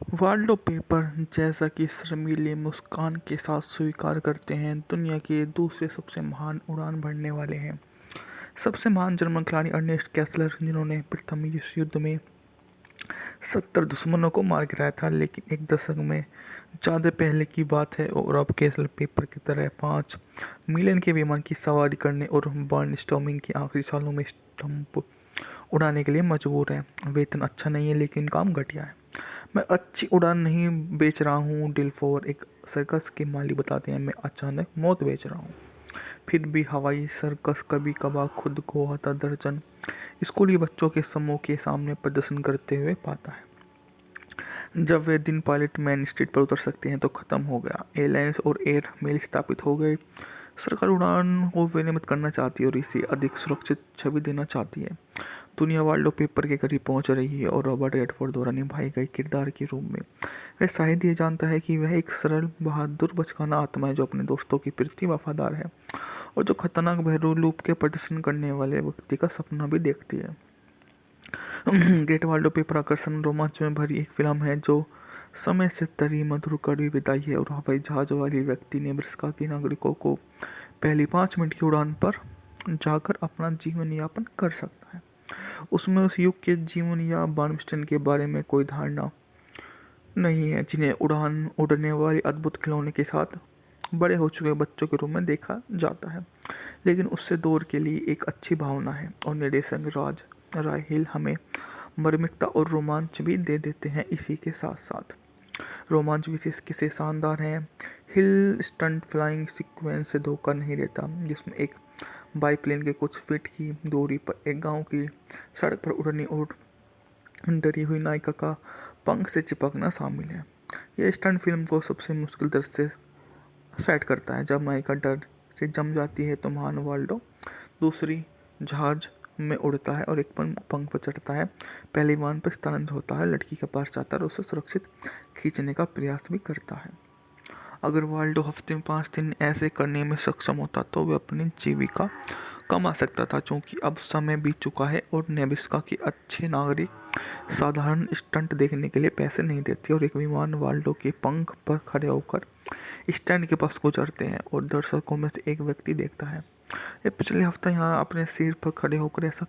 Waldo paper, जैसा कि शर्मीली मुस्कान के साथ स्वीकार करते हैं, दुनिया के दूसरे सबसे महान उड़ान भरने वाले हैं। सबसे महान जर्मन खिलाड़ी अर्नेस्ट कैसलर, जिन्होंने प्रथम विश्व युद्ध में 70 दुश्मनों को मार गिराया था, लेकिन एक दशक में ज़्यादा पहले की बात है। और अब कैसलर पेपर की तरह 5 मिलियन के विमान की सवारी करने और बर्नस्टॉर्मिंग के आखिरी सालों में स्टंप उड़ाने के लिए मजबूर है। वेतन अच्छा नहीं है, लेकिन काम घटिया है। मैं अच्छी उड़ान नहीं बेच रहा हूँ, डिल्फोर, एक सर्कस के मालिक बताते हैं। मैं अचानक मौत बेच रहा हूँ। फिर भी हवाई सर्कस कभी कभार खुद को आधा दर्जन स्कूली बच्चों के समूह के सामने प्रदर्शन करते हुए पाता है। जब वे दिन पायलट मेन स्ट्रीट पर उतर सकते हैं तो खत्म हो गया। एयरलाइंस और एयर मेल स्थापित हो गए। सरकार उड़ान को विनियमित करना चाहती है और इसे अधिक सुरक्षित छवि देना चाहती है। दुनिया वाल्डो पेपर के करीब पहुंच रही है और रॉबर्ट रेडफोर्ड द्वारा निभाए गए किरदार के रूप में वह शायद ये जानता है कि वह एक सरल, बहादुर, बचकाना आत्मा है जो अपने दोस्तों के प्रति वफादार है और जो खतरनाक बहरूलूप के प्रदर्शन करने वाले व्यक्ति का सपना भी देखती है। ग्रेट वाल्डो पेपर आकर्षण रोमांच में भरी एक फिल्म है जो समय से तरी मधुर कड़वी विदाई है। और हवाई जहाज वाले व्यक्ति ने ब्रिस्का के नागरिकों को पहली 5 मिनट की उड़ान पर जाकर अपना जीवन यापन कर सकता है। उसमें उस युग के जीवन या बार्नस्टन के बारे में कोई धारणा नहीं है, जिन्हें उड़ने वाले अद्भुत खिलौने के साथ बड़े हो चुके बच्चों के रूप में देखा जाता है। लेकिन उससे दूर के लिए एक अच्छी भावना है। और निर्देशक राज राय हिल हमें मार्मिकता और रोमांच भी दे देते हैं। इसी के साथ साथ रोमांच विशेष किसे शानदार है। हिल स्टंट फ्लाइंग सीक्वेंस से धोखा नहीं देता, जिसमें एक बाईप्लेन के कुछ फीट की दूरी पर एक गांव की सड़क पर उड़ने और डरी हुई नायिका का पंख से चिपकना शामिल है। यह स्टंट फिल्म को सबसे मुश्किल दृश्य सेट करता है। जब नायिका डर से जम जाती है तो महान वाल्डो दूसरी जहाज में उड़ता है और एक पंख पर चढ़ता है। पहले विमान पर स्थानांतरित होता है, लड़की के पास जाता है और उसे सुरक्षित खींचने का प्रयास भी करता है। अगर वाल्डो हफ्ते में 5 दिन ऐसे करने में सक्षम होता तो वह अपनी जीविका कमा सकता था। क्योंकि अब समय बीत चुका है और नेब्रास्का के अच्छे नागरिक साधारण स्टंट देखने के लिए पैसे नहीं देते और एक विमान वाल्डो के पंख पर खड़े होकर स्टैंड के पास गुजरते हैं और दर्शकों में से एक व्यक्ति देखता है। ये पिछले हफ्ते यहाँ अपने सिर पर खड़े होकर ऐसा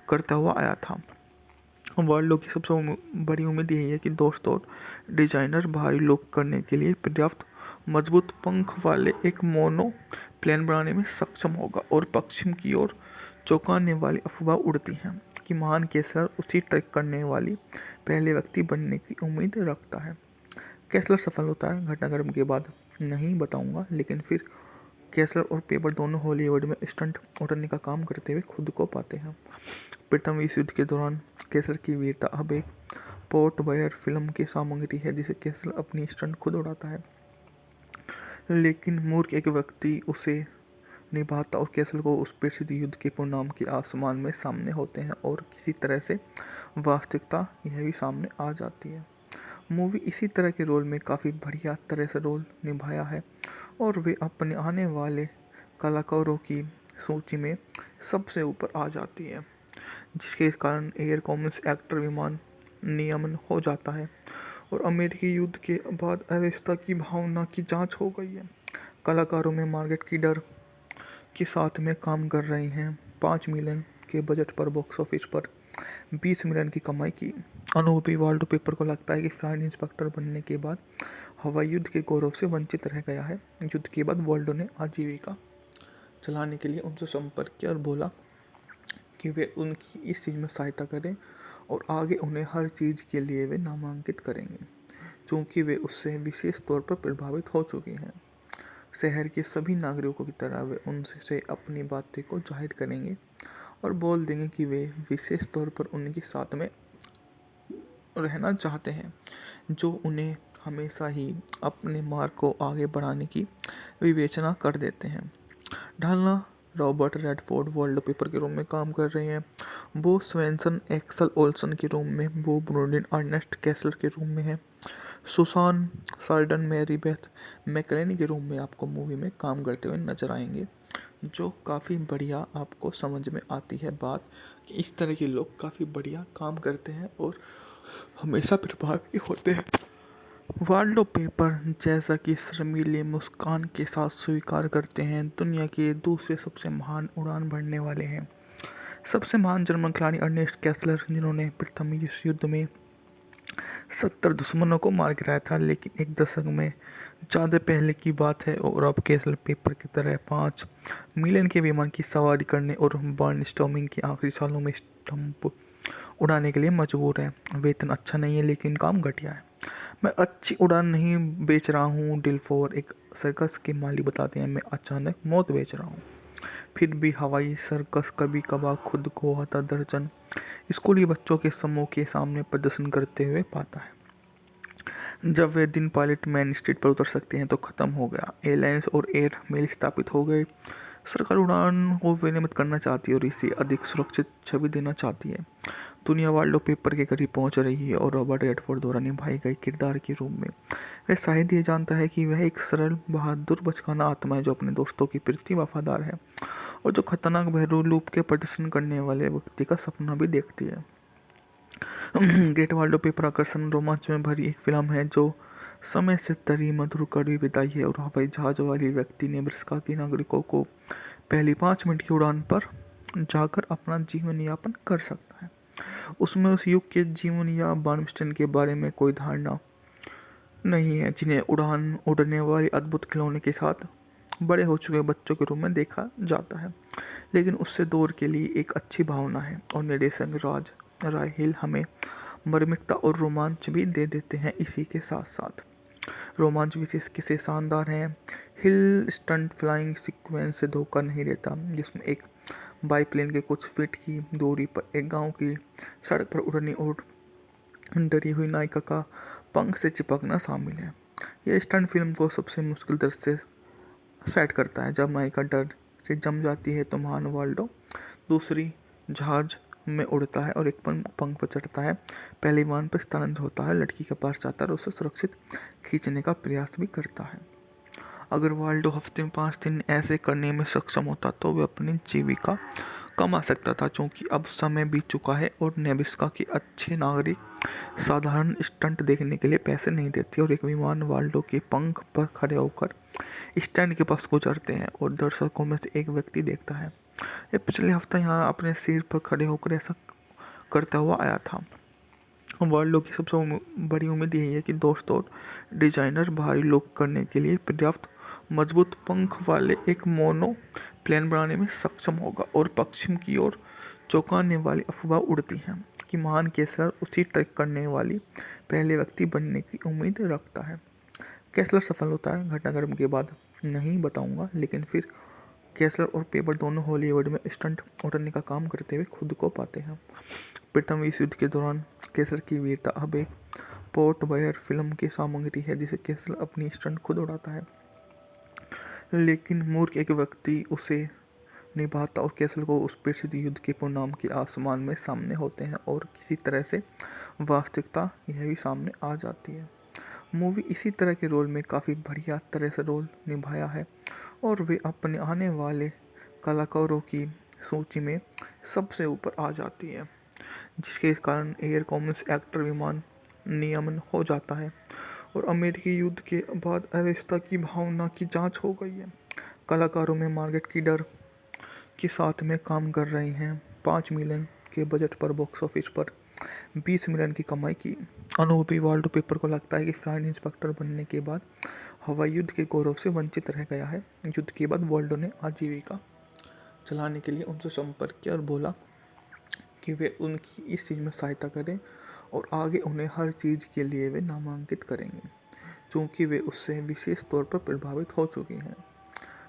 करता हुआ आया था। वाल्डो की सबसे बड़ी उम्मीद यही है कि दोस्त और डिजाइनर भारी लोग करने के लिए पर्याप्त मजबूत पंख वाले एक मोनो प्लेन बनाने में सक्षम होगा। और पश्चिम की ओर चौंकाने वाली अफवाह उड़ती है कि महान कैसलर उसी ट्रैक करने वाली पहले व्यक्ति बनने की उम्मीद रखता है। कैसलर सफल होता है घटनाक्रम के बाद नहीं बताऊंगा, लेकिन फिर कैसलर और पेपर दोनों हॉलीवुड में स्टंट उड़ने का काम करते हुए खुद को पाते हैं। प्रथम विश्व युद्ध के दौरान कैसलर की वीरता अब एक पोर्ट बयर फिल्म की सामग्री है, जिसे कैसलर अपनी स्टंट खुद उड़ाता है, लेकिन मूर्ख एक व्यक्ति उसे निभाता और कैसलर को उस प्रसिद्ध युद्ध के परिणाम के आसमान में सामने होते हैं और किसी तरह से वास्तविकता यह भी सामने आ जाती है। मूवी इसी तरह के रोल में काफ़ी बढ़िया तरह से रोल निभाया है और वे अपने आने वाले कलाकारों की सूची में सबसे ऊपर आ जाती है, जिसके कारण एयर कॉमर्स एक्टर विमान नियमन हो जाता है और अमेरिकी युद्ध के बाद अव्यवस्था की भावना की जांच हो गई है। कलाकारों में मार्गरेट कीडर के साथ में काम कर रहे हैं। 5 मिलियन के बजट पर बॉक्स ऑफिस पर 20 मिलियन की कमाई की। अनुभवी वाल्डो पेपर को लगता है कि फ्लाइट इंस्पेक्टर बनने के बाद हवाई युद्ध के गौरव से वंचित रह गया है। युद्ध के बाद वाल्डो ने आजीविका चलाने के लिए उनसे संपर्क किया और बोला कि वे उनकी इस चीज़ में सहायता करें और आगे उन्हें हर चीज़ के लिए वे नामांकित करेंगे, क्योंकि वे उससे विशेष तौर पर प्रभावित हो चुके हैं। शहर के सभी नागरिकों की तरह वे उनसे अपनी बातें को जाहिर करेंगे और बोल देंगे कि वे विशेष तौर पर उनके साथ में रहना चाहते हैं, जो उन्हें हमेशा ही अपने मार्ग को आगे बढ़ाने की विवेचना कर देते हैं। ढालना रॉबर्ट रेडफोर्ड वाल्डो पेपर के रूप में काम कर रहे हैं। बो स्वेंसन एक्सल ओल्सन के रूप में, बो ब्रोडिन अर्नेस्ट कैसलर के रूप में है। सुसान सार्डन मैरी बेथ मैकलेनी के रूप में आपको मूवी में काम करते हुए नजर आएंगे, जो काफ़ी बढ़िया आपको समझ में आती है बात कि इस तरह के लोग काफ़ी बढ़िया काम करते हैं और हमेशा प्रभावी होते हैं। वॉलपेपर जैसा कि शर्मीले मुस्कान के साथ स्वीकार करते हैं, दुनिया के दूसरे सबसे महान उड़ान भरने वाले हैं। सबसे महान जर्मन खिलाड़ी अर्नेस्ट कैसलर, जिन्होंने प्रथम विश्व युद्ध में 70 दुश्मनों को मार गिराया था, लेकिन एक दशक में ज़्यादा पहले की बात है। और अब कैसल पेपर की तरह 5 मिलियन के विमान की सवारी करने और बर्नस्टॉर्मिंग के आखिरी सालों में स्टंप उड़ाने के लिए मजबूर है। वेतन अच्छा नहीं है, लेकिन काम घटिया है। मैं अच्छी उड़ान नहीं बेच रहा हूँ, डिलफोर एक सर्कस के माली बताते हैं। मैं अचानक मौत बेच रहा हूँ। फिर भी हवाई सर्कस कभी कभार खुद को हता दर्जन स्कूली बच्चों के समूह के सामने प्रदर्शन करते हुए पाता है। जब वे दिन पायलट मेन स्ट्रीट पर उतर सकते हैं तो ख़त्म हो गया। एयरलाइंस और एयर मेल स्थापित हो गए। सरकार उड़ान को विनियमित करना चाहती है और इसे अधिक सुरक्षित छवि देना चाहती है। दुनिया वॉलपेपर के करीब पहुंच रही है और रॉबर्ट रेडफोर्ड द्वारा निभाई गई किरदार के रूप में वह शायद ये जानता है कि वह एक सरल, बहादुर, बचकाना आत्मा है जो अपने दोस्तों के प्रति वफादार है और जो खतरनाक बहरू लूप के प्रदर्शन करने वाले व्यक्ति का सपना भी देखती है। ग्रेट वॉलपेपर आकर्षण रोमांच में भरी एक फिल्म है जो समय से तरी मधुर कड़वी विदाई है और हवाई जहाज वाली व्यक्ति नेब्रास्का के नागरिकों को पहली 5 मिनट की उड़ान पर जाकर अपना जीवन यापन कर सकता है। उसमें उस युग के जीवन या बार्नस्टाइन के बारे में कोई धारणा नहीं है, जिन्हें उड़ने वाले अद्भुत खिलौने के साथ बड़े हो चुके बच्चों के रूप में देखा जाता है। लेकिन उससे दौर के लिए एक अच्छी भावना है और निर्देशक राज राय हिल हमें मार्मिकता और रोमांच भी दे देते हैं। इसी के साथ साथ रोमांच विशेष किसे शानदार हैं। हिल स्टंट फ्लाइंग सीक्वेंस से धोखा नहीं देता, जिसमें एक बाईप्लेन के कुछ फीट की दूरी पर एक गांव की सड़क पर उड़ने और डरी हुई नायिका का पंख से चिपकना शामिल है। यह स्टंट फिल्म को सबसे मुश्किल दृश्य से सेट करता है। जब नायिका डर से जम जाती है तो महान वाल्डो दूसरी जहाज में उड़ता है और एक पंख पर चढ़ता है। पहले विमान पर स्थानांतरित होता है, लड़की के पास जाता है और उसे सुरक्षित खींचने का प्रयास भी करता है। अगर वाल्डो हफ्ते में 5 दिन ऐसे करने में सक्षम होता तो वह अपनी जीविका कमा सकता था। क्योंकि अब समय बीत चुका है और नेब्रास्का के अच्छे नागरिक साधारण स्टंट देखने के लिए पैसे नहीं देते और एक विमान वाल्डो के पंख पर खड़े होकर स्टैंड के पास गुजरते हैं और दर्शकों में से एक व्यक्ति देखता है। ये पिछले हफ्ते यहाँ अपने सिर पर खड़े होकर ऐसा करता हुआ आया था। वाल्डो की सबसे बड़ी उम्मीद यही है कि दोस्त और डिजाइनर भारी लोग करने के लिए पर्याप्त मजबूत पंख वाले एक मोनो प्लेन बनाने में सक्षम होगा। और पश्चिम की ओर चौंकाने वाली अफवाह उड़ती है कि महान कैसलर उसी ट्रैक करने वाली पहले व्यक्ति बनने की उम्मीद रखता है। कैसलर सफल होता है, घटनाक्रम के बाद नहीं बताऊंगा, लेकिन फिर कैसलर और पेपर दोनों हॉलीवुड में स्टंट उड़ने का काम करते हुए खुद को पाते हैं। प्रथम विश्व युद्ध के दौरान कैसलर की वीरता अब एक पोर्ट बयर फिल्म की सामग्री है, जिसे कैसलर अपनी स्टंट खुद उड़ाता है, लेकिन मूर्ख एक व्यक्ति उसे निभाता और कैसलर को उस प्रसिद्ध युद्ध के परिणाम के आसमान में सामने होते हैं और किसी तरह से वास्तविकता यह भी सामने आ जाती है। मूवी इसी तरह के रोल में काफ़ी बढ़िया तरह से रोल निभाया है और वे अपने आने वाले कलाकारों की सूची में सबसे ऊपर आ जाती है, जिसके कारण एयर कॉमर्स एक्टर विमान नियमन हो जाता है और अमेरिकी युद्ध के बाद अव्यवस्था की भावना की जांच हो गई है। कलाकारों में मार्गरेट कीडर के साथ में काम कर रहे हैं। 5 मिलियन के बजट पर बॉक्स ऑफिस पर 20 मिलियन की कमाई की। अनुभवी वॉलपेपर को लगता है कि फ्लाइट इंस्पेक्टर बनने के बाद हवाई युद्ध के गौरव से वंचित रह गया है। युद्ध के बाद वाल्डो ने आजीविका चलाने के लिए उनसे संपर्क किया और बोला कि वे उनकी इस चीज़ में सहायता करें और आगे उन्हें हर चीज़ के लिए वे नामांकित करेंगे, क्योंकि वे उससे विशेष तौर पर प्रभावित हो चुके हैं।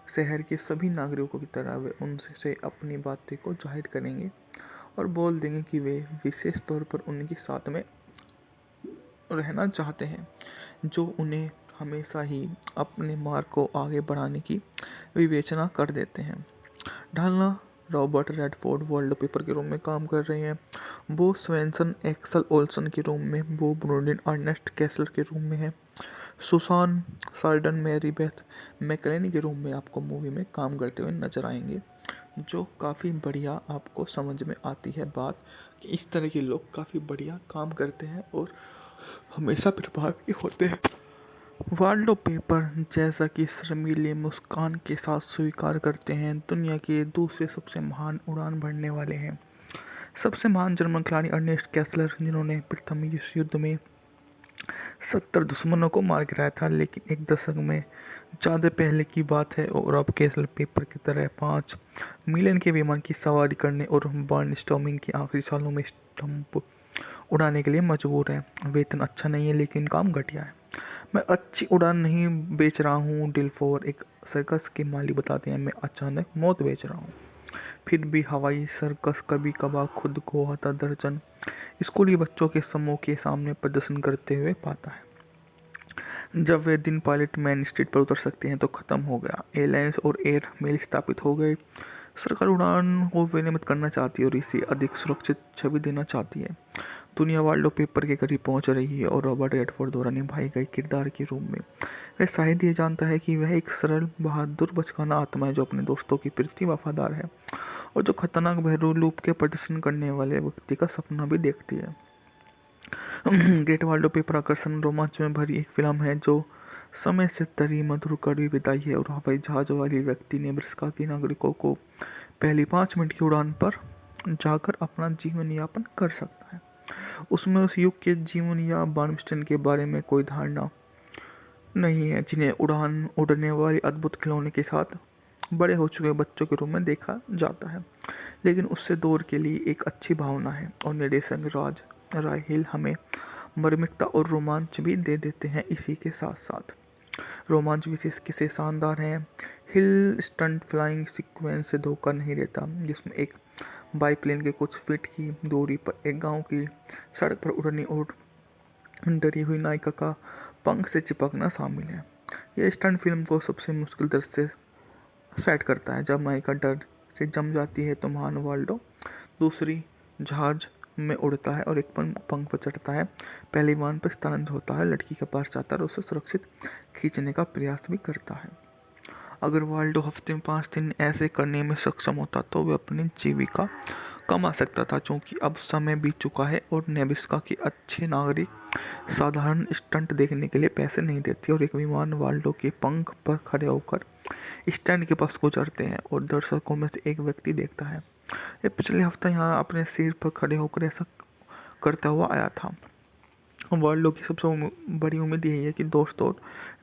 शहर के सभी नागरिकों की तरह वे उनसे अपनी बातें को जाहिर करेंगे और बोल देंगे कि वे विशेष तौर पर उनके साथ में रहना चाहते हैं, जो उन्हें हमेशा ही अपने मार्ग को आगे बढ़ाने की विवेचना कर देते हैं। ढालना रॉबर्ट रेडफोर्ड वॉलपेपर के रूप में काम कर रहे हैं। बो स्वेंसन एक्सल ओल्सन के रूप में, बो ब्रोडिन अर्नेस्ट कैसलर के रूप में है। सुसान सार्डन मैरी बेथ मैकलेनी के रूप में आपको मूवी में काम करते हुए नजर आएंगे। जो काफ़ी बढ़िया आपको समझ में आती है बात कि इस तरह के लोग काफ़ी बढ़िया काम करते हैं और हमेशा प्रभावी होते हैं। वाल्डो पेपर जैसा कि शर्मीले मुस्कान के साथ स्वीकार करते हैं, दुनिया के दूसरे सबसे महान उड़ान भरने वाले हैं। सबसे महान जर्मन खिलाड़ी अर्नेस्ट कैसलर, जिन्होंने प्रथम विश्व युद्ध में 70 दुश्मनों को मार गिराया था, लेकिन एक दशक में ज़्यादा पहले की बात है और अब कैसल पेपर की तरह 5 मिलियन के विमान की सवारी करने और बर्नस्टॉर्मिंग के आखिरी सालों में स्टंप उड़ाने के लिए मजबूर है। वेतन अच्छा नहीं है लेकिन काम घटिया है। मैं अच्छी उड़ान नहीं बेच रहा हूँ, डिल्फोर एक सर्कस के माली बताते हैं। मैं अचानक मौत बेच रहा हूँ। फिर भी हवाई सर्कस कभी कभार खुद को हता दर्जन स्कूली बच्चों के समूह के सामने प्रदर्शन करते हुए पाता है। जब वे दिन पायलट मेन स्ट्रीट पर उतर सकते हैं तो ख़त्म हो गया। एयरलाइंस और एयर मेल स्थापित हो गए। सरकार उड़ान को विनियमित करना चाहती है और इसे अधिक सुरक्षित छवि देना चाहती है। दुनिया वाल्डो पेपर के करीब पहुंच रही है और रॉबर्ट रेडफोर्ड द्वारा निभाए गए किरदार के रूप में वह शायद ये जानता है कि वह एक सरल बहादुर बचकाना आत्मा है जो अपने दोस्तों के प्रति वफादार है और जो खतरनाक बहरू लूप के प्रदर्शन करने वाले व्यक्ति का सपना भी देखती है। ग्रेट वाल्डो पेपर आकर्षण रोमांच में भरी एक फिल्म है जो समय से तरी मधुर कड़वी विदाई है और हवाई जहाज वाली व्यक्ति नेब्रास्का के नागरिकों को पहली 5 मिनट की उड़ान पर जाकर अपना जीवन यापन कर सकता है। उसमें उस युग के जीवन या बार्नस्टाइन के बारे में कोई धारणा नहीं है जिन्हें उड़ने वाले अद्भुत खिलौने के साथ बड़े हो चुके बच्चों के रूप में देखा जाता है, लेकिन उससे दौर के लिए एक अच्छी भावना है। और निर्देशक राज राय हिल हमें मार्मिकता और रोमांच भी दे देते हैं। इसी के साथ साथ रोमांच विशेष किसे शानदार हैं। हिल स्टंट फ्लाइंग सीक्वेंस से धोखा नहीं देता, जिसमें एक बाईप्लेन के कुछ फीट की दूरी पर एक गांव की सड़क पर उड़ने और डरी हुई नायिका का पंख से चिपकना शामिल है। यह स्टंट फिल्म को सबसे मुश्किल दृश्य से सेट करता है। जब नायिका डर से जम जाती है तो महान वाल्डो दूसरी जहाज में उड़ता है और एक पंख पर चढ़ता है। पहले विमान पर स्थानांतरित होता है, लड़की के पास जाता है और उसे सुरक्षित खींचने का प्रयास भी करता है। अगर वाल्डो हफ्ते में 5 दिन ऐसे करने में सक्षम होता तो वह अपनी जीविका कमा सकता था। क्योंकि अब समय बीत चुका है और नेब्रास्का के अच्छे नागरिक साधारण स्टंट देखने के लिए पैसे नहीं देते और एक विमान वाल्डो के पंख पर खड़े होकर स्टैंड के पास गुजरते हैं और दर्शकों में से एक व्यक्ति देखता है। ये पिछले हफ्ते यहाँ अपने सिर पर खड़े होकर ऐसा करता हुआ आया था। वाल्डो की सबसे बड़ी उम्मीद यही है कि दोस्त और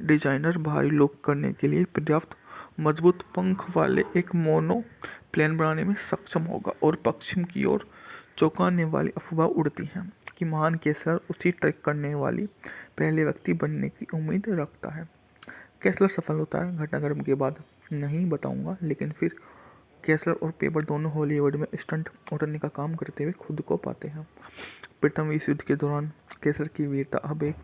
डिजाइनर भारी लोग करने के लिए पर्याप्त मजबूत पंख वाले एक मोनो प्लेन बनाने में सक्षम होगा। और पश्चिम की ओर चौंकाने वाली अफवाह उड़ती है कि महान कैसलर उसी ट्रैक करने वाली पहले व्यक्ति बनने की उम्मीद रखता है। कैसलर सफल होता है घटनाक्रम के बाद नहीं बताऊंगा, लेकिन फिर कैसलर और पेपर दोनों हॉलीवुड में स्टंट उड़ने का काम करते हुए खुद को पाते हैं। प्रथम विश्व युद्ध के दौरान कैसलर की वीरता अब एक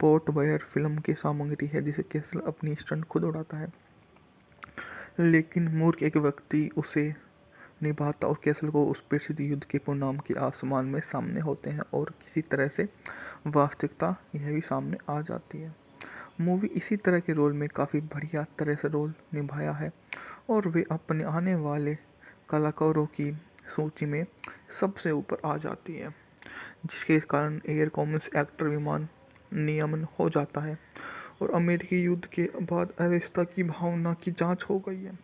पोर्ट बयर फिल्म की सामग्री है जिसे कैसलर अपनी स्टंट खुद उड़ाता है, लेकिन मूर्ख एक व्यक्ति उसे निभाता और कैसलर को उस प्रसिद्ध युद्ध के परिणाम के आसमान में सामने होते हैं और किसी तरह से वास्तविकता यह भी सामने आ जाती है। मूवी इसी तरह के रोल में काफ़ी बढ़िया तरह से रोल निभाया है और वे अपने आने वाले कलाकारों की सूची में सबसे ऊपर आ जाती है, जिसके कारण एयर कॉमर्स एक्टर विमान नियमन हो जाता है और अमेरिकी युद्ध के बाद अव्यवस्था की भावना की जांच हो गई है।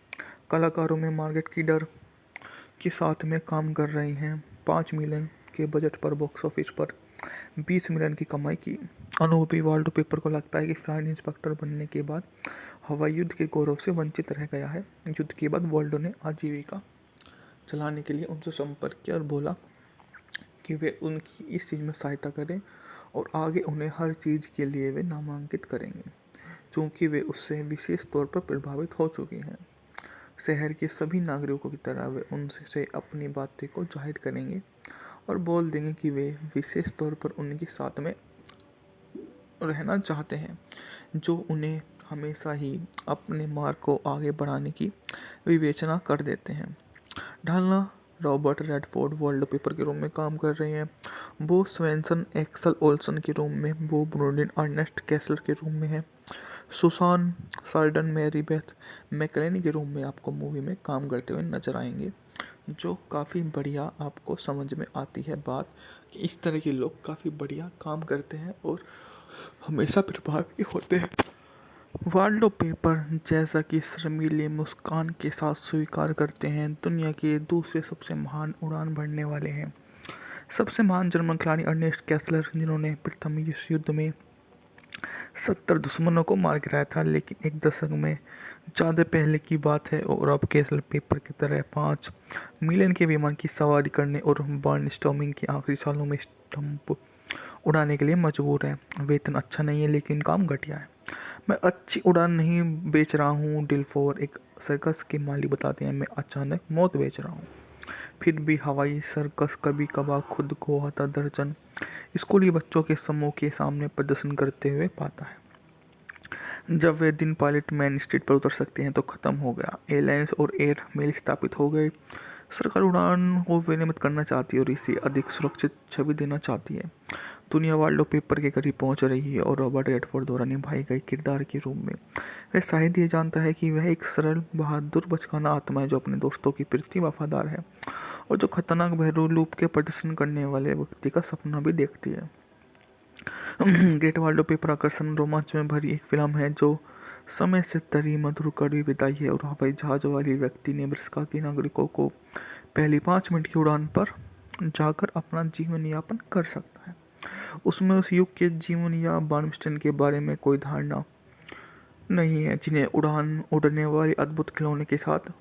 कलाकारों में मार्गरेट कीडर के साथ में काम कर रहे हैं। 5 मिलियन के बजट पर बॉक्स ऑफिस पर 20 मिलियन की कमाई की। अनुभवी वाल्डो पेपर को लगता है कि फ्लाइट इंस्पेक्टर बनने के बाद हवाई युद्ध के गौरव से वंचित रह गया है। युद्ध के बाद वाल्डो ने आजीविका चलाने के लिए उनसे संपर्क किया और बोला कि वे उनकी इस चीज़ में सहायता करें और आगे उन्हें हर चीज़ के लिए वे नामांकित करेंगे, क्योंकि वे उससे विशेष तौर पर प्रभावित हो चुके हैं। शहर के सभी नागरिकों की तरह वे उनसे अपनी बातें को जाहिर करेंगे और बोल देंगे कि वे विशेष तौर पर उनके साथ में रहना चाहते हैं, जो उन्हें हमेशा ही अपने मार्ग को आगे बढ़ाने की विवेचना कर देते हैं। ढालना रॉबर्ट रेडफोर्ड वाल्डो पेपर के रूप में काम कर रहे हैं। बो स्वेंसन एक्सल ओल्सन के रूप में, बो ब्रोडिन अर्नेस्ट कैसलर के रूप में है। सुसान सार्डन मैरी बेथ मैकलेनी के रूम में आपको मूवी में काम करते हुए नजर आएंगे, जो काफ़ी बढ़िया आपको समझ में आती है बात कि इस तरह के लोग काफ़ी बढ़िया काम करते हैं और हमेशा प्रभावी होते हैं। वाल्डो पेपर जैसा कि शर्मीली मुस्कान के साथ स्वीकार करते हैं, दुनिया के दूसरे सबसे महान उड़ान भरने वाले हैं। सबसे महान जर्मन खिलाड़ी अर्नेस्ट कैसलर, जिन्होंने प्रथम विश्व युद्ध में 70 दुश्मनों को मार गिराया था, लेकिन एक दशक में ज़्यादा पहले की बात है और अब कैसल पेपर की तरह 5 मिलियन के विमान की सवारी करने और बर्नस्टॉर्मिंग के आखिरी सालों में स्टंप उड़ाने के लिए मजबूर है। वेतन अच्छा नहीं है लेकिन काम घटिया है। मैं अच्छी उड़ान नहीं बेच रहा हूँ, डिल्फोर एक सर्कस के माली बताते हैं, मैं अचानक मौत बेच रहा हूँ। फिर भी हवाई सर्कस कभी कभार खुद को आता दर्जन स्कूली बच्चों के समूह के सामने प्रदर्शन करते हुए पाता है। जब वे दिन पायलट मेन स्ट्रीट पर उतर सकते हैं तो ख़त्म हो गया। एयरलाइंस और एयर मेल स्थापित हो गए। सरकार उड़ान को विनियमित करना चाहती है और इसे अधिक सुरक्षित छवि देना चाहती है। दुनिया वाल्डो पेपर के करीब पहुंच रही है और रॉबर्ट रेडफोर्ड द्वारा निभाए गए किरदार के रूप में वह शायद ये जानता है कि वह एक सरल बहादुर बचकाना आत्मा है जो अपने दोस्तों के प्रति वफादार है और जो खतरनाक बहरू लूप के प्रदर्शन करने वाले व्यक्ति का सपना भी देखती है। ग्रेट वाल्डो पेपर आकर्षण रोमांच में भरी एक फिल्म है जो समय से तरी मधुर कड़वी विदाई है और हवाई जहाज वाली व्यक्ति नेब्रास्का के नागरिकों को पहली 5 मिनट की उड़ान पर जाकर अपना जीवन यापन कर सकता है। उसमें उस युग के जीवन या बार्नस्टाइन के बारे में कोई धारणा नहीं है, जिन्हें उड़ने वाले अद्भुत खिलौने के साथ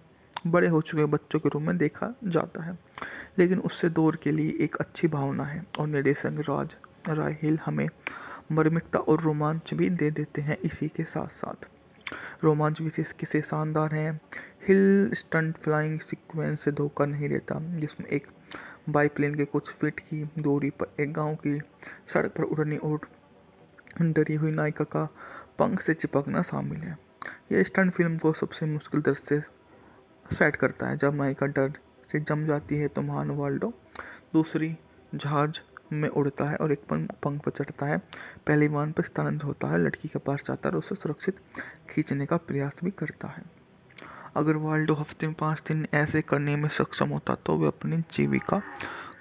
बड़े हो चुके बच्चों के रूप में देखा जाता है, लेकिन उससे दौर के लिए एक अच्छी भावना है। और निर्देशक राज राय हिल हमें मार्मिकता और रोमांच भी दे देते हैं। इसी के साथ साथ रोमांच विशेष किसे शानदार हैं। हिल स्टंट फ्लाइंग सीक्वेंस से धोखा नहीं देता, जिसमें एक बाईप्लेन के कुछ फीट की दूरी पर एक गांव की सड़क पर उड़ने और डरी हुई नायिका का पंख से चिपकना शामिल है। यह स्टंट फिल्म को सबसे मुश्किल दृश्य से सेट करता है। जब नायिका डर से जम जाती है तो महान वाल्डो दूसरी जहाज में उड़ता है और एक पंख पर चढ़ता है, पहले विमान पर स्थानांतरित होता है, लड़की के पास जाता है और उसे सुरक्षित खींचने का प्रयास भी करता है। अगर वाल्डो हफ्ते में 5 दिन ऐसे करने में सक्षम होता तो वह अपनी जीविका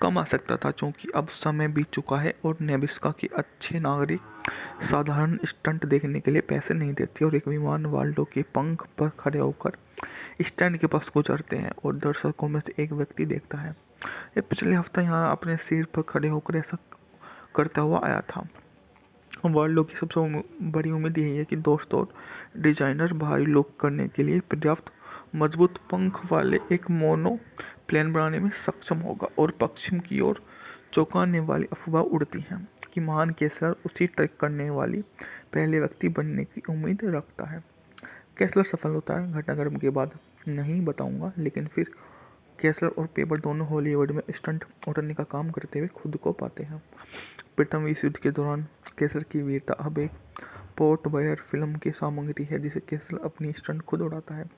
कमा सकता था, क्योंकि अब समय बीत चुका है और नेब्रास्का के अच्छे नागरिक साधारण स्टंट देखने के लिए पैसे नहीं देते और एक विमान वाल्डो के पंख पर खड़े होकर स्टैंड के पास गुजरते हैं और दर्शकों में से एक व्यक्ति देखता है। ये पिछले हफ्ते यहाँ अपने सिर पर खड़े होकर ऐसा करता हुआ आया था। वाल्डो की सबसे बड़ी उम्मीद यही है कि दोस्त और डिजाइनर भारी लुक करने के लिए पर्याप्त मजबूत पंख वाले एक मोनो प्लेन बनाने में सक्षम होगा। और पश्चिम की ओर चौंकाने वाली अफवाह उड़ती है कि महान कैसलर उसी ट्रैक करने वाली पहले व्यक्ति बनने की उम्मीद रखता है। कैसलर सफल होता है, घटनाक्रम के बाद नहीं बताऊंगा, लेकिन फिर कैसलर और पेपर दोनों हॉलीवुड में स्टंट उड़ने का काम करते हुए खुद को पाते हैं। प्रथम विश्व युद्ध के दौरान कैसलर की वीरता अब एक पोर्ट बायर फिल्म की सामग्री है, जिसे कैसलर अपनी स्टंट खुद उड़ाता है,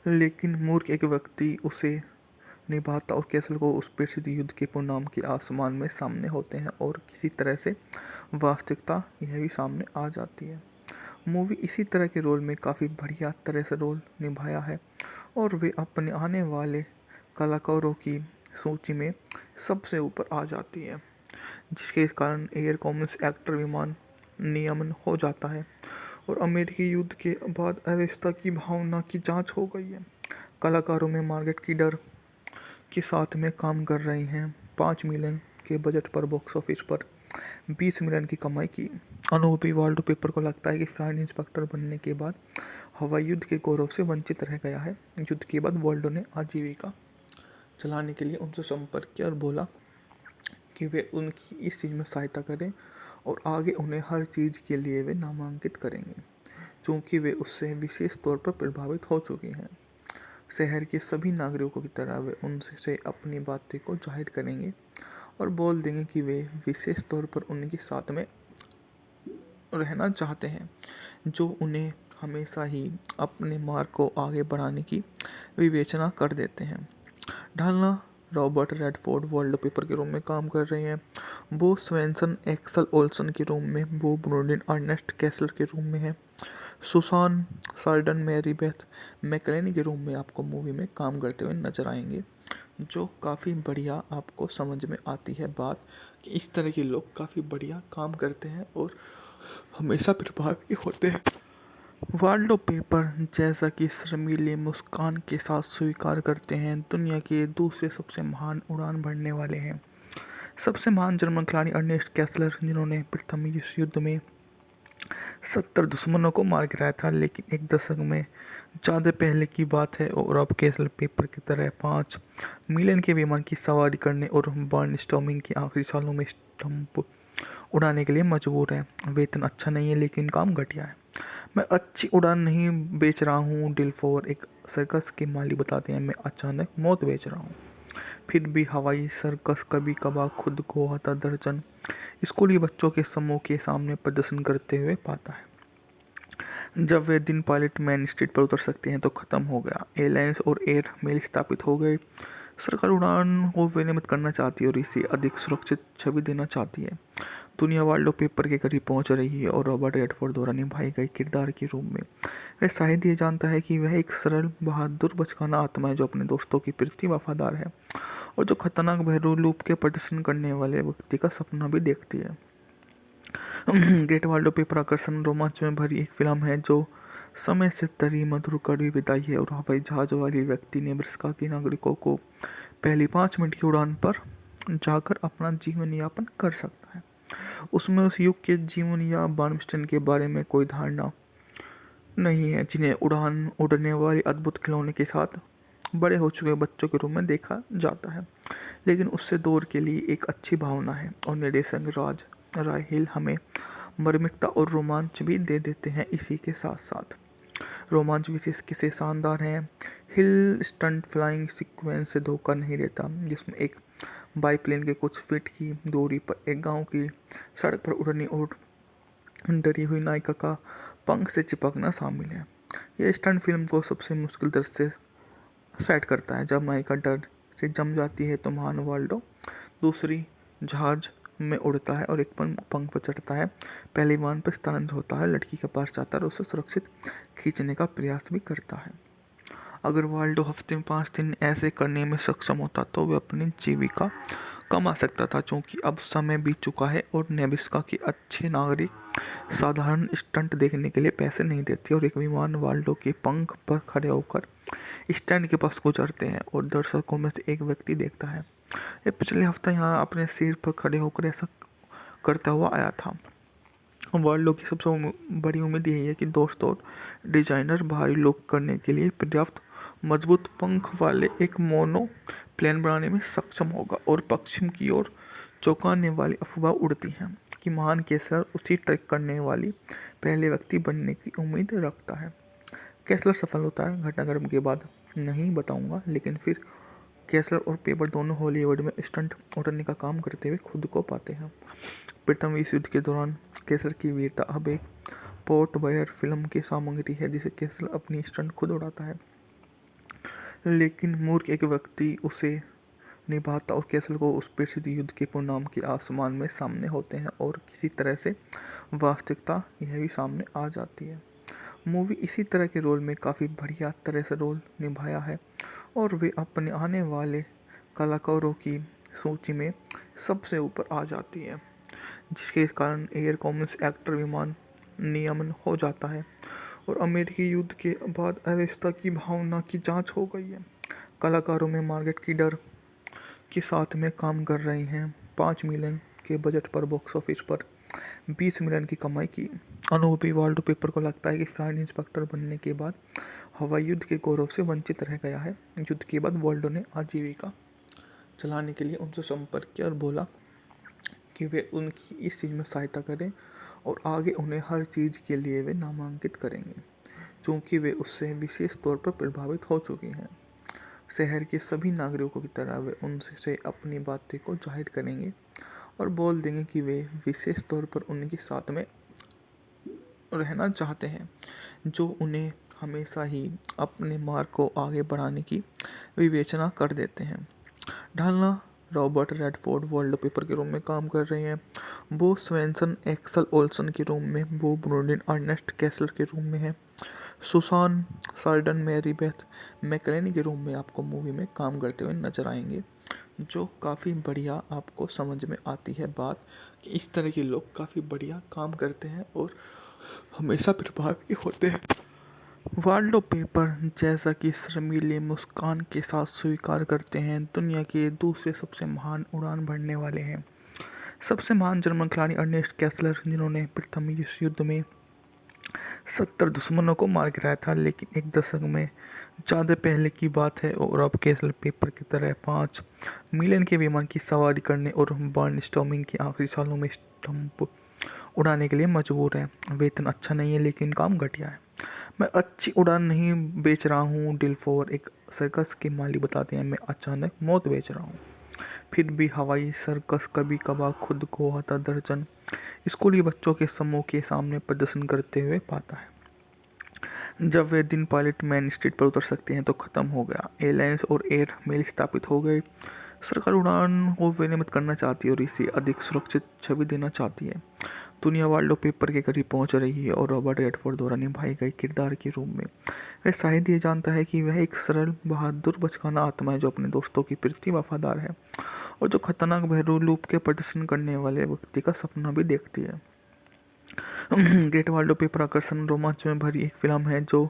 लेकिन मूर्ख एक व्यक्ति उसे निभाता और कैसल को उस प्रसिद्ध युद्ध के परिणाम के आसमान में सामने होते हैं और किसी तरह से वास्तविकता यह भी सामने आ जाती है। मूवी इसी तरह के रोल में काफ़ी बढ़िया तरह से रोल निभाया है और वे अपने आने वाले कलाकारों की सूची में सबसे ऊपर आ जाती है, जिसके कारण एयर कॉमर्स एक्टर विमान नियमन हो जाता है और अमेरिकी युद्ध के बाद अव्यवस्था की भावना की जांच हो गई है। कलाकारों में मार्गेट कीडर के साथ में काम कर रहे हैं। 5 मिलियन के बजट पर बॉक्स ऑफिस पर 20 मिलियन की कमाई की। अनुभवी वाल्डो पेपर को लगता है कि फ्लाइट इंस्पेक्टर बनने के बाद हवाई युद्ध के गौरव से वंचित रह गया है। युद्ध के बाद वाल्डो ने आजीविका चलाने के लिए उनसे संपर्क किया और बोला कि वे उनकी इस चीज़ में सहायता करें और आगे उन्हें हर चीज़ के लिए वे नामांकित करेंगे, क्योंकि वे उससे विशेष तौर पर प्रभावित हो चुके हैं। शहर के सभी नागरिकों की तरह वे उनसे अपनी बातें को जाहिर करेंगे और बोल देंगे कि वे विशेष तौर पर उनके साथ में रहना चाहते हैं, जो उन्हें हमेशा ही अपने मार्ग को आगे बढ़ाने की विवेचना कर देते हैं। ढालना रॉबर्ट रेडफोर्ड वाल्डो पेपर के रूम में काम कर रहे हैं। बो स्वेंसन एक्सल ओल्सन के रूम में, बो ब्रोडिन अर्नेस्ट केसलर के रूम में है, सुसान सार्डन मैरी बेथ मैकलेनी के रूम में आपको मूवी में काम करते हुए नजर आएंगे, जो काफ़ी बढ़िया आपको समझ में आती है बात कि इस तरह के लोग काफ़ी बढ़िया काम करते हैं और हमेशा प्रभावी होते हैं। वाल्डो पेपर जैसा कि शर्मीले मुस्कान के साथ स्वीकार करते हैं, दुनिया के दूसरे सबसे महान उड़ान भरने वाले हैं। सबसे महान जर्मन खिलाड़ी अर्नेस्ट केसलर, जिन्होंने प्रथम विश्व युद्ध में 70 दुश्मनों को मार गिराया था, लेकिन एक दशक में ज़्यादा पहले की बात है और अब केसलर पेपर की तरह 5 मिलियन के विमान की सवारी करने और बर्न स्टॉर्मिंग के आखिरी सालों में स्टंप उड़ाने के लिए मजबूर है। वेतन अच्छा नहीं है लेकिन काम घटिया है। मैं अच्छी उड़ान नहीं बेच रहा हूँ, डिल्फोर एक सर्कस के माली बताते हैं, मैं अचानक मौत बेच रहा हूँ। फिर भी हवाई सर्कस कभी कभार खुद को आधा दर्जन स्कूली बच्चों के समूह के सामने प्रदर्शन करते हुए पाता है। जब वे दिन पायलट मेन स्ट्रीट पर उतर सकते हैं तो ख़त्म हो गया। एयरलाइंस और एयर मेल स्थापित हो गए। सरकार उड़ान को विनियमित करना चाहती है और इसे अधिक सुरक्षित छवि देना चाहती है। दुनिया वाल्डो पेपर के करीब पहुंच रही है और रॉबर्ट रेडफोर्ड द्वारा निभाए गए किरदार के रूप में वह शायद ये जानता है कि वह एक सरल बहादुर बचकाना आत्मा है जो अपने दोस्तों के प्रति वफादार है और जो खतरनाक बहरू लूप के प्रदर्शन करने वाले व्यक्ति का सपना भी देखती है। ग्रेट वाल्डो पेपर आकर्षण रोमांच में भरी एक फिल्म है जो समय से तरी मधुर कड़वी विदाई है और हवाई जहाज वाली व्यक्ति नेब्रास्का के नागरिकों को पहली 5 मिनट की उड़ान पर जाकर अपना जीवन यापन कर सकता है। उसमें उस युग के जीवन या बार्मस्टन के बारे में कोई धारणा नहीं है, जिन्हें उड़ने वाले अद्भुत खिलौने के साथ बड़े हो चुके बच्चों के रूप में देखा जाता है, लेकिन उससे दौर के लिए एक अच्छी भावना है। और निर्देशक राज राय हिल हमें मार्मिकता और रोमांच भी दे देते हैं। इसी के साथ साथ रोमांच विशेष किसे शानदार हैं। हिल स्टंट फ्लाइंग सीक्वेंस से धोखा नहीं देता, जिसमें एक बाईप्लेन के कुछ फीट की दूरी पर एक गांव की सड़क पर उड़नी और डरी हुई नायिका का पंख से चिपकना शामिल है। यह स्टंट फिल्म को सबसे मुश्किल दृश्य से सेट करता है। जब नायिका डर से जम जाती है तो महान वाल्डो दूसरी जहाज में उड़ता है और एक पंख पर चढ़ता है, पहले विमान पर स्थानांतरित होता है, लड़की के पास जाता है और उसे सुरक्षित खींचने का प्रयास भी करता है। अगर वाल्डो हफ्ते में 5 दिन ऐसे करने में सक्षम होता तो वह अपनी जीविका कमा सकता था, क्योंकि अब समय बीत चुका है और नेब्रास्का के अच्छे नागरिक साधारण स्टंट देखने के लिए पैसे नहीं देते और एक विमान वाल्डो के पंख पर खड़े होकर स्टैंड के पास गुजरते हैं और दर्शकों में से एक व्यक्ति देखता है। ये पिछले हफ्ते यहाँ अपने सिर पर खड़े होकर ऐसा करता हुआ आया था। वाल्डो की सबसे बड़ी उम्मीद यही है कि दोस्त और डिजाइनर भारी लोग करने के लिए पर्याप्त मजबूत पंख वाले एक मोनो प्लेन बनाने में सक्षम होगा। और पश्चिम की ओर चौंकाने वाली अफवाह उड़ती है कि महान केसलर उसी ट्रैक करने वाली पहले व्यक्ति बनने की उम्मीद रखता है। केसलर सफल होता है, घटनाक्रम के बाद नहीं बताऊंगा, लेकिन फिर केसलर और पेपर दोनों हॉलीवुड में स्टंट उड़ने का काम करते हुए खुद को पाते हैं। प्रथम विश्व युद्ध के दौरान केसलर की वीरता अब एक पोर्ट बयर फिल्म की सामग्री है, जिसे केसलर अपनी स्टंट खुद उड़ाता है, लेकिन मूर्ख एक व्यक्ति उसे निभाता और केसलर को उस प्रसिद्ध युद्ध के परिणाम के आसमान में सामने होते हैं और किसी तरह से वास्तविकता यह भी सामने आ जाती है। मूवी इसी तरह के रोल में काफ़ी बढ़िया तरह से रोल निभाया है और वे अपने आने वाले कलाकारों की सूची में सबसे ऊपर आ जाती है, जिसके कारण एयर कॉमर्स एक्टर विमान नियमन हो जाता है और अमेरिकी युद्ध के बाद अव्यवस्था की भावना की जांच हो गई है। कलाकारों में मार्गरेट कीडर के साथ में काम कर रहे हैं। 5 मिलियन के बजट पर बॉक्स ऑफिस पर 20 मिलियन की कमाई की। अनुभवी वाल्डो पेपर को लगता है कि फ्लाइट इंस्पेक्टर बनने के बाद हवाई युद्ध के गौरव से वंचित रह गया है। युद्ध के बाद वाल्डो ने आजीविका चलाने के लिए उनसे संपर्क किया और बोला कि वे उनकी इस चीज़ में सहायता करें और आगे उन्हें हर चीज़ के लिए वे नामांकित करेंगे, क्योंकि वे उससे विशेष तौर पर प्रभावित हो चुके हैं। शहर के सभी नागरिकों की तरह वे उनसे अपनी बातें को जाहिर करेंगे और बोल देंगे कि वे विशेष तौर पर उनके साथ में रहना चाहते हैं, जो उन्हें हमेशा ही अपने मार्ग को आगे बढ़ाने की विवेचना कर देते हैं। ढालना रॉबर्ट रेडफोर्ड वॉलपेपर के रूम में काम कर रहे हैं। बो स्वेंसन एक्सल ओल्सन के रूम में, बो ब्रोडिन अर्नेस्ट कैसलर के रूम में है। सुसान सार्डन मैरी बेथ मैकलेनी के रूम में आपको मूवी में काम करते हुए नजर आएंगे, जो काफ़ी बढ़िया आपको समझ में आती है बात कि इस तरह के लोग काफ़ी बढ़िया काम करते हैं और हमेशा प्रभावी होते हैं। वॉलपेपर जैसा कि शर्मीली मुस्कान के साथ स्वीकार करते हैं, दुनिया के दूसरे सबसे महान उड़ान भरने वाले हैं। सबसे महान जर्मन खिलाड़ी अर्नेस्ट कैसलर, जिन्होंने प्रथम विश्व युद्ध में 70 दुश्मनों को मार गिराया था, लेकिन एक दशक में ज़्यादा पहले की बात है और अब कैसलर पेपर की तरह 5 मिलियन के विमान की सवारी करने और बर्नस्टॉर्मिंग के आखिरी सालों में स्टंप उड़ाने के लिए मजबूर है। वेतन अच्छा नहीं है लेकिन काम घटिया है। मैं अच्छी उड़ान नहीं बेच रहा हूँ, डिल्फोर एक सर्कस के मालिक बताते हैं, मैं अचानक मौत बेच रहा हूँ। फिर भी हवाई सर्कस कभी कभार खुद को आधा दर्जन स्कूली बच्चों के समूह के सामने प्रदर्शन करते हुए पाता है। जब वे दिन पायलट मेन स्ट्रीट पर उतर सकते हैं तो ख़त्म हो गया। एयरलाइंस और एयर मेल स्थापित हो गए। सरकार उड़ान को विनियमित करना चाहती है और इसे अधिक सुरक्षित छवि देना चाहती है। दुनिया वॉलपेपर के करीब पहुंच रही है और रॉबर्ट रेडफोर्ड द्वारा निभाए गए किरदार के रूप में वह शायद ये जानता है कि वह एक सरल बहादुर बचकाना आत्मा है जो अपने दोस्तों के प्रति वफादार है और जो खतरनाक बहरूलूप के प्रदर्शन करने वाले व्यक्ति का सपना भी देखती है। ग्रेट वॉलपेपर आकर्षण रोमांच में भरी एक फिल्म है जो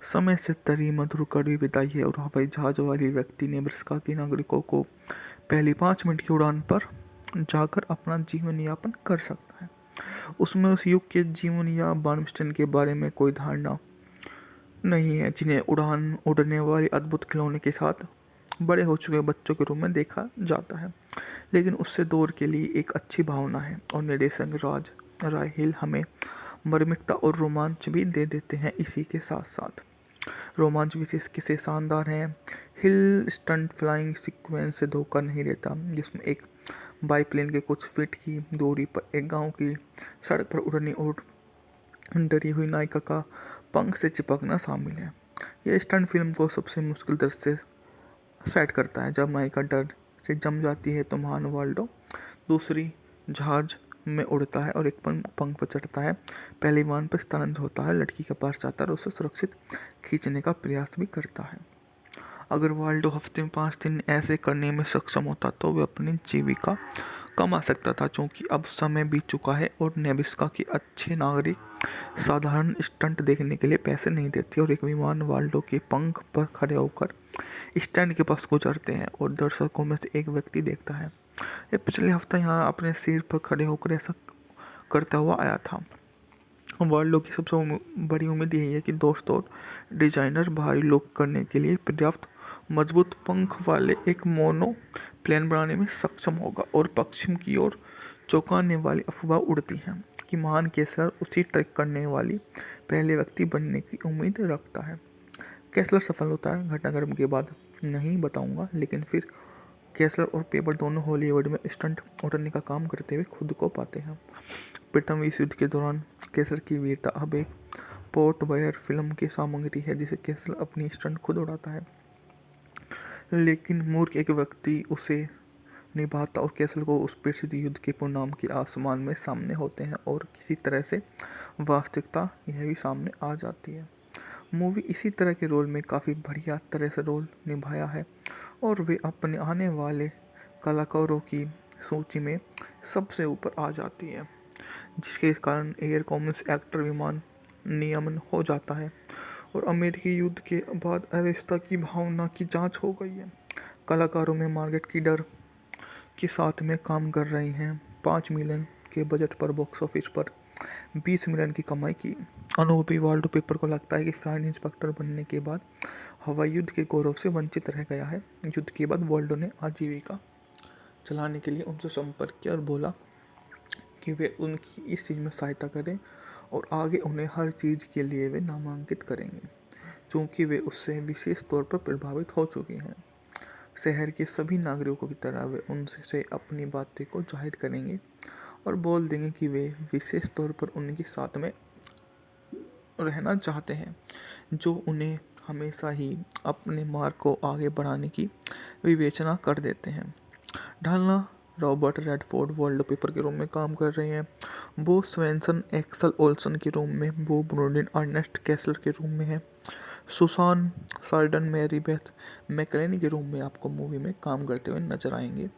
समय से तरी मधुर कड़ी विदाई है और हवाई जहाज वाली व्यक्ति नेब्रास्का के नागरिकों को पहली 5 मिनट की उड़ान पर जाकर अपना जीवन यापन कर सकता है। उसमें उस युग के जीवन या बार्नस्टाइन के बारे में कोई धारणा नहीं है, जिन्हें उड़ने वाली अद्भुत खिलौने के साथ बड़े हो चुके बच्चों के रूप में देखा जाता है, लेकिन उससे दौर के लिए एक अच्छी भावना है। और निर्देशक राज राय हिल हमें मार्मिकता और रोमांच भी दे देते हैं। इसी के साथ साथ रोमांच विशेष किसे शानदार है। हिल स्टंट फ्लाइंग सीक्वेंस से धोखा नहीं देता, जिसमें एक बाईप्लेन के कुछ फीट की दूरी पर एक गांव की सड़क पर उड़ने और डरी हुई नायिका का पंख से चिपकना शामिल है। यह स्टंट फिल्म को सबसे मुश्किल दृश्य सेट करता है। जब नायिका डर से जम जाती है तो महान वाल्डो दूसरी जहाज में उड़ता है और एक पंख पर चढ़ता है, पहले विमान पर स्थानांतरित होता है, लड़की के पास जाता है और उसे सुरक्षित खींचने का प्रयास भी करता है। अगर वाल्डो हफ्ते में 5 दिन ऐसे करने में सक्षम होता तो वह अपनी जीविका कमा सकता था। क्योंकि अब समय बीत चुका है और नेब्रास्का के अच्छे नागरिक साधारण स्टंट देखने के लिए पैसे नहीं देते और एक विमान वाल्डो के पंख पर खड़े होकर स्टैंड के पास गुजरते हैं और दर्शकों में से एक व्यक्ति देखता है। ये पिछले हफ्ते यहाँ अपने सीट पर खड़े होकर ऐसा करता हुआ आया था। वाल्डो की सबसे बड़ी उम्मीद यही है कि दोस्त और डिजाइनर भारी लोग करने के लिए पर्याप्त मजबूत पंख वाले एक मोनो प्लेन बनाने में सक्षम होगा। और पश्चिम की ओर चौंकाने वाली अफवाह उड़ती है कि महान कैसलर उसी ट्रैक करने वाली पहले व्यक्ति बनने की उम्मीद रखता है। कैसलर सफल होता है घटनाक्रम के बाद नहीं बताऊंगा, लेकिन फिर कैसलर और पेपर दोनों हॉलीवुड में स्टंट उड़ने का काम करते हुए खुद को पाते हैं। प्रथम विश्व युद्ध के दौरान कैसलर की वीरता अब एक पोर्ट वायर फिल्म की सामग्री है, जिसे कैसलर अपनी स्टंट खुद उड़ाता है, लेकिन मूर्ख एक व्यक्ति उसे निभाता और कैसलर को उस प्रसिद्ध युद्ध के परिणाम के आसमान में सामने होते हैं और किसी तरह से वास्तविकता यह भी सामने आ जाती है। मूवी इसी तरह के रोल में काफ़ी बढ़िया तरह से रोल निभाया है और वे अपने आने वाले कलाकारों की सूची में सबसे ऊपर आ जाती है, जिसके कारण एयर कॉमर्स एक्टर विमान नियमन हो जाता है और अमेरिकी युद्ध के बाद अव्यवस्था की भावना की जांच हो गई है। कलाकारों में मार्गरेट कीडर के साथ में काम कर रही हैं। 5 मिलियन के बजट पर बॉक्स ऑफिस पर 20 मिलियन की कमाई की। अनुभवी वॉलपेपर को लगता है कि फ्लाइट इंस्पेक्टर बनने के बाद हवाई युद्ध के गौरव से वंचित रह गया है। युद्ध के बाद वॉल्डो ने आजीविका चलाने के लिए उनसे संपर्क किया और बोला कि वे उनकी इस चीज़ में सहायता करें और आगे उन्हें हर चीज़ के लिए वे नामांकित करेंगे, क्योंकि वे उससे विशेष तौर पर प्रभावित हो चुके हैं। शहर के सभी नागरिकों की तरह वे उनसे अपनी बातें को जाहिर करेंगे और बोल देंगे कि वे विशेष तौर पर उनके साथ में रहना चाहते हैं, जो उन्हें हमेशा ही अपने मार्ग को आगे बढ़ाने की विवेचना कर देते हैं। ढालना रॉबर्ट रेडफोर्ड वॉलपेपर के रूम में काम कर रहे हैं। बो स्वेंसन एक्सल ओल्सन के रूम में, बो ब्रोडिन अर्नेस्ट कैसलर के रूम में है। सुसान सार्डन मैरी बेथ मैकलेनी के रूम में आपको मूवी में काम करते हुए नजर आएंगे,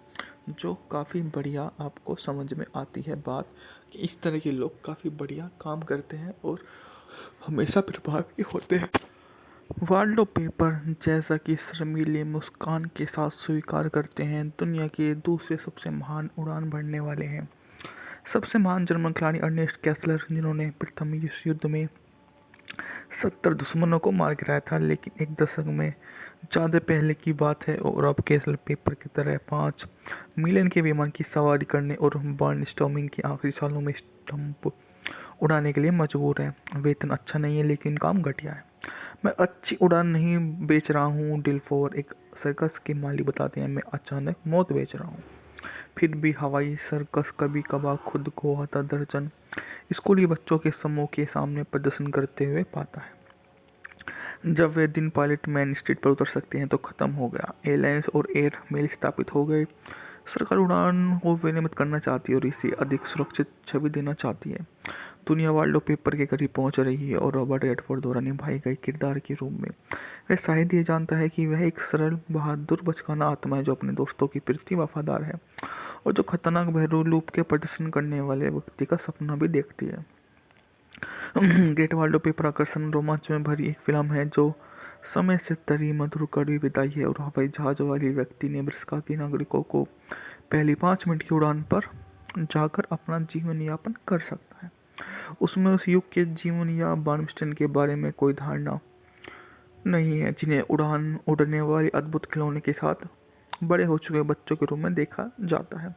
जो काफ़ी बढ़िया आपको समझ में आती है बात कि इस तरह के लोग काफ़ी बढ़िया काम करते हैं और हमेशा प्रभावी होते हैं। वाल्डो पेपर जैसा कि शर्मीली मुस्कान के साथ स्वीकार करते हैं, दुनिया के दूसरे सबसे महान उड़ान भरने वाले हैं। सबसे महान जर्मन खिलाड़ी अर्नेस्ट कैसलर, जिन्होंने प्रथम विश्व युद्ध में 70 दुश्मनों को मार गिराया था, लेकिन एक दशक में ज़्यादा पहले की बात है और अब कैसल पेपर की तरह 5 मिलियन के विमान की सवारी करने और बर्नस्टॉर्मिंग के आखिरी सालों में स्टंप उड़ाने के लिए मजबूर है। वेतन अच्छा नहीं है लेकिन काम घटिया है। मैं अच्छी उड़ान नहीं बेच रहा हूँ, डिल्फोर एक सर्कस के मालिक बताते हैं, मैं अचानक मौत बेच रहा हूँ। फिर भी हवाई सर्कस कभी कभार खुद को आधा दर्जन स्कूली बच्चों के समूह के सामने प्रदर्शन करते हुए पाता है। जब वे दिन पायलट मेन स्ट्रीट पर उतर सकते हैं तो ख़त्म हो गया। एयरलाइंस और एयर मेल स्थापित हो गए। सरकार उड़ान को विनियमित करना चाहती है और इसे अधिक सुरक्षित छवि देना चाहती है। दुनिया वाल्डो पेपर के करीब पहुंच रही है और रॉबर्ट रेडफोर्ड द्वारा निभाए गए किरदार के रूप में वह शायद ये जानता है कि वह एक सरल बहादुर बचकाना आत्मा है जो अपने दोस्तों के प्रति वफादार है और जो खतरनाक बहरूलूप के प्रदर्शन करने वाले व्यक्ति का सपना भी देखती है। ग्रेट वाल्डो पेपर आकर्षण रोमांच में भरी एक फिल्म है जो समय से तरी मधुर कड़वी विदाई है और हवाई जहाज वाले व्यक्ति नेब्रास्का के नागरिकों को पहली 5 मिनट की उड़ान पर जाकर अपना जीवन यापन कर सकता है। उसमें उस युग के जीवन या बार्नस्टाइन के बारे में कोई धारणा नहीं है, जिन्हें उड़ने वाली अद्भुत खिलौने के साथ बड़े हो चुके बच्चों के रूप में देखा जाता है,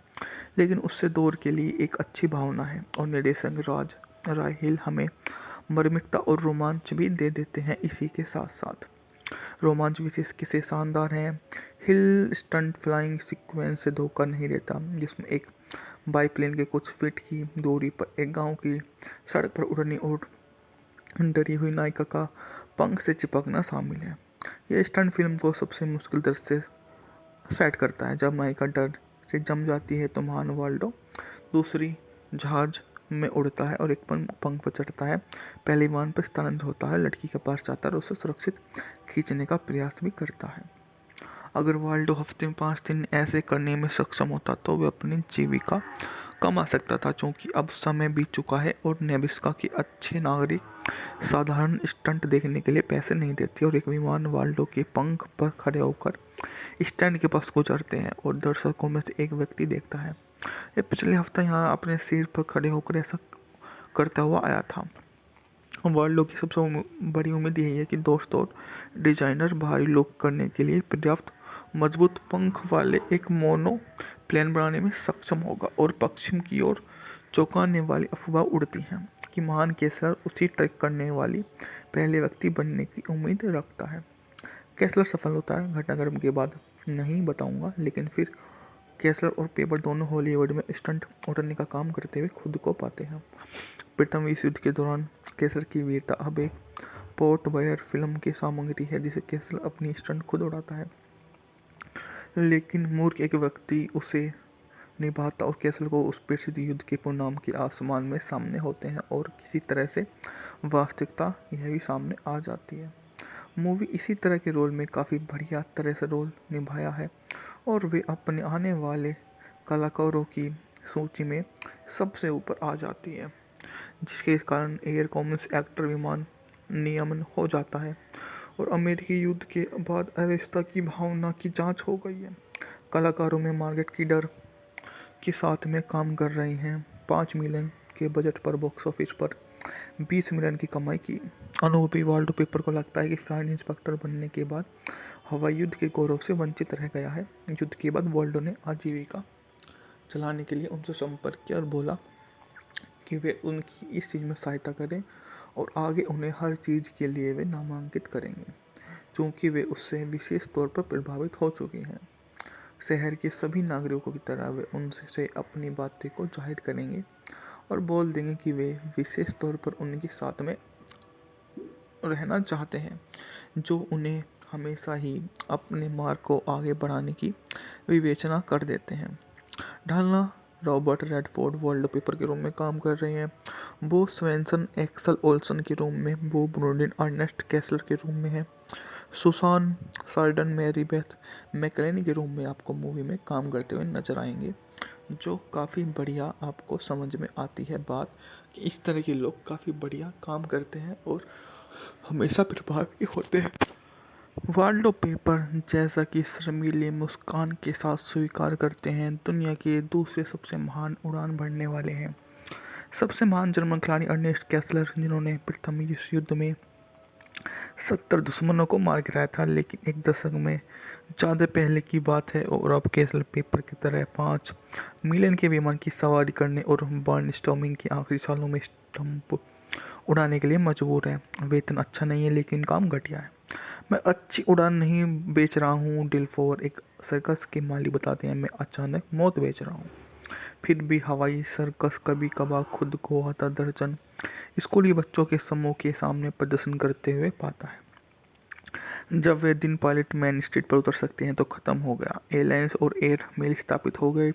लेकिन उससे दौर के लिए एक अच्छी भावना है। और निर्देशक राज राय हिल हमें मार्मिकता और रोमांच भी दे देते हैं। इसी के साथ साथ रोमांच विशेष किसे शानदार हैं। हिल स्टंट फ्लाइंग सीक्वेंस से धोखा नहीं देता, जिसमें एक बाईप्लेन के कुछ फीट की दूरी पर एक गांव की सड़क पर उड़ने और डरी हुई नायिका का पंख से चिपकना शामिल है। यह स्टंट फिल्म को सबसे मुश्किल दृश्य सेट करता है। जब नायिका डर से जम जाती है तो महान वाल्डो दूसरी जहाज में उड़ता है और एक पंख पर चढ़ता है, पहले विमान पर स्थानांतरित होता है, लड़की के पास जाता है और उसे सुरक्षित खींचने का प्रयास भी करता है। अगर वाल्डो हफ्ते में 5 दिन ऐसे करने में सक्षम होता तो वह अपनी जीविका कमा सकता था, क्योंकि अब समय बीत चुका है और नेब्रास्का के अच्छे नागरिक साधारण स्टंट देखने के लिए पैसे नहीं देते और एक विमान वाल्डो के पंख पर खड़े होकर स्टैंड के पास गुजरते हैं और दर्शकों में से एक व्यक्ति देखता है। ये पिछले हफ्ते यहाँ अपने सीट पर खड़े होकर ऐसा करता हुआ आया था। वाल्डो की सबसे बड़ी उम्मीद यही है कि दोस्त और डिजाइनर भारी लोग करने के लिए पर्याप्त मजबूत पंख वाले एक मोनो प्लेन बनाने में सक्षम होगा। और पश्चिम की ओर चौंकाने वाली अफवाह उड़ती है कि महान कैसलर उसी ट्रैक करने वाली पहले व्यक्ति बनने की उम्मीद रखता है। कैसलर सफल होता है, घटनाक्रम के बाद नहीं बताऊंगा, लेकिन फिर कैसलर और पेपर दोनों हॉलीवुड में स्टंट उड़ने का काम करते हुए खुद को पाते हैं। प्रथम विश्व युद्ध के दौरान कैसलर की वीरता अब एक पोर्ट बायर फिल्म की सामग्री है, जिसे कैसलर अपनी स्टंट खुद उड़ाता है, लेकिन मूर्ख एक व्यक्ति उसे निभाता और कैसलर को उस प्रसिद्ध युद्ध के परिणाम के आसमान में सामने होते हैं और किसी तरह से वास्तविकता यह भी सामने आ जाती है। मूवी इसी तरह के रोल में काफ़ी बढ़िया तरह से रोल निभाया है और वे अपने आने वाले कलाकारों की सूची में सबसे ऊपर आ जाती है, जिसके कारण एयर कॉमर्स एक्टर विमान नियमन हो जाता है और अमेरिकी युद्ध के बाद अवस्था की भावना की जांच हो गई है। कलाकारों में मार्गरेट कीडर के साथ में काम कर रहे हैं। 5 मिलियन के बजट पर बॉक्स ऑफिस पर 20 मिलियन की कमाई की। अनुभवी वाल्डो पेपर को लगता है कि फ्लाइट इंस्पेक्टर बनने के बाद हवाई युद्ध के गौरव से वंचित रह गया है। युद्ध के बाद वाल्डो ने आजीविका चलाने के लिए उनसे संपर्क किया और बोला कि वे उनकी इस चीज़ में सहायता करें और आगे उन्हें हर चीज़ के लिए वे नामांकित करेंगे, क्योंकि वे उससे विशेष तौर पर प्रभावित हो चुके हैं। शहर के सभी नागरिकों की तरह वे उनसे अपनी बातें को जाहिर करेंगे और बोल देंगे कि वे विशेष तौर पर उनके साथ में रहना चाहते हैं, जो उन्हें हमेशा ही अपने मार्ग को आगे बढ़ाने की विवेचना कर देते हैं। ढालना रॉबर्ट रेडफोर्ड वॉलपेपर के रूम में काम कर रहे हैं। बो स्वेंसन एक्सल ओल्सन के रूम में, बो ब्रोडिन अर्नेस्ट कैसलर के रूम में है। सुसान सार्डन मैरी बेथ मैकलेनी के रूम में आपको मूवी में काम करते हुए नजर आएंगे, जो काफ़ी बढ़िया आपको समझ में आती है बात कि इस तरह के लोग काफ़ी बढ़िया काम करते हैं और हमेशा प्रभावी होते हैं। वॉलपेपर जैसा कि शर्मीली मुस्कान के साथ स्वीकार करते हैं, दुनिया के दूसरे सबसे महान उड़ान भरने वाले हैं। सबसे महान जर्मन खिलाड़ी अर्नेस्ट कैसलर, जिन्होंने प्रथम विश्व युद्ध में 70 दुश्मनों को मार गिराया था, लेकिन एक दशक में ज़्यादा पहले की बात है और अब कैसल पेपर की तरह 5 मिलियन के विमान की सवारी करने और बर्नस्टॉर्मिंग के आखिरी सालों में स्टंप उड़ाने के लिए मजबूर है। वेतन अच्छा नहीं है लेकिन काम घटिया है। मैं अच्छी उड़ान नहीं बेच रहा हूँ, डिल्फोर एक सर्कस के माली बताते हैं, मैं अचानक मौत बेच रहा हूँ। फिर भी हवाई सर्कस कभी कभार खुद को हता दर्जन स्कूली बच्चों के समूह के सामने प्रदर्शन करते हुए पाता है। जब वे दिन पायलट मेन स्ट्रीट पर उतर सकते हैं तो ख़त्म हो गया। एयरलाइंस और एयर मेल स्थापित हो गए।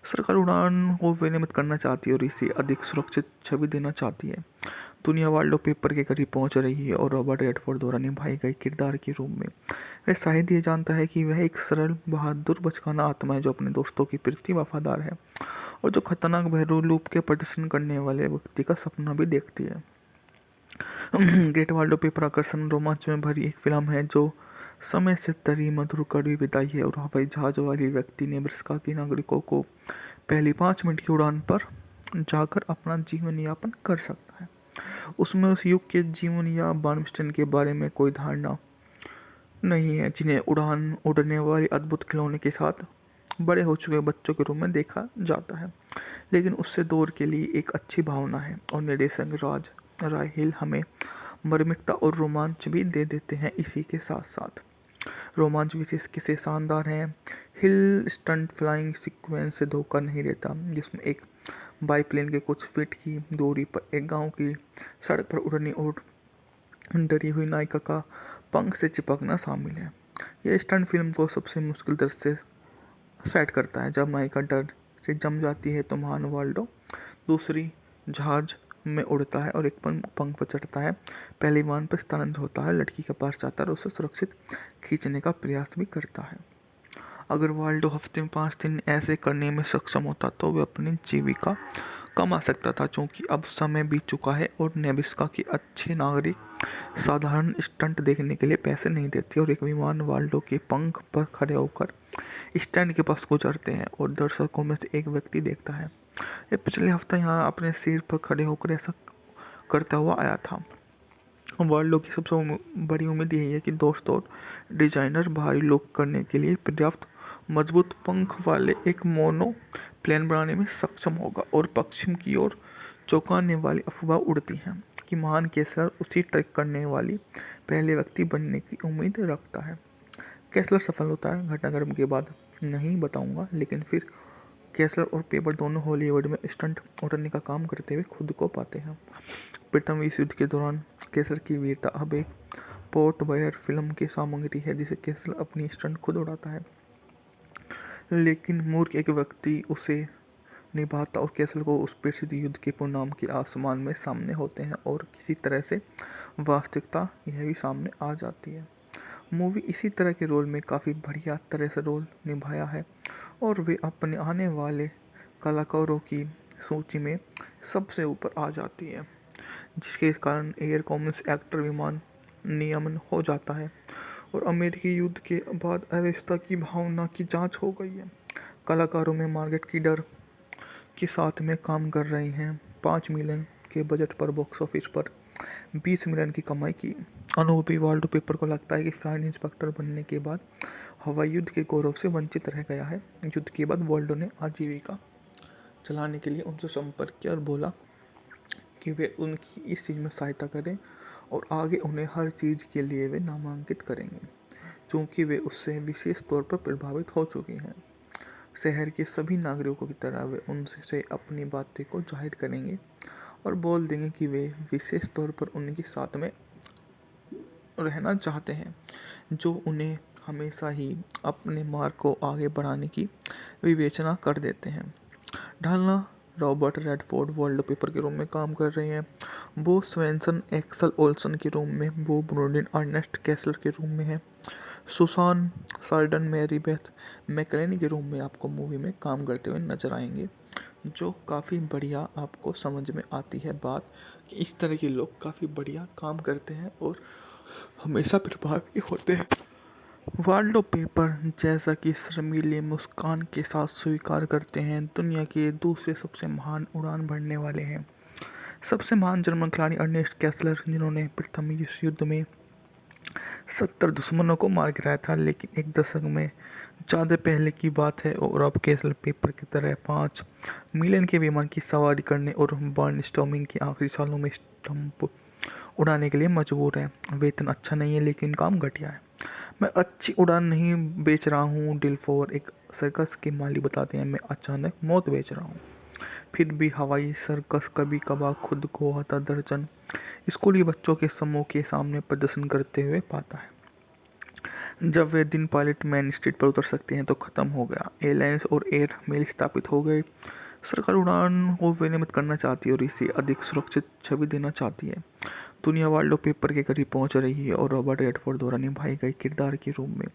सरकार उड़ान को विनियमित करना चाहती है और इसे अधिक सुरक्षित छवि देना चाहती है। दुनिया वॉलपेपर के करीब पहुंच रही है और रॉबर्ट रेडफोर्ड द्वारा निभाए गए किरदार के रूप में वह शायद ये जानता है कि वह एक सरल बहादुर बचकाना आत्मा है जो अपने दोस्तों के प्रति वफादार है और जो खतरनाक बहरू लूप के प्रदर्शन करने वाले व्यक्ति का सपना भी देखती है। ग्रेट वॉलपेपर आकर्षण रोमांच में भरी एक फिल्म है जो समय से तरी मधुर कड़वी विदाई है और हवाई जहाज वाली व्यक्ति नेब्रास्का के नागरिकों को पहली 5 मिनट की उड़ान पर जाकर अपना जीवन यापन कर सकता है। उसमें उस युग के जीवन या बार्नस्टाइन के बारे में कोई धारणा नहीं है, जिन्हें उड़ने वाले अद्भुत खिलौने के साथ बड़े हो चुके बच्चों के रूप में देखा जाता है, लेकिन उससे दौर के लिए एक अच्छी भावना है। और निर्देशक राज राय हिल हमें मार्मिकता और रोमांच भी दे देते हैं। इसी के साथ साथ रोमांच विशेष किसे शानदार हैं। हिल स्टंट फ्लाइंग सीक्वेंस से धोखा नहीं देता, जिसमें एक बाईप्लेन के कुछ फीट की दूरी पर एक गांव की सड़क पर उड़ने और डरी हुई नायिका का पंख से चिपकना शामिल है। यह स्टंट फिल्म को सबसे मुश्किल दृश्य से सेट करता है। जब नायिका डर से जम जाती है तो महान वाल्डो दूसरी जहाज में उड़ता है और एक पंख पर चढ़ता है, पहले विमान पर स्थानांतरित होता है, लड़की के पास जाता है और उसे सुरक्षित खींचने का प्रयास भी करता है। अगर वाल्डो हफ्ते में 5 दिन ऐसे करने में सक्षम होता तो वह अपनी जीविका कमा सकता था। क्योंकि अब समय बीत चुका है और नेब्रास्का के अच्छे नागरिक साधारण स्टंट देखने के लिए पैसे नहीं देते और एक विमान वाल्डो के पंख पर खड़े होकर स्टैंड के पास गुजरते हैं और दर्शकों में से एक व्यक्ति देखता है। ये पिछले हफ्ते यहाँ अपने सिर पर खड़े होकर ऐसा करता हुआ आया था। वाल्डो की सबसे बड़ी उम्मीद यही है कि दोस्त और डिजाइनर भारी लोग करने के लिए पर्याप्त मजबूत पंख वाले एक मोनो प्लेन बनाने में सक्षम होगा। और पश्चिम की ओर चौंकाने वाली अफवाह उड़ती है कि महान कैसलर उसी ट्रैक करने वाली पहले व्यक्ति बनने की उम्मीद रखता है। कैसलर सफल होता है, घटनाक्रम के बाद नहीं बताऊंगा, लेकिन फिर कैसलर और पेपर दोनों हॉलीवुड में स्टंट उड़ने का काम करते हुए खुद को पाते हैं। प्रथम विश्व युद्ध के दौरान कैसलर की वीरता अब एक पोर्ट बयर फिल्म की सामग्री है, जिसे कैसलर अपनी स्टंट खुद उड़ाता है, लेकिन मूर्ख एक व्यक्ति उसे निभाता और कैसलर को उस प्रसिद्ध युद्ध के परिणाम के आसमान में सामने होते हैं और किसी तरह से वास्तविकता यह भी सामने आ जाती है। मूवी इसी तरह के रोल में काफ़ी बढ़िया तरह से रोल निभाया है और वे अपने आने वाले कलाकारों की सूची में सबसे ऊपर आ जाती है, जिसके कारण एयर कॉमर्स एक्टर विमान नियमन हो जाता है और अमेरिकी युद्ध के बाद अव्यवस्था की भावना की जांच हो गई है। कलाकारों में मार्गरेट कीडर के साथ में काम कर रहे हैं। 5 मिलियन के बजट पर बॉक्स ऑफिस पर 20 मिलियन की कमाई की। अनुभवी वॉलपेपर को लगता है कि फ्लाइट इंस्पेक्टर बनने के बाद हवाई युद्ध के गौरव से वंचित रह गया है। युद्ध के बाद वॉल्डो ने आजीविका चलाने के लिए उनसे संपर्क किया और बोला कि वे उनकी इस चीज़ में सहायता करें और आगे उन्हें हर चीज़ के लिए वे नामांकित करेंगे, क्योंकि वे उससे विशेष तौर पर प्रभावित हो चुके हैं। शहर के सभी नागरिकों की तरह वे उनसे अपनी बातें को जाहिर करेंगे और बोल देंगे कि वे विशेष तौर पर उनके साथ में रहना चाहते हैं, जो उन्हें हमेशा ही अपने मार्ग को आगे बढ़ाने की विवेचना कर देते हैं। ढालना रॉबर्ट रेडफोर्ड वॉलपेपर के रूम में काम कर रहे हैं। बो स्वेंसन एक्सल ओल्सन के रूम में, बो ब्रोडिन अर्नेस्ट कैसलर के रूम में है। सुसान सार्डन मैरी बेथ मैकलेनी के रूम में आपको मूवी में काम करते हुए नजर आएंगे, जो काफ़ी बढ़िया आपको समझ में आती है बात कि इस तरह के लोग काफ़ी बढ़िया काम करते हैं और हमेशा प्रभावी होते हैं। वाल्डो पेपर जैसा कि शर्मीले मुस्कान के साथ स्वीकार करते हैं, दुनिया के दूसरे सबसे महान उड़ान भरने वाले हैं। सबसे महान जर्मन खिलाड़ी अर्नेस्ट कैसलर, जिन्होंने प्रथम विश्व युद्ध में 70 दुश्मनों को मार गिराया था, लेकिन एक दशक में ज़्यादा पहले की बात है और अब कैसल पेपर की तरह 5 मिलियन के विमान की सवारी करने और बर्नस्टॉर्मिंग के आखिरी सालों में स्टंप उड़ाने के लिए मजबूर है। वेतन अच्छा नहीं है, लेकिन काम घटिया है। मैं अच्छी उड़ान नहीं बेच रहा हूँ, डिलफोर एक सर्कस के मालिक बताते हैं। मैं अचानक मौत बेच रहा हूँ। फिर भी हवाई सर्कस कभी कभार खुद को हता दर्जन स्कूली बच्चों के समूह के सामने प्रदर्शन करते हुए पाता है। जब वे दिन पायलट मेन स्ट्रीट पर उतर सकते हैं तो ख़त्म हो गया। एयरलाइंस और एयर मेल स्थापित हो गए। सरकार उड़ान को विनियमित करना चाहती है और इसे अधिक सुरक्षित छवि देना चाहती है। दुनिया वाल्डो पेपर के करीब पहुंच रही है और रॉबर्ट रेडफोर्ड द्वारा निभाए गए किरदार के रूप में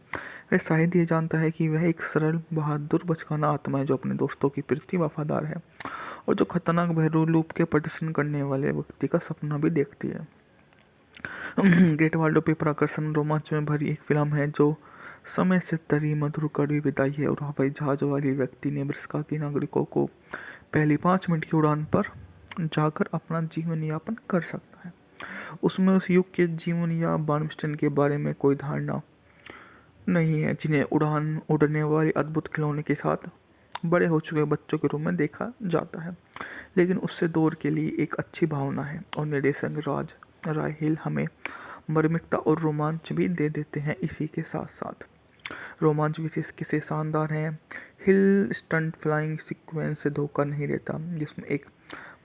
वह शायद ये जानता है कि वह एक सरल बहादुर बचकाना आत्मा है जो अपने दोस्तों के प्रति वफादार है और जो खतरनाक बहरूलूप के प्रदर्शन करने वाले व्यक्ति का सपना भी देखती है। ग्रेट वाल्डो पेपर आकर्षण रोमांच में भरी एक फिल्म है जो समय से तरी मधुर कड़वी विदाई है और हवाई जहाज वाली व्यक्ति नेब्रास्का के नागरिकों को पहली 5 मिनट की उड़ान पर जाकर अपना जीवन यापन कर सकता है। उसमें उस युग के जीवन या बार्नस्टन के बारे में कोई धारणा नहीं है, जिन्हें उड़ने वाले अद्भुत खिलौने के साथ बड़े हो चुके बच्चों के रूप में देखा जाता है, लेकिन उससे दूर के लिए एक अच्छी भावना है। और निर्देशक राज राय हिल हमें मार्मिकता और रोमांच भी दे देते हैं। इसी के साथ साथ रोमांच विशेष किसे शानदार हैं। हिल स्टंट फ्लाइंग सीक्वेंस से धोखा नहीं देता, जिसमें एक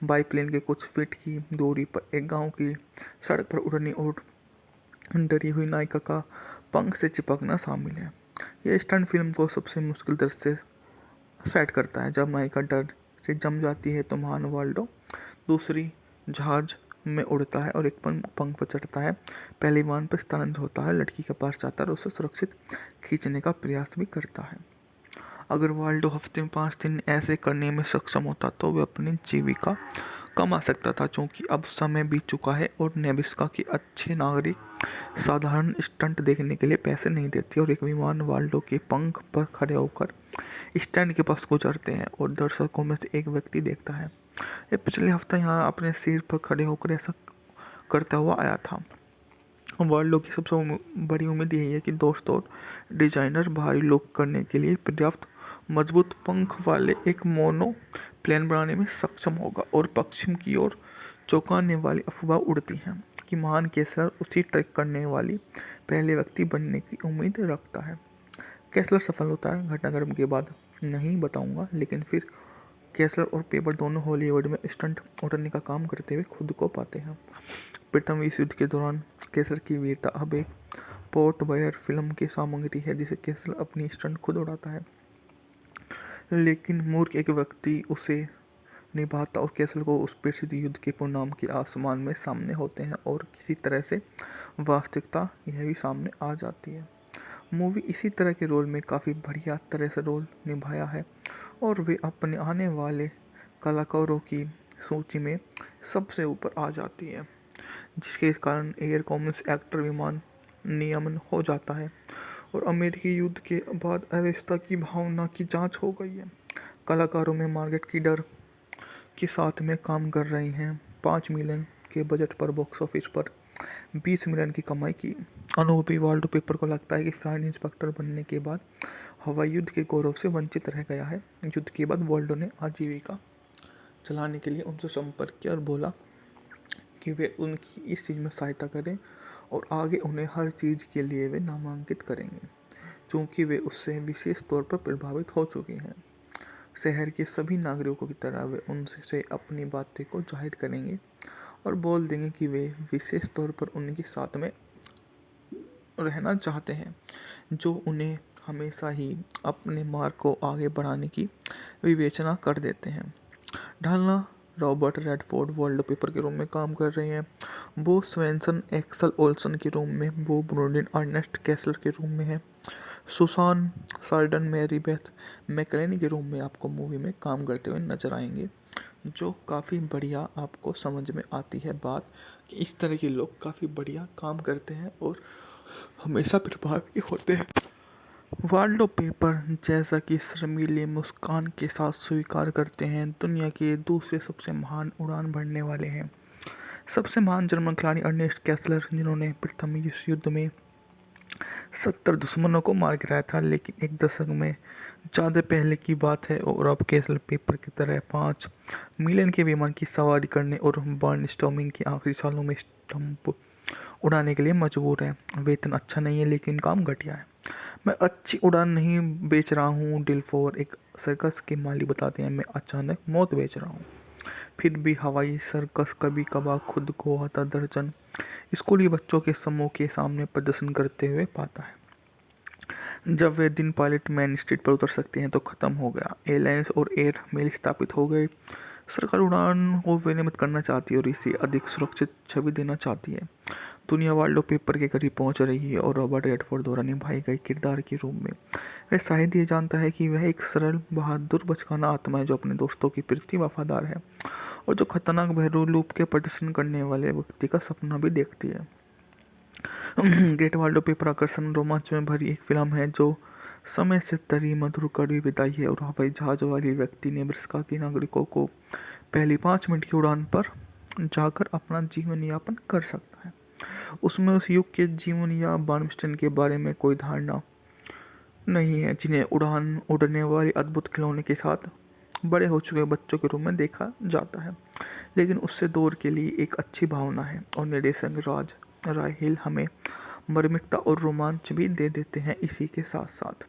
बाईप्लेन के कुछ फीट की दूरी पर एक गांव की सड़क पर उड़ने और डरी हुई नायिका का पंख से चिपकना शामिल है। यह स्टंट फिल्म को सबसे मुश्किल दृश्य सेट करता है। जब नायिका डर से जम जाती है तो महान वाल्डो दूसरी जहाज में उड़ता है और एक पंख पर चढ़ता है, पहले विमान पर स्थानांतरित होता है, लड़की के पास जाता है और उसे सुरक्षित खींचने का प्रयास भी करता है। अगर वाल्डो हफ्ते में 5 दिन ऐसे करने में सक्षम होता तो वह अपनी जीविका कमा सकता था, क्योंकि अब समय बीत चुका है और नेब्रास्का के अच्छे नागरिक साधारण स्टंट देखने के लिए पैसे नहीं देते और एक विमान वाल्डो के पंख पर खड़े होकर स्टैंड के पास गुजरते हैं और दर्शकों में से एक व्यक्ति देखता है। ये पिछले हफ्ते यहाँ अपने सिर पर खड़े होकर ऐसा करता हुआ आया था। वाल्डो की सबसे बड़ी उम्मीद यही है कि दोस्त और डिजाइनर बाहरी लुक करने के लिए पर्याप्त मजबूत पंख वाले एक मोनो प्लेन बनाने में सक्षम होगा और पश्चिम की ओर चौंकाने वाली अफवाह उड़ती है कि महान कैसलर उसी ट्रैक करने वाली पहले व्यक्ति बनने की उम्मीद रखता है। कैसलर सफल होता है घटनाक्रम के बाद नहीं बताऊंगा, लेकिन फिर कैसलर और पेपर दोनों हॉलीवुड में स्टंट उड़ने का काम करते हुए खुद को पाते हैं। प्रथम विश्व युद्ध के दौरान कैसलर की वीरता अब एक पोर्ट बयर फिल्म की सामग्री है, जिसे कैसलर अपनी स्टंट खुद उड़ाता है, लेकिन मूर्ख एक व्यक्ति उसे निभाता और कैसलर को उस प्रसिद्ध युद्ध के परिणाम के आसमान में सामने होते हैं और किसी तरह से वास्तविकता यह भी सामने आ जाती है। मूवी इसी तरह के रोल में काफ़ी बढ़िया तरह से रोल निभाया है और वे अपने आने वाले कलाकारों की सूची में सबसे ऊपर आ जाती है, जिसके कारण एयर कॉमर्स एक्टर विमान नियमन हो जाता है और अमेरिकी युद्ध के बाद अव्यवस्था की भावना की जांच हो गई है। कलाकारों में मार्गरेट कीडर के साथ में काम कर रही हैं। 5 मिलियन के बजट पर बॉक्स ऑफिस पर 20 मिलियन की कमाई की। अनुभवी वाल्डो पेपर को लगता है कि फ्लाइट इंस्पेक्टर बनने के बाद हवाई युद्ध के गौरव से वंचित रह गया है। युद्ध के बाद वाल्डो ने आजीविका चलाने के लिए उनसे संपर्क किया और बोला कि वे उनकी इस चीज़ में सहायता करें और आगे उन्हें हर चीज़ के लिए वे नामांकित करेंगे, क्योंकि वे उससे विशेष तौर पर प्रभावित हो चुके हैं। शहर के सभी नागरिकों की तरह वे उनसे अपनी बातें को जाहिर करेंगे और बोल देंगे कि वे विशेष तौर पर उनके साथ में रहना चाहते हैं, जो उन्हें हमेशा ही अपने मार्ग को आगे बढ़ाने की विवेचना कर देते हैं। ढालना रॉबर्ट रेडफोर्ड वॉलपेपर के रूम में काम कर रहे हैं। बो स्वेंसन एक्सल ओल्सन के रूम में, बो ब्रोडिन अर्नेस्ट कैसलर के रूम में है। सुसान सार्डन मैरी बेथ मैकलेनी के रूम में आपको मूवी में काम करते हुए नजर आएंगे, जो काफ़ी बढ़िया आपको समझ में आती है बात कि इस तरह के लोग काफ़ी बढ़िया काम करते हैं और हमेशा प्रभावी होते हैं। वाल्डो पेपर जैसा कि शर्मीले मुस्कान के साथ स्वीकार करते हैं, दुनिया के दूसरे सबसे महान उड़ान भरने वाले हैं। सबसे महान जर्मन खिलाड़ी अर्नेस्ट कैसलर, जिन्होंने प्रथम विश्व युद्ध में 70 दुश्मनों को मार गिराया था, लेकिन एक दशक में ज़्यादा पहले की बात है और अब कैसल पेपर की तरह 5 मिलियन के विमान की सवारी करने और बर्न स्टॉर्मिंग के आखिरी सालों में स्टंप उड़ाने के लिए मजबूर है। वेतन अच्छा नहीं है, लेकिन काम घटिया है। मैं अच्छी उड़ान नहीं बेच रहा हूँ, डिल्फोर एक सर्कस के माली बताते हैं। मैं अचानक मौत बेच रहा हूँ। फिर भी हवाई सर्कस कभी कभार खुद को आधा दर्जन स्कूली बच्चों के समूह के सामने प्रदर्शन करते हुए पाता है। जब वे दिन पायलट मेन स्ट्रीट पर उतर सकते हैं तो ख़त्म हो गया। एयरलाइंस और एयर मेल स्थापित हो गए। सरकार उड़ान को विनियमित करना चाहती है और इसे अधिक सुरक्षित छवि देना चाहती है। दुनिया वाल्डो पेपर के करीब पहुंच रही है और रॉबर्ट रेडफोर्ड द्वारा निभाए गए किरदार के रूप में वह शायद ये जानता है कि वह एक सरल बहादुर बचकाना आत्मा है, जो अपने दोस्तों के प्रति वफादार है और जो खतरनाक बहरू लूप के प्रदर्शन करने वाले व्यक्ति का सपना भी देखती है। ग्रेट वाल्डो पेपर आकर्षण रोमांच में भरी एक फिल्म है, जो समय से तरी मधुर कड़वी विदाई है और हवाई जहाज वाली व्यक्ति नेब्रास्का के नागरिकों को पहली 5 मिनट की उड़ान पर जाकर अपना जीवन यापन कर सकता है। उसमें उस युग के जीवन या बार्मस्टन के बारे में कोई धारणा नहीं है, जिन्हें उड़ने वाले अद्भुत खिलौने के साथ बड़े हो चुके बच्चों के रूप में देखा जाता है। लेकिन उससे दौर के लिए एक अच्छी भावना है और निर्देशक राज राय हिल हमें मार्मिकता और रोमांच भी दे देते हैं। इसी के साथ साथ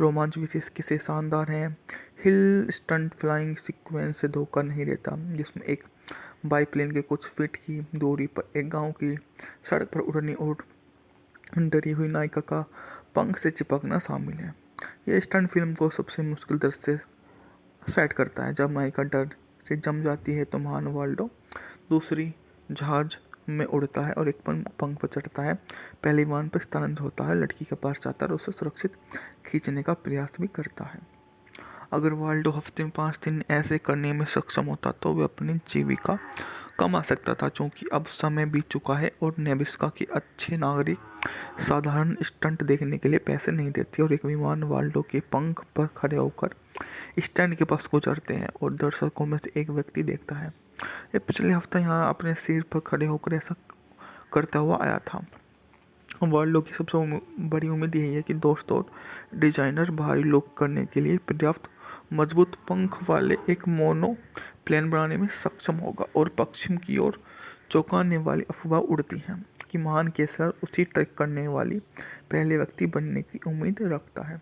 रोमांच विशेष किसे शानदार हैं। हिल स्टंट फ्लाइंग सीक्वेंस से धोखा नहीं देता, जिसमें एक बाईप्लेन के कुछ फीट की दूरी पर एक गांव की सड़क पर उड़नी और डरी हुई नायिका का पंख से चिपकना शामिल है। यह स्टंट फिल्म को सबसे मुश्किल दृश्य सेट करता है। जब नायिका डर से जम जाती है तो महान वाल्डो दूसरी जहाज में उड़ता है और एक पंख पर चढ़ता है। पहले विमान पर स्थानांतरित होता है, लड़की के पास जाता है और उसे सुरक्षित खींचने का प्रयास भी करता है। अगर वाल्डो हफ्ते में 5 दिन ऐसे करने में सक्षम होता तो वह अपनी जीविका कमा सकता था। क्योंकि अब समय बीत चुका है और नेब्रास्का के अच्छे नागरिक साधारण स्टंट देखने के लिए पैसे नहीं देते और एक विमान वाल्डो के पंख पर खड़े होकर स्टैंड के पास गुजरते हैं और दर्शकों में से एक व्यक्ति देखता है। ये पिछले हफ्ते यहाँ अपने सिर पर खड़े होकर ऐसा करता हुआ आया था। वाल्डो की सबसे बड़ी उम्मीद यही है कि दोस्त और डिजाइनर भारी लोग करने के लिए पर्याप्त मजबूत पंख वाले एक मोनो प्लेन बनाने में सक्षम होगा। और पश्चिम की ओर चौंकाने वाली अफवाह उड़ती है कि महान कैसलर उसी ट्रैक करने वाली पहले व्यक्ति बनने की उम्मीद रखता है।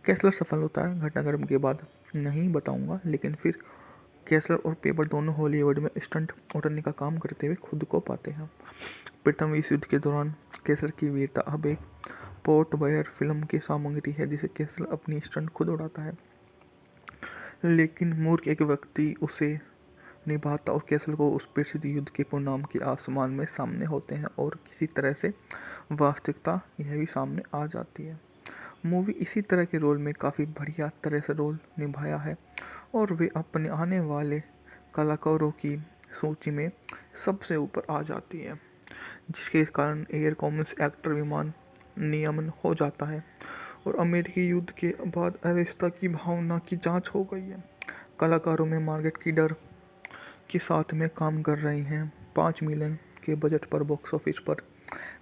कैसलर सफल होता है, घटनाक्रम के बाद नहीं बताऊंगा, लेकिन फिर कैसलर और पेपर दोनों हॉलीवुड में स्टंट उड़ने का काम करते हुए खुद को पाते हैं। प्रथम विश्व युद्ध के दौरान कैसलर की वीरता अब एक पोर्ट बयर फिल्म की सामग्री है, जिसे कैसलर अपनी स्टंट खुद उड़ाता है, लेकिन मूर्ख एक व्यक्ति उसे निभाता और कैसल को उस प्रसिद्ध युद्ध के परिणाम के आसमान में सामने होते हैं और किसी तरह से वास्तविकता यह भी सामने आ जाती है। मूवी इसी तरह के रोल में काफ़ी बढ़िया तरह से रोल निभाया है और वे अपने आने वाले कलाकारों की सूची में सबसे ऊपर आ जाती है, जिसके कारण एयर कॉमर्स एक्टर विमान नियमन हो जाता है और अमेरिकी युद्ध के बाद अव्यवस्था की भावना की जांच हो गई है। कलाकारों में मार्गेट कीडर के साथ में काम कर रहे हैं। 5 मिलियन के बजट पर बॉक्स ऑफिस पर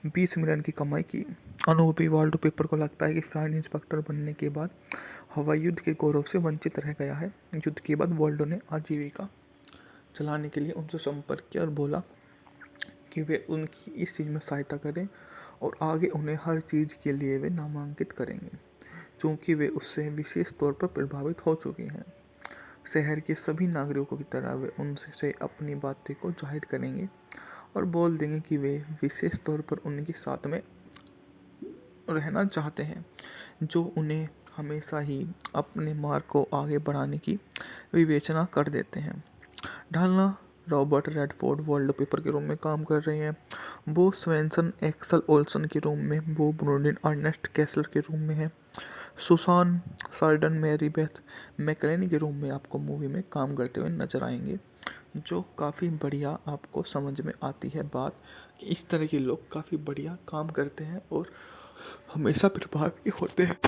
20 मिलियन की कमाई की। अनुभवी वाल्डो पेपर को लगता है कि फ्लाइट इंस्पेक्टर बनने के बाद हवाई युद्ध के गौरव से वंचित रह गया है। युद्ध के बाद वाल्डो ने आजीविका चलाने के लिए उनसे संपर्क किया और बोला कि वे उनकी इस चीज़ में सहायता करें और आगे उन्हें हर चीज़ के लिए वे नामांकित करेंगे, क्योंकि वे उससे विशेष तौर पर प्रभावित हो चुके हैं। शहर के सभी नागरिकों की तरह वे उनसे अपनी बातें को जाहिर करेंगे और बोल देंगे कि वे विशेष तौर पर उनके साथ में रहना चाहते हैं, जो उन्हें हमेशा ही अपने मार्ग को आगे बढ़ाने की विवेचना कर देते हैं। ढालना रॉबर्ट रेडफोर्ड वॉलपेपर के रूम में काम कर रहे हैं। बो स्वेंसन एक्सल ओल्सन के रूम में, बो ब्रोडिन अर्नेस्ट कैसलर के रूम में है। सुसान सार्डन मैरी बेथ मैकलेनी के रूम में आपको मूवी में काम करते हुए नजर आएंगे, जो काफ़ी बढ़िया आपको समझ में आती है बात कि इस तरह के लोग काफ़ी बढ़िया काम करते हैं और हमेशा प्रभावी होते हैं।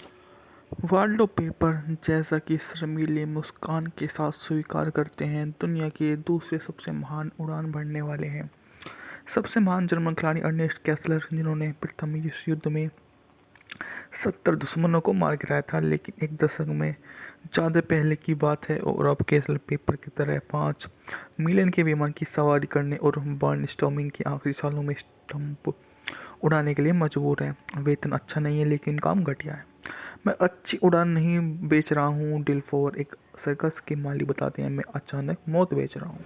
वाल्डो पेपर, जैसा कि शर्मीली मुस्कान के साथ स्वीकार करते हैं, दुनिया के दूसरे सबसे महान उड़ान भरने वाले हैं। सबसे महान जर्मन खिलाड़ी अर्नेस्ट कैसलर, जिन्होंने प्रथम विश्व युद्ध में 70 दुश्मनों को मार गिराया था, लेकिन एक दशक में ज़्यादा पहले की बात है और अब कैसलर पेपर की तरह 5 मिलियन के विमान की सवारी करने और बर्नस्टॉर्मिंग के आखिरी सालों में स्टंप उड़ाने के लिए मजबूर है। वेतन अच्छा नहीं है, लेकिन काम घटिया है। मैं अच्छी उड़ान नहीं बेच रहा हूँ, डिलफोर एक सर्कस के मालिक बताते हैं। मैं अचानक मौत बेच रहा हूँ।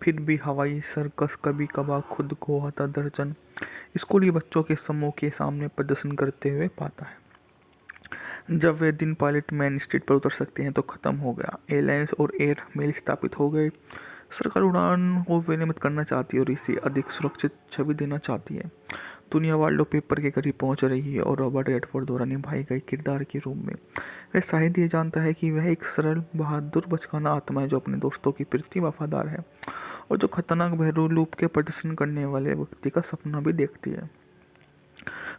फिर भी हवाई सर्कस कभी कभार खुद को आधा दर्जन स्कूली बच्चों के समूह के सामने प्रदर्शन करते हुए पाता है। जब वे दिन पायलट मेन स्ट्रीट पर उतर सकते हैं तो ख़त्म हो गया। एयरलाइंस और एयर मेल स्थापित हो गए। सरकार उड़ान को विनियमित करना चाहती है और इसे अधिक सुरक्षित छवि देना चाहती है। दुनिया वाल्डो पेपर के करीब पहुंच रही है और रॉबर्ट रेडफोर्ड द्वारा निभाए गए किरदार के रूप में वह शायद ये जानता है कि वह एक सरल, बहादुर, बचकाना आत्मा है जो अपने दोस्तों के प्रति वफादार है और जो खतरनाक बहरूप के प्रदर्शन करने वाले व्यक्ति का सपना भी देखती है।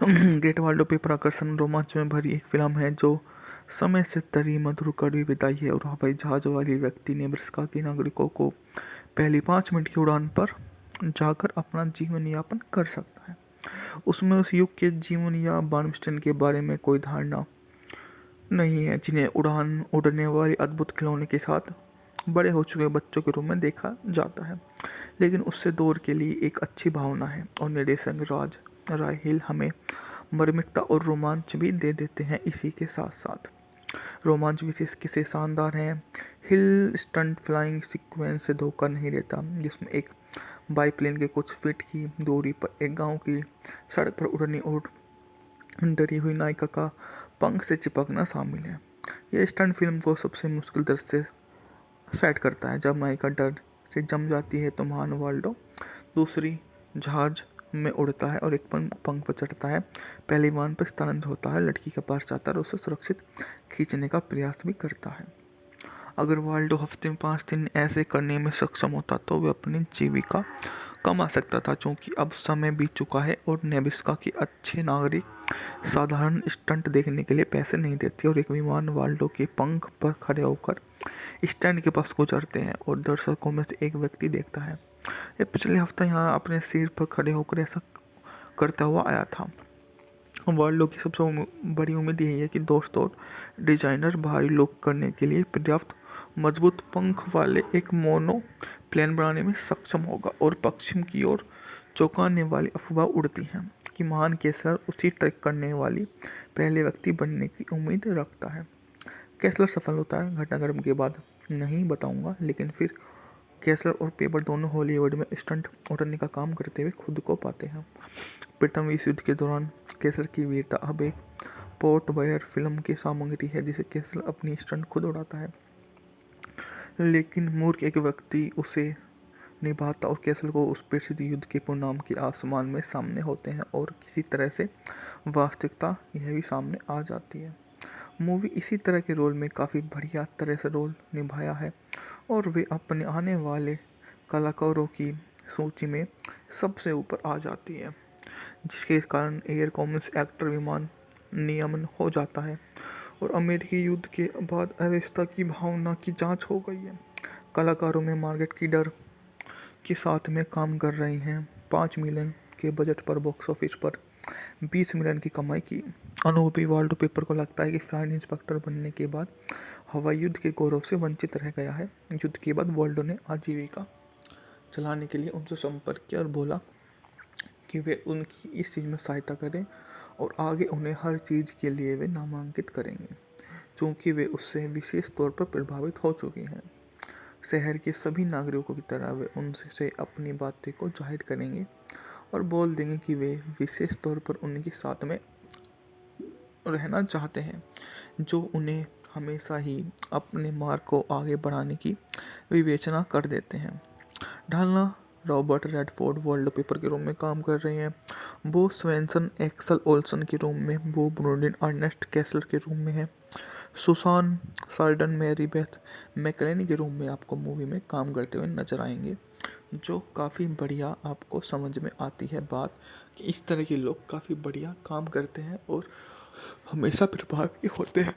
ग्रेट वाल्डो पेपर आकर्षण रोमांच में भरी एक फिल्म है जो समय से तरी मधुर कड़वी विदाई है और हवाई जहाज वाली व्यक्ति नेब्रास्का के नागरिकों को पहली 5 मिनट की उड़ान पर जाकर अपना जीवन यापन कर सकता है। उसमें उस युग के जीवन या बार्नस्टीन के बारे में कोई धारणा नहीं है, जिन्हें उड़ने वाली अद्भुत खिलौने के साथ बड़े हो चुके बच्चों के रूप में देखा जाता है, लेकिन उससे दौर के लिए एक अच्छी भावना है। और निर्देशक राज राय हिल हमें मार्मिकता और रोमांच भी दे देते हैं। इसी के साथ साथ रोमांच विशेष किसे शानदार हैं। हिल स्टंट फ्लाइंग सीक्वेंस से धोखा नहीं देता, जिसमें एक बाईप्लेन के कुछ फीट की दूरी पर एक गांव की सड़क पर उड़ने और डरी हुई नायिका का पंख से चिपकना शामिल है। यह स्टंट फिल्म को सबसे मुश्किल दृश्य से सेट करता है। जब नायिका डर से जम जाती है तो महान वाल्डो दूसरी जहाज में उड़ता है और एक पंख पर चढ़ता है। पहले विमान पर स्थानांतरित होता है, लड़की के पास जाता है और उसे सुरक्षित खींचने का प्रयास भी करता है। अगर वाल्डो हफ्ते में 5 दिन ऐसे करने में सक्षम होता तो वह अपनी जीविका कमा सकता था, क्योंकि अब समय बीत चुका है और नेब्रास्का के अच्छे नागरिक साधारण स्टंट देखने के लिए पैसे नहीं देते और एक विमान वाल्डो के पंख पर खड़े होकर स्टैंड के पास गुजरते हैं और दर्शकों में से एक व्यक्ति देखता है। ये पिछले हफ्ते यहाँ अपने सिर पर खड़े होकर ऐसा करता हुआ आया था। वाल्डो की सबसे बड़ी उम्मीद यही है कि दोस्त और डिजाइनर भारी लोग करने के लिए पर्याप्त मजबूत पंख वाले एक मोनो प्लेन बनाने में सक्षम होगा। और पश्चिम की ओर चौंकाने वाली अफवाह उड़ती है कि महान कैसलर उसी ट्रैक करने वाली पहले व्यक्ति बनने की उम्मीद रखता है। कैसलर सफल होता है, घटनाक्रम के बाद नहीं बताऊंगा, लेकिन फिर कैसलर और पेपर दोनों हॉलीवुड में स्टंट उड़ने का काम करते हुए खुद को पाते हैं। प्रथम विश्व युद्ध के दौरान कैसलर की वीरता अब एक पोर्ट बायर फिल्म की सामग्री है, जिसे कैसलर अपनी स्टंट खुद उड़ाता है, लेकिन मूर्ख एक व्यक्ति उसे निभाता और कैसलर को उस प्रसिद्ध युद्ध के परिणाम के आसमान में सामने होते हैं और किसी तरह से वास्तविकता यह भी सामने आ जाती है। मूवी इसी तरह के रोल में काफ़ी बढ़िया तरह से रोल निभाया है और वे अपने आने वाले कलाकारों की सूची में सबसे ऊपर आ जाती है, जिसके कारण एयर कॉमर्स एक्टर विमान नियमन हो जाता है और अमेरिकी युद्ध के बाद अव्यवस्था की भावना की जांच हो गई है। कलाकारों में मार्गेट कीडर के साथ में काम कर रहे हैं। 5 मिलियन के बजट पर बॉक्स ऑफिस पर 20 मिलियन की कमाई की। अनुभवी वाल्डो पेपर को लगता है कि फ्लाइट इंस्पेक्टर बनने के बाद हवाई युद्ध के गौरव से वंचित रह गया है। युद्ध के बाद वाल्डो ने आजीविका चलाने के लिए उनसे संपर्क किया और बोला कि वे उनकी इस चीज़ में सहायता करें और आगे उन्हें हर चीज़ के लिए वे नामांकित करेंगे, क्योंकि वे उससे विशेष तौर पर प्रभावित हो चुके हैं। शहर के सभी नागरिकों की तरह वे उनसे अपनी बातें को जाहिर करेंगे और बोल देंगे कि वे विशेष तौर पर उनके साथ में रहना चाहते हैं, जो उन्हें हमेशा ही अपने मार्ग को आगे बढ़ाने की विवेचना कर देते हैं। ढालना रॉबर्ट रेडफोर्ड वॉलपेपर के रूम में काम कर रहे हैं। बो स्वेंसन एक्सल ओल्सन के रूम में, बो ब्रोडिन अर्नेस्ट कैसलर के रूम में है। सुसान सार्डन मैरी बेथ मैकलेनी के रूम में आपको मूवी में काम करते हुए नजर आएंगे, जो काफ़ी बढ़िया आपको समझ में आती है बात कि इस तरह के लोग काफ़ी बढ़िया काम करते हैं और हमेशा प्रभावी होते हैं।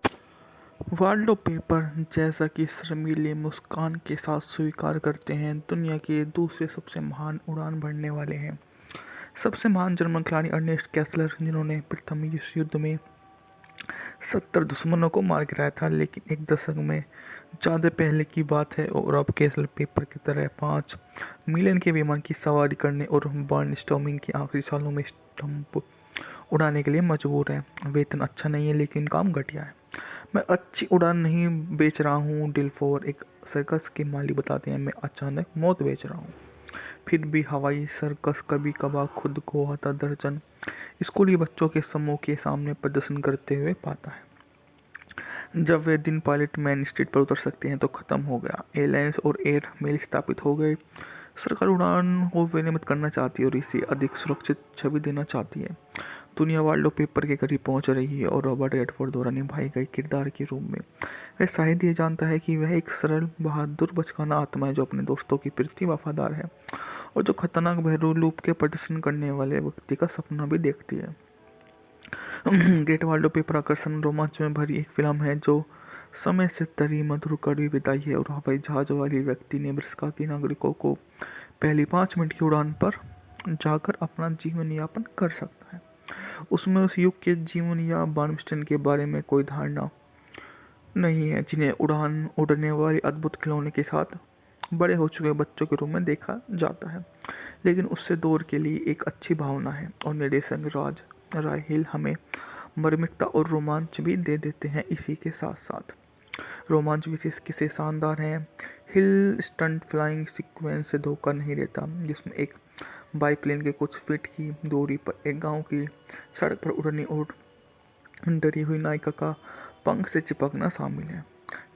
वाल्डो पेपर जैसा कि शर्मीले मुस्कान के साथ स्वीकार करते हैं, दुनिया के दूसरे सबसे महान उड़ान भरने वाले हैं। सबसे महान जर्मन खिलाड़ी अर्नेस्ट कैसलर, जिन्होंने प्रथम विश्व युद्ध में 70 दुश्मनों को मार गिराया था, लेकिन एक दशक में ज़्यादा पहले की बात है और अब कैसल पेपर की तरह 5 मिलियन के विमान की सवारी करने और बर्नस्टॉर्मिंग के आखिरी सालों में स्टंप उड़ाने के लिए मजबूर है। वेतन अच्छा नहीं है लेकिन काम घटिया है। मैं अच्छी उड़ान नहीं बेच रहा हूँ, डिल्फोर एक सर्कस के मालिक बताते हैं, मैं अचानक मौत बेच रहा हूँ। फिर भी हवाई सर्कस कभी कभार खुद को आधा दर्जन स्कूली बच्चों के समूह के सामने प्रदर्शन करते हुए पाता है। जब वे दिन पायलट मेन स्ट्रीट पर उतर सकते हैं तो खत्म हो गया। एयरलाइंस और एयर मेल स्थापित हो गए। सरकार उड़ान को विनियमित करना चाहती है और इसे अधिक सुरक्षित छवि देना चाहती है। दुनिया वाल्डो पेपर के करीब पहुंच रही है और रॉबर्ट रेडफोर्ड द्वारा निभाए गए किरदार के रूप में वह शायद ये जानता है कि वह एक सरल बहादुर बचकाना आत्मा है जो अपने दोस्तों की प्रति वफादार है और जो खतरनाक बहरूलूप के प्रदर्शन करने वाले व्यक्ति का सपना भी देखती है। ग्रेट वाल्डो पेपर आकर्षण रोमांच में भरी एक फिल्म है जो समय से तरी मधुर कड़वी विदाई है और हवाई जहाज वाली व्यक्ति नेब्रास्का के नागरिकों को पहली 5 मिनट की उड़ान पर जाकर अपना जीवन यापन कर सकता है। उसमें उस युग के जीवन या बार्नस्टाइन के बारे में कोई धारणा नहीं है, जिन्हें उड़ने वाली अद्भुत खिलौने के साथ बड़े हो चुके बच्चों के रूप में देखा जाता है, लेकिन उससे दौर के लिए एक अच्छी भावना है। और निर्देशक राज राय हिल हमें मार्मिकता और रोमांच भी दे देते हैं। इसी के साथ साथ रोमांच विशेष किसे शानदार हैं। हिल स्टंट फ्लाइंग सीक्वेंस से धोखा नहीं देता, जिसमें एक बाईप्लेन के कुछ फीट की दूरी पर एक गांव की सड़क पर उड़ने और डरी हुई नायिका का पंख से चिपकना शामिल है।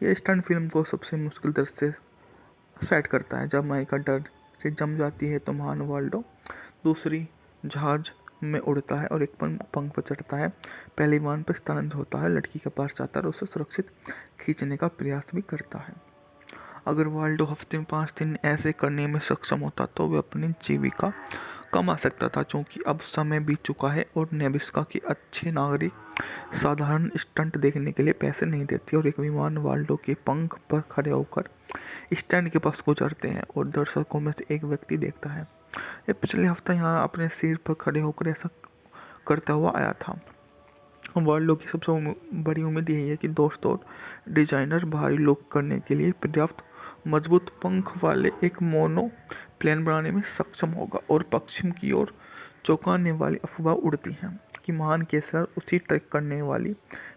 यह स्टंट फिल्म को सबसे मुश्किल दृश्य सेट करता है। जब नायिका डर से जम जाती है तो महान वाल्डो दूसरी जहाज में उड़ता है और एक पंख पर चढ़ता है, पहले विमान पर स्थानांतरित होता है, लड़की के पास जाता है और उसे सुरक्षित खींचने का प्रयास भी करता है। अगर वाल्डो हफ्ते में 5 दिन ऐसे करने में सक्षम होता तो वह अपनी जीविका कमा सकता था, क्योंकि अब समय बीत चुका है और नेब्रास्का के अच्छे नागरिक साधारण स्टंट देखने के लिए पैसे नहीं देते और एक विमान वाल्डो के पंख पर खड़े होकर स्टैंड के पास गुजरते हैं और दर्शकों में से एक व्यक्ति देखता है। ये पिछले हफ्ते यहाँ अपने सिर पर खड़े होकर ऐसा करता हुआ आया था। वाल्डो की सबसे बड़ी उम्मीद यही है कि दोस्त और डिजाइनर भारी लोग करने के लिए पर्याप्त मजबूत पंख वाले एक मोनो प्लेन बनाने में सक्षम होगा। और पश्चिम की ओर चौंकाने वाली अफवाह उड़ती है कि महान कैसलर उसी ट्रैक करने वाली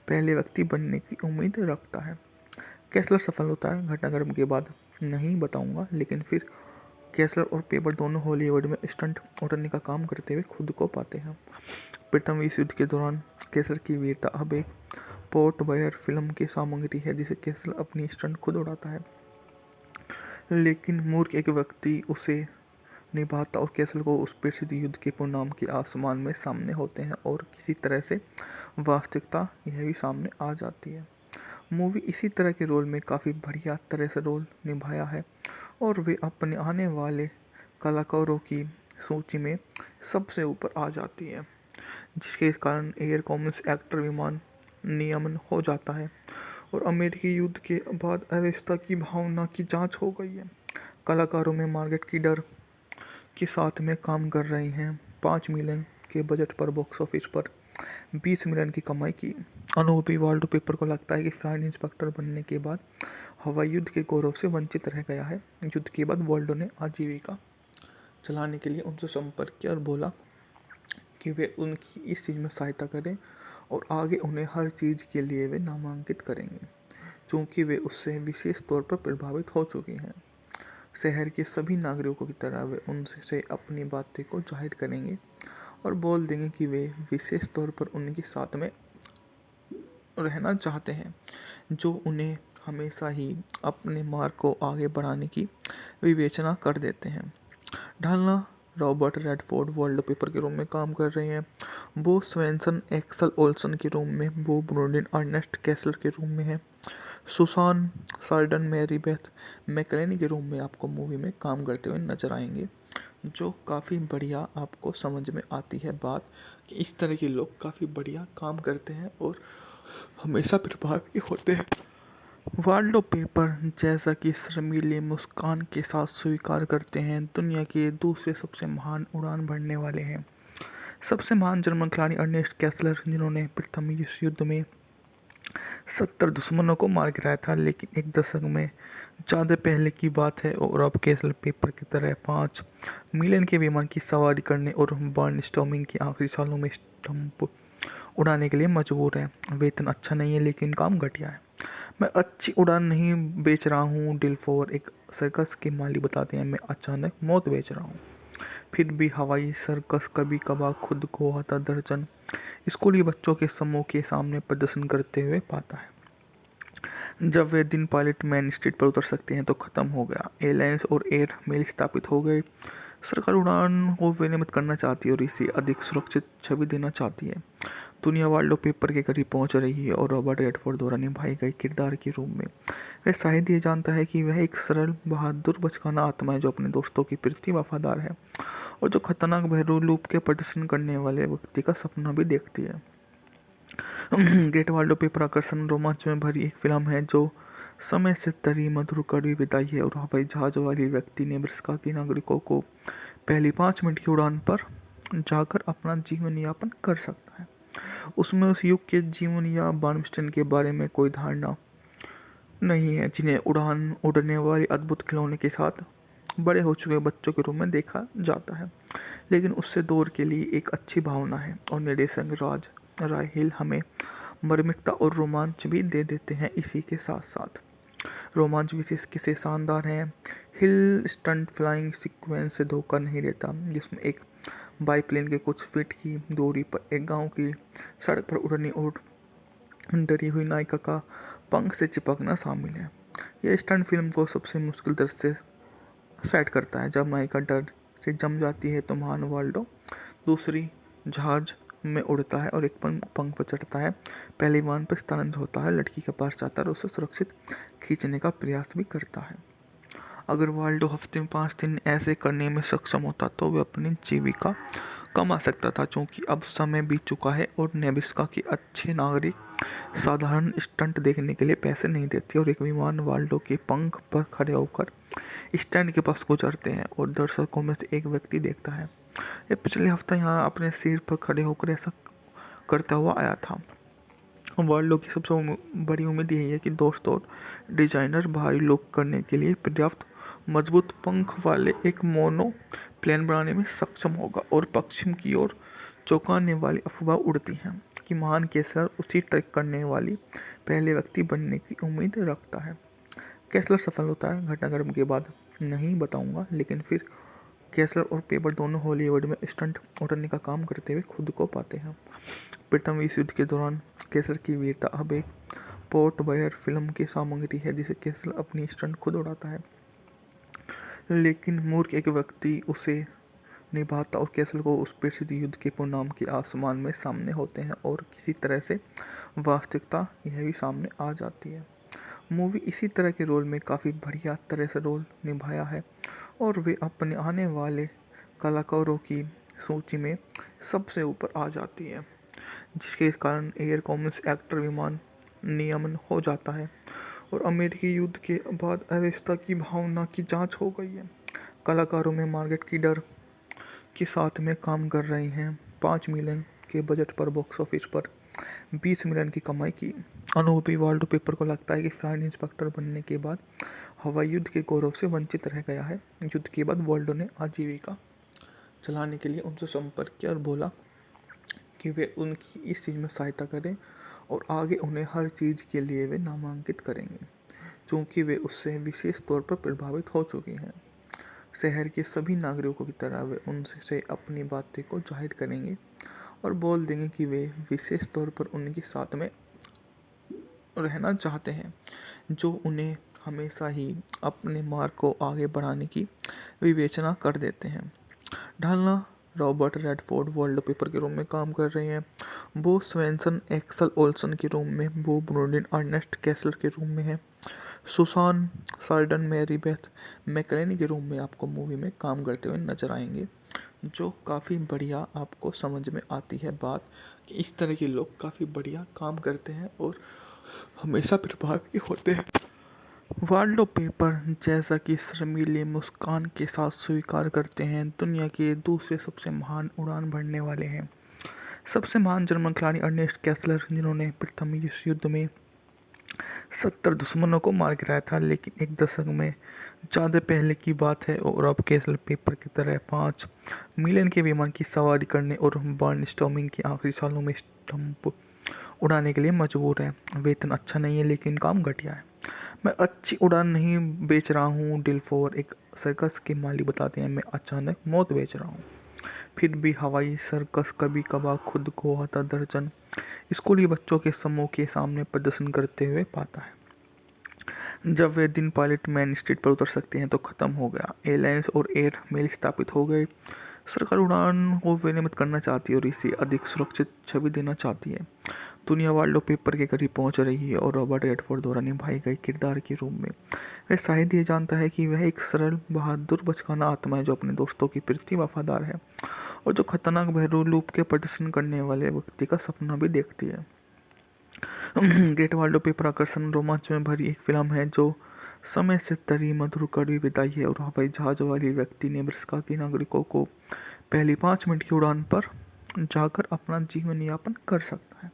पहले व्यक्ति बनने की उम्मीद रखता है। कैसलर सफल होता है घटनाक्रम के बाद नहीं बताऊंगा, लेकिन फिर कैसलर और पेपर दोनों हॉलीवुड में स्टंट उड़ने का काम करते हुए खुद को पाते हैं। प्रथम विश्व युद्ध के दौरान कैसलर की वीरता अब एक पोर्ट बायर फिल्म की सामग्री है, जिसे कैसलर अपनी स्टंट खुद उड़ाता है, लेकिन मूर्ख एक व्यक्ति उसे निभाता और कैसलर को उस प्रसिद्ध युद्ध के परिणाम के आसमान में सामने होते हैं और किसी तरह से वास्तविकता यह भी सामने आ जाती है। मूवी इसी तरह के रोल में काफ़ी बढ़िया तरह से रोल निभाया है और वे अपने आने वाले कलाकारों की सूची में सबसे ऊपर आ जाती है, जिसके कारण एयर कॉमर्स एक्टर विमान नियमन हो जाता है और अमेरिकी युद्ध के बाद अव्यवस्था की भावना की जांच हो गई है। कलाकारों में मार्गरेट कीडर के साथ में काम कर रहे हैं। 5 मिलियन के बजट पर बॉक्स ऑफिस पर 20 मिलियन की कमाई की। अनुभवी वाल्डो पेपर को लगता है कि फ्लाइट इंस्पेक्टर बनने के बाद हवाई युद्ध के गौरव से वंचित रह गया है। युद्ध के बाद वाल्डो ने आजीविका चलाने के लिए उनसे संपर्क किया और बोला कि वे उनकी इस चीज़ में सहायता करें और आगे उन्हें हर चीज़ के लिए वे नामांकित करेंगे, क्योंकि वे उससे विशेष तौर पर प्रभावित हो चुके हैं। शहर के सभी नागरिकों की तरह वे उनसे अपनी बातें को जाहिर करेंगे और बोल देंगे कि वे विशेष तौर पर उनके साथ में रहना चाहते हैं, जो उन्हें हमेशा ही अपने मार्ग को आगे बढ़ाने की विवेचना कर देते हैं। ढालना रॉबर्ट रेडफोर्ड वॉलपेपर के रूम में काम कर रहे हैं। बो स्वेंसन एक्सल ओल्सन के रूम में, बो ब्रोडिन अर्नेस्ट कैसलर के रूम में है। सुसान सार्डन मैरी बेथ मैकलेनी के रूम में आपको मूवी में काम करते हुए नजर आएंगे, जो काफ़ी बढ़िया आपको समझ में आती है बात कि इस तरह के लोग काफ़ी बढ़िया काम करते हैं और हमेशा प्रभावी होते हैं। वाल्डो पेपर जैसा कि शर्मीली मुस्कान के साथ स्वीकार करते हैं, दुनिया के दूसरे सबसे महान उड़ान भरने वाले हैं। सबसे महान जर्मन खिलाड़ी अर्नेस्ट कैसलर, जिन्होंने प्रथम विश्व युद्ध में 70 दुश्मनों को मार गिराया था, लेकिन एक दशक में ज़्यादा पहले की बात है और अब कैसलर पेपर की तरह 5 मिलियन के विमान की सवारी करने और बर्नस्टॉर्मिंग के आखिरी सालों में स्टंप उड़ाने के लिए मजबूर है। वेतन अच्छा नहीं है, लेकिन काम घटिया है। मैं अच्छी उड़ान नहीं बेच रहा हूँ, डिलफोर एक सर्कस के माली बताते हैं। मैं अचानक मौत बेच रहा हूँ। फिर भी हवाई सर्कस कभी कभार खुद को आता दर्जन स्कूली बच्चों के समूह के सामने प्रदर्शन करते हुए पाता है। जब वे दिन पायलट मेन स्ट्रीट पर उतर सकते हैं तो खत्म हो गया। एयरलाइंस और एयर मेल स्थापित हो गए। सरकार उड़ान को विनियमित करना चाहती है और इसे अधिक सुरक्षित छवि देना चाहती है। दुनिया वाल्डो पेपर के करीब पहुंच रही है और रॉबर्ट रेडफोर्ड द्वारा निभाए गए किरदार के रूप में वह शायद ये जानता है कि वह एक सरल बहादुर बचकाना आत्मा है जो अपने दोस्तों के प्रति वफादार है और जो खतरनाक बहरूलूप के प्रदर्शन करने वाले व्यक्ति का सपना भी देखती है। ग्रेट वाल्डो पेपर आकर्षण रोमांच में भरी एक फिल्म है जो समय से तरी मधुर कड़ी विदाई है और हवाई जहाज वाली व्यक्ति नेब्रास्का के नागरिकों को पहली 5 मिनट की उड़ान पर जाकर अपना जीवन यापन कर सकता है। उसमें उस युग के जीवन या बार्नस्टीन के बारे में कोई धारणा नहीं है, जिन्हें उड़ने वाली अद्भुत खिलौने के साथ बड़े हो चुके बच्चों के रूप में देखा जाता है, लेकिन उससे दौर के लिए एक अच्छी भावना है। और निर्देशक राज राय हिल हमें मार्मिकता और रोमांच भी दे देते हैं। इसी के साथ साथ रोमांच विशेष किसे शानदार हैं। हिल स्टंट फ्लाइंग सीक्वेंस से धोखा नहीं देता, जिसमें एक बाईप्लेन के कुछ फीट की दूरी पर एक गांव की सड़क पर उड़ने और डरी हुई नायिका का पंख से चिपकना शामिल है। यह स्टंट फिल्म को सबसे मुश्किल दृश्य से सेट करता है। जब नायिका डर से जम जाती है तो महान वाल्डो दूसरी जहाज में उड़ता है और एक पंख पर चढ़ता है। पहले विमान पर स्थानांतरित होता है, लड़की के पास जाता है और उसे सुरक्षित खींचने का प्रयास भी करता है। अगर वाल्डो हफ्ते में 5 दिन ऐसे करने में सक्षम होता तो वह अपनी जीविका कमा सकता था, क्योंकि अब समय बीत चुका है और नेब्रास्का के अच्छे नागरिक साधारण स्टंट देखने के लिए पैसे नहीं देते और एक विमान वाल्डो के पंख पर खड़े होकर स्टैंड के पास गुजरते हैं और दर्शकों में से एक व्यक्ति देखता है। ये पिछले हफ्ते यहाँ अपने सिर पर खड़े होकर ऐसा करता हुआ आया था। वाल्डो की सबसे बड़ी उम्मीद यही है कि दोस्त और डिजाइनर भारी लुक करने के लिए पर्याप्त मजबूत पंख वाले एक मोनो प्लेन बनाने में सक्षम होगा। और पश्चिम की ओर चौंकाने वाली अफवाह उड़ती है कि महान कैसलर उसी ट्रैक करने वाली पहले व्यक्ति बनने की उम्मीद रखता है। कैसलर सफल होता है, घटनाक्रम के बाद नहीं बताऊंगा, लेकिन फिर कैसलर और पेपर दोनों हॉलीवुड में स्टंट उड़ने का काम करते हुए खुद को पाते हैं। प्रथम विश्व युद्ध के दौरान कैसलर की वीरता अब एक पोर्ट बायर फिल्म की सामग्री है, जिसे कैसलर अपनी स्टंट खुद उड़ाता है, लेकिन मूर्ख एक व्यक्ति उसे निभाता और कैसलर को उस प्रसिद्ध युद्ध के परिणाम के आसमान में सामने होते हैं और किसी तरह से वास्तविकता यह भी सामने आ जाती है। मूवी इसी तरह के रोल में काफ़ी बढ़िया तरह से रोल निभाया है और वे अपने आने वाले कलाकारों की सूची में सबसे ऊपर आ जाती है, जिसके कारण एयर कॉमर्स एक्टर विमान नियमन हो जाता है और अमेरिकी युद्ध के बाद अवस्था की भावना की जांच हो गई है। कलाकारों में मार्गरेट कीडर के साथ में काम कर रहे हैं। 5 मिलियन के बजट पर बॉक्स ऑफिस पर 20 मिलियन की कमाई की। अनुभवी वाल्डो पेपर को लगता है कि फ्लाइट इंस्पेक्टर बनने के बाद हवाई युद्ध के गौरव से वंचित रह गया है। युद्ध के बाद वाल्डो ने आजीविका चलाने के लिए उनसे संपर्क किया और बोला कि वे उनकी इस चीज़ में सहायता करें और आगे उन्हें हर चीज़ के लिए वे नामांकित करेंगे, क्योंकि वे उससे विशेष तौर पर प्रभावित हो चुके हैं। शहर के सभी नागरिकों की तरह वे उनसे अपनी बातें को जाहिर करेंगे और बोल देंगे कि वे विशेष तौर पर उनके साथ में रहना चाहते हैं, जो उन्हें हमेशा ही अपने मार्ग को आगे बढ़ाने की विवेचना कर देते हैं। ढालना रॉबर्ट रेडफोर्ड वॉलपेपर के रूम में काम कर रहे हैं। बो स्वेंसन एक्सल ओल्सन के रूम में, बो ब्रोडिन अर्नेस्ट कैसलर के रूम में है। सुसान सार्डन मैरी बेथ मैकलेनी के रूम में आपको मूवी में काम करते हुए नजर आएंगे, जो काफ़ी बढ़िया आपको समझ में आती है बात कि इस तरह के लोग काफ़ी बढ़िया काम करते हैं और हमेशा प्रभावी होते हैं। वॉलपेपर जैसा कि शर्मीली मुस्कान के साथ स्वीकार करते हैं, दुनिया के दूसरे सबसे महान उड़ान भरने वाले हैं। सबसे महान जर्मन खिलाड़ी अर्नेस्ट कैसलर, जिन्होंने प्रथम विश्व युद्ध में 70 दुश्मनों को मार गिराया था, लेकिन एक दशक में ज़्यादा पहले की बात है और अब कैसल पेपर की तरह 5 मिलियन के विमान की सवारी करने और बर्नस्टॉर्मिंग के आखिरी सालों में स्टंप उड़ाने के लिए मजबूर है। वेतन अच्छा नहीं है लेकिन काम घटिया है। मैं अच्छी उड़ान नहीं बेच रहा हूँ, डिल्फोर एक सर्कस के मालिक बताते हैं, मैं अचानक मौत बेच रहा हूँ। फिर भी हवाई सर्कस कभी कभार खुद को आधा दर्जन स्कूली बच्चों के समूह के सामने प्रदर्शन करते हुए पाता है। जब वे दिन पायलट मेन स्ट्रीट पर उतर सकते हैं तो ख़त्म हो गया। एयरलाइंस और एयर मेल स्थापित हो गए। सरकार उड़ान को विनियमित करना चाहती है और इसे अधिक सुरक्षित छवि देना चाहती है। दुनिया वॉलपेपर के करीब पहुंच रही है और रॉबर्ट रेडफोर्ड द्वारा निभाई गई किरदार के रूप में वह शायद ये जानता है कि वह एक सरल बहादुर बचकाना आत्मा है जो अपने दोस्तों के प्रति वफादार है और जो खतरनाक बहरूलूप के प्रदर्शन करने वाले व्यक्ति का सपना भी देखती है। ग्रेट वॉलपेपर आकर्षण रोमांच में भरी एक फिल्म है जो समय से तरी मधुर कड़वी विदाई है और हवाई जहाज वाली व्यक्ति नेब्रास्का के नागरिकों को पहली 5 मिनट की उड़ान पर जाकर अपना जीवन यापन कर सकता है।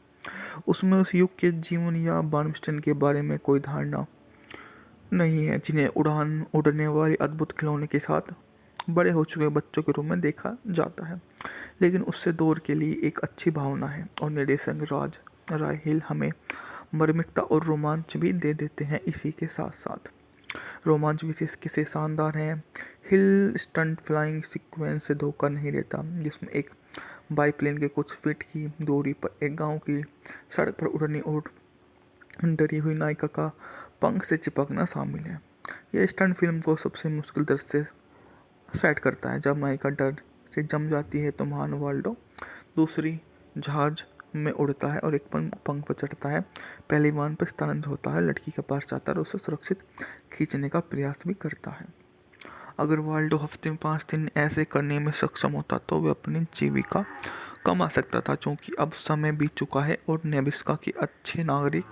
उसमें उस युग के जीवन या बार्नस्टाइन के बारे में कोई धारणा नहीं है, जिन्हें उड़ने वाले अद्भुत खिलौने के साथ बड़े हो चुके बच्चों के रूप में देखा जाता है, लेकिन उससे दूर के लिए एक अच्छी भावना है। और निर्देशक राज राय हिल हमें मार्मिकता और रोमांच भी दे देते हैं। इसी के साथ साथ रोमांच विशेष किसे शानदार है। हिल स्टंट फ्लाइंग सीक्वेंस से धोखा नहीं देता, जिसमें एक बाईप्लेन के कुछ फीट की दूरी पर एक गांव की सड़क पर उड़ने और डरी हुई नायिका का पंख से चिपकना शामिल है। यह स्टंट फिल्म को सबसे मुश्किल दृश्य सेट करता है। जब नायिका डर से जम जाती है तो महान वाल्डो दूसरी जहाज में उड़ता है और एक पंख पर चढ़ता है, पहले विमान पर स्थानांतरित होता है, लड़की के पास जाता है और उसे सुरक्षित खींचने का प्रयास भी करता है। अगर वाल्डो हफ्ते में 5 दिन ऐसे करने में सक्षम होता तो वह अपनी जीविका कमा सकता था। क्योंकि अब समय बीत चुका है और नेब्रास्का के अच्छे नागरिक